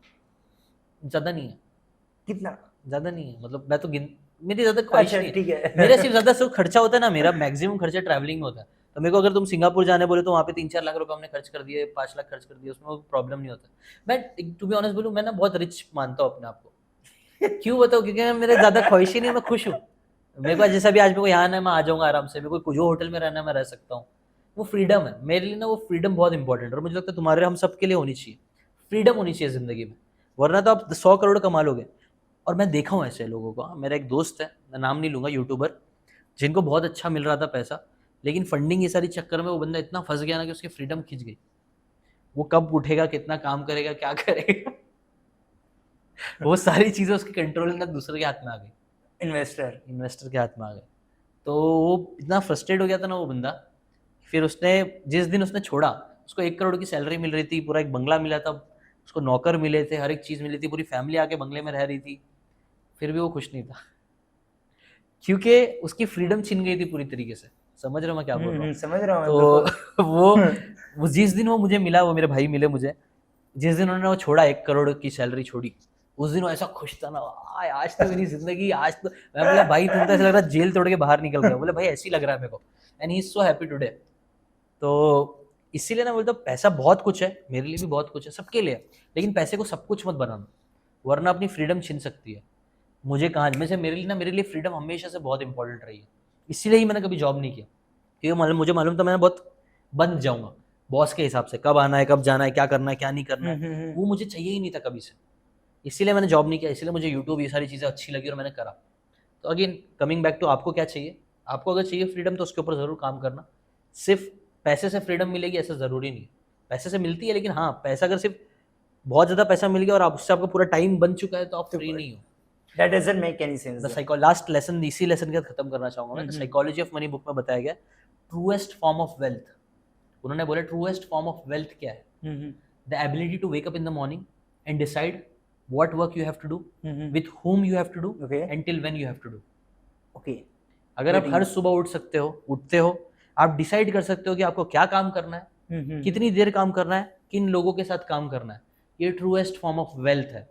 ज़्यादा नहीं है, कितना? ज़्यादा नहीं है, मतलब मैं तो मेरी ज़्यादा ख्वाहिश अच्छा, नहीं ठीक है। मेरा सिर्फ ज़्यादा सिर्फ खर्चा होता है ना, मेरा मैक्सिमम खर्चा ट्रैवलिंग में होता है। तो मेरे को अगर तुम सिंगापुर जाने बोले तो वहाँ पे 3-4 लाख रुपए हमने खर्च कर दिए, 5 लाख खर्च कर दिए, उसमें कोई प्रॉब्लम नहीं होता। मैं टू बी ऑनेस्ट बोलूँ, मैं ना बहुत रिच मानता हूँ अपने आप को। क्यों बताओ? क्योंकि मैं मेरे ज़्यादा ख्वाहिश ही नहीं, मैं खुश हूँ। मेरे को जैसा भी आज मेरे को यहाँ आना है, मैं आ जाऊँगा आराम से, मेरे को जो होटल में रहना है मैं रह सकता हूँ। वो फ्रीडम है मेरे लिए ना, वो फ्रीडम बहुत इंपॉर्टेंट है, और मुझे लगता है तुम्हारे हम सबके लिए होनी चाहिए। फ्रीडम होनी चाहिए ज़िंदगी में, वरना तो आप 100 करोड़ कमा लोगे। और मैं देखा हूँ ऐसे लोगों को, मेरा एक दोस्त है, मैं नाम नहीं लूँगा, यूट्यूबर, जिनको बहुत अच्छा मिल रहा था पैसा, लेकिन फंडिंग ये सारी चक्कर में वो बंदा इतना फंस गया ना कि उसकी फ्रीडम खिंच गई। वो कब उठेगा, कितना काम करेगा, क्या करेगा, वो सारी चीज़ें उसके कंट्रोल में दूसरे के हाथ में आ गई, इन्वेस्टर के हाथ में आ गए। तो वो इतना फ्रस्ट्रेट हो गया था ना वो बंदा, फिर उसने जिस दिन उसने छोड़ा, उसको 1 करोड़ की सैलरी मिल रही थी, पूरा एक बंगला मिला था, उसको नौकर मिले थे, हर एक चीज़ मिली थी, पूरी फैमिली आके बंगले में रह रही थी, फिर भी वो खुश नहीं था, क्योंकि उसकी फ्रीडम छिन गई थी पूरी तरीके से। समझ रहे हो मैं क्या बोल रहा हूँ? समझ रहा हूँ मैं, तो बिल्कुल। वो जिस दिन वो मुझे मिला, वो मेरे भाई मिले मुझे, जिस दिन उन्होंने वो छोड़ा, 1 करोड़ की सैलरी छोड़ी, उस दिन वो ऐसा खुश था ना, आज तो मेरी जिंदगी, आज तो मैं बोला भाई तुम तो ऐसा लग रहा है जेल तोड़ के बाहर निकल गए। बोले भाई ऐसे ही लग रहा है मेरे को, and he is so happy today. तो इसीलिए ना बोलता हूँ, पैसा बहुत कुछ है, मेरे लिए भी बहुत कुछ है, सबके लिए, लेकिन पैसे को सब कुछ मत बनाना, वरना अपनी फ्रीडम छिन सकती है। मुझे कहाँ में से मेरे लिए फ्रीडम हमेशा से बहुत इंपॉर्टेंट रही है, इसीलिए ही मैंने कभी जॉब नहीं किया, क्योंकि मुझे मालूम था मैं बहुत बंद जाऊंगा बॉस के हिसाब से, कब आना है, कब जाना है, क्या करना है, क्या नहीं करना है, वो मुझे चाहिए ही नहीं था कभी से। इसीलिए मैंने जॉब नहीं किया, इसीलिए मुझे यूट्यूब ये सारी चीज़ें अच्छी लगी और मैंने करा। तो अगेन कमिंग बैक टू, आपको क्या चाहिए? आपको अगर चाहिए फ्रीडम तो उसके ऊपर ज़रूर काम करना। सिर्फ पैसे से फ्रीडम मिलेगी ऐसा ज़रूरी नहीं है, पैसे से मिलती है, लेकिन हाँ, पैसा अगर सिर्फ बहुत ज़्यादा पैसा मिल गया और आप उससे आपका पूरा टाइम बन चुका है तो आप फ्री नहीं हो। That doesn't make any sense. Last lesson, इसी लेसन के साथ खत्म करना चाहूंगा मैं। साइकोलॉजी ऑफ मनी बुक में बताया गया ट्रूएस्ट फॉर्म ऑफ वेल्थ, उन्होंने बोला ट्रूएस्ट फॉर्म ऑफ वेल्थ क्या है? The ability to wake up in the morning and decide what work you have to do, with whom you have to do, until when you have to do. Okay. अगर आप हर सुबह उठते हो, आप decide कर सकते हो कि आपको क्या काम करना है, कितनी देर काम करना है, किन लोगों के साथ काम करना है, ये ट्रूएस्ट फॉर्म ऑफ वेल्थ है।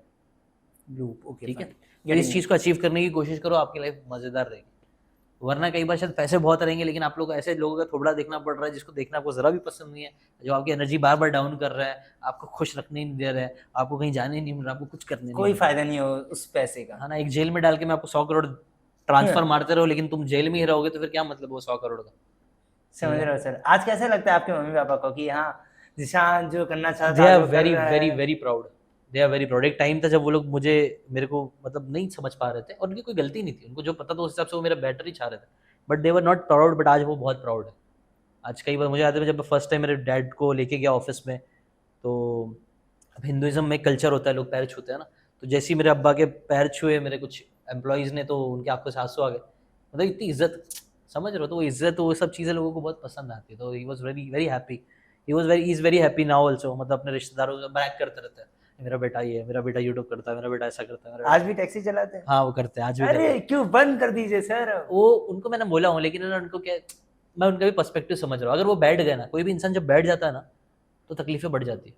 ठीक है, तो इस चीज को अचीव करने की कोशिश करो, आपकी लाइफ मजेदार रहेगी। वरना कई बार शायद पैसे बहुत रहेंगे लेकिन आप लोग ऐसे लोगों का थोबड़ा देखना पड़ रहा है जिसको देखना आपको जरा भी पसंद नहीं है, जो आपकी एनर्जी बार बार डाउन कर रहा है, आपको खुश रखने नहीं दे रहा है, आपको कहीं जाने नहीं मिल रहा, आपको कुछ करने कोई नहीं मिल फायदा नहीं हो उस पैसे का। रहा। हाँ ना, एक जेल में डाल के मैं आपको 100 करोड़ ट्रांसफर मारते रहो लेकिन तुम जेल में ही रहोगे तो फिर क्या मतलब वो 100 करोड़ का। समझ रहे हो सर। आज कैसा लगता है आपके मम्मी पापा को कि हाँ जिशान जो करना चाहता दे आर जो कर वेरी रहा वेरी है? Very proud, they are very proud. एक टाइम था जब वो लोग मेरे को मतलब नहीं समझ पा रहे थे और उनकी कोई गलती नहीं थी, उनको जो पता था उस हिसाब से वो मेरा बेटर ही चाह रहे थे, but they were not proud. But आज वो बहुत प्राउड है। आज कई बार मुझे याद है जब फर्स्ट टाइम मेरे डैड को लेके गया ऑफिस में, तो अब हिंदुइज्म में कल्चर होता है लोग पैर छूते हैं ना, तो जैसे ही मेरे अब्बा के पैर छुए मेरे कुछ एम्प्लॉयज़ ने तो उनके आंखों से आंसू आ गए। मतलब इतनी इज्जत, समझ रहे हो, तो वो इज्जत वो सब चीज़ें लोगों को बहुत पसंद आती है। तो he was very very happy, he is very happy now also. मतलब अपने रिश्तेदारों से ब्रैग करते रहते हैं, मेरा बेटा ये है, मेरा बेटा यूट्यूब करता है, मेरा बेटा ऐसा करता है, मेरा आज भी टैक्सी चलाते हैं? हाँ वो करते हैं आज भी करते हैं। अरे क्यों बंद कर दीजिए सर। वो उनको मैंने बोला हूँ लेकिन उनको क्या, मैं उनका भी पर्सपेक्टिव समझ रहा हूँ। अगर वो बैठ गए ना, कोई भी इंसान जब बैठ जाता है ना तो तकलीफें बढ़ जाती है।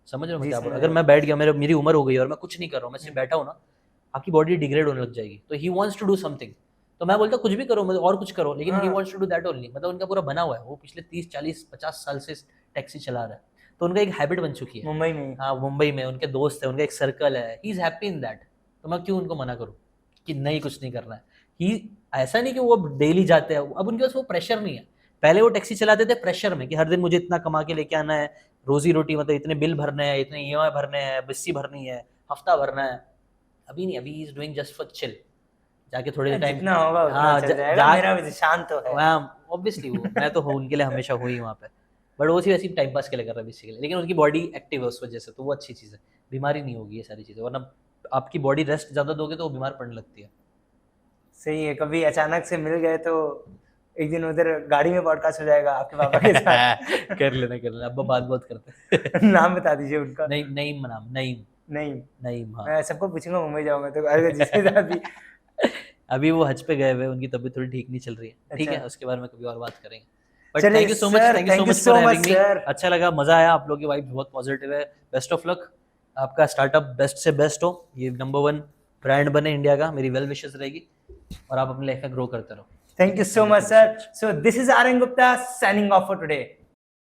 समझ रहे हो मैं जी, क्या बोल रहा हूँ? समझ अगर मैं बैठ गया, मेरी उम्र हो गई और मैं कुछ नहीं कर रहा हूँ, मैं सिर्फ बैठा हूँ ना, आपकी बॉडी डिग्रेड होने लग जाएगी। तो he wants to do something, तो मैं बोलता कुछ भी करो, मतलब और कुछ करो, लेकिन ही हाँ। Wants to do that only. मतलब उनका पूरा बना हुआ है, वो पिछले 30 40 50 साल से टैक्सी चला रहा है, तो उनका एक हैबिट बन चुकी है। मुंबई में। हाँ मुंबई में उनके दोस्त है, उनका एक सर्कल है, he is happy in that. तो मैं क्यों उनको मना करूँ कि नहीं कुछ नहीं करना है। ही ऐसा नहीं कि वो डेली जाते हैं, अब उनके पास वो प्रेशर नहीं है। पहले वो टैक्सी चलाते थे प्रेशर में कि हर दिन मुझे इतना कमा के लेके आना है, रोजी रोटी, मतलब इतने बिल भरने हैं, इतने ईएमआई भरने हैं, बिस्सी भरनी है, हफ्ता भरना है। अभी नहीं, अभी is doing just for chill, जाके थोड़े टाइम। जितना होगा उतना हाँ चल जाएगा। मेरा भी शांत तो है। ऑब्वियसली वो मैं तो हूँ उनके लिए, हमेशा हुई वहाँ पे, बट वो सिर्फ ऐसी टाइम पास के लिए कर रहा है बेसिकली। लेकिन उनकी बॉडी एक्टिव है उस वजह से, तो वो अच्छी चीज़ है, बीमारी नहीं होगी ये सारी चीज़ें। वरना आपकी बॉडी रेस्ट ज़्यादा दोगे तो वो बीमार पड़ने लगती है। सही है। कभी अचानक से मिल गए तो एक दिन उधर गाड़ी में पॉडकास्ट हो जाएगा आपके पापा के साथ। कर लेना, अब बात बहुत करते हैं। नाम बता दीजिए उनका। नईम नाम, नईम नहीं नईम, हाँ। मैं सबको पूछूंगा मुंबई जाऊंगा तो अरे जिसके साथ भी। अभी वो हज पे गए हुए, उनकी तबीयत थोड़ी ठीक नहीं चल रही है। ठीक अच्छा। है, उसके बारे में कभी और बात करेंगे। बट चलिए thank you so much, sir, thank you thank you so so much for much, having me. sir। अच्छा लगा, मजा आया, आप लोगों की वाइब बहुत पॉजिटिव है। बेस्ट ऑफ लक, आपका स्टार्टअप बेस्ट से बेस्ट हो, ये नंबर 1 ब्रांड बने इंडिया का, मेरी वेल विशेस रहेगी, और आप अपनी लाइफ में ग्रो करते रहो। Thank you so much, sir. So this is Aryan Gupta signing off for today.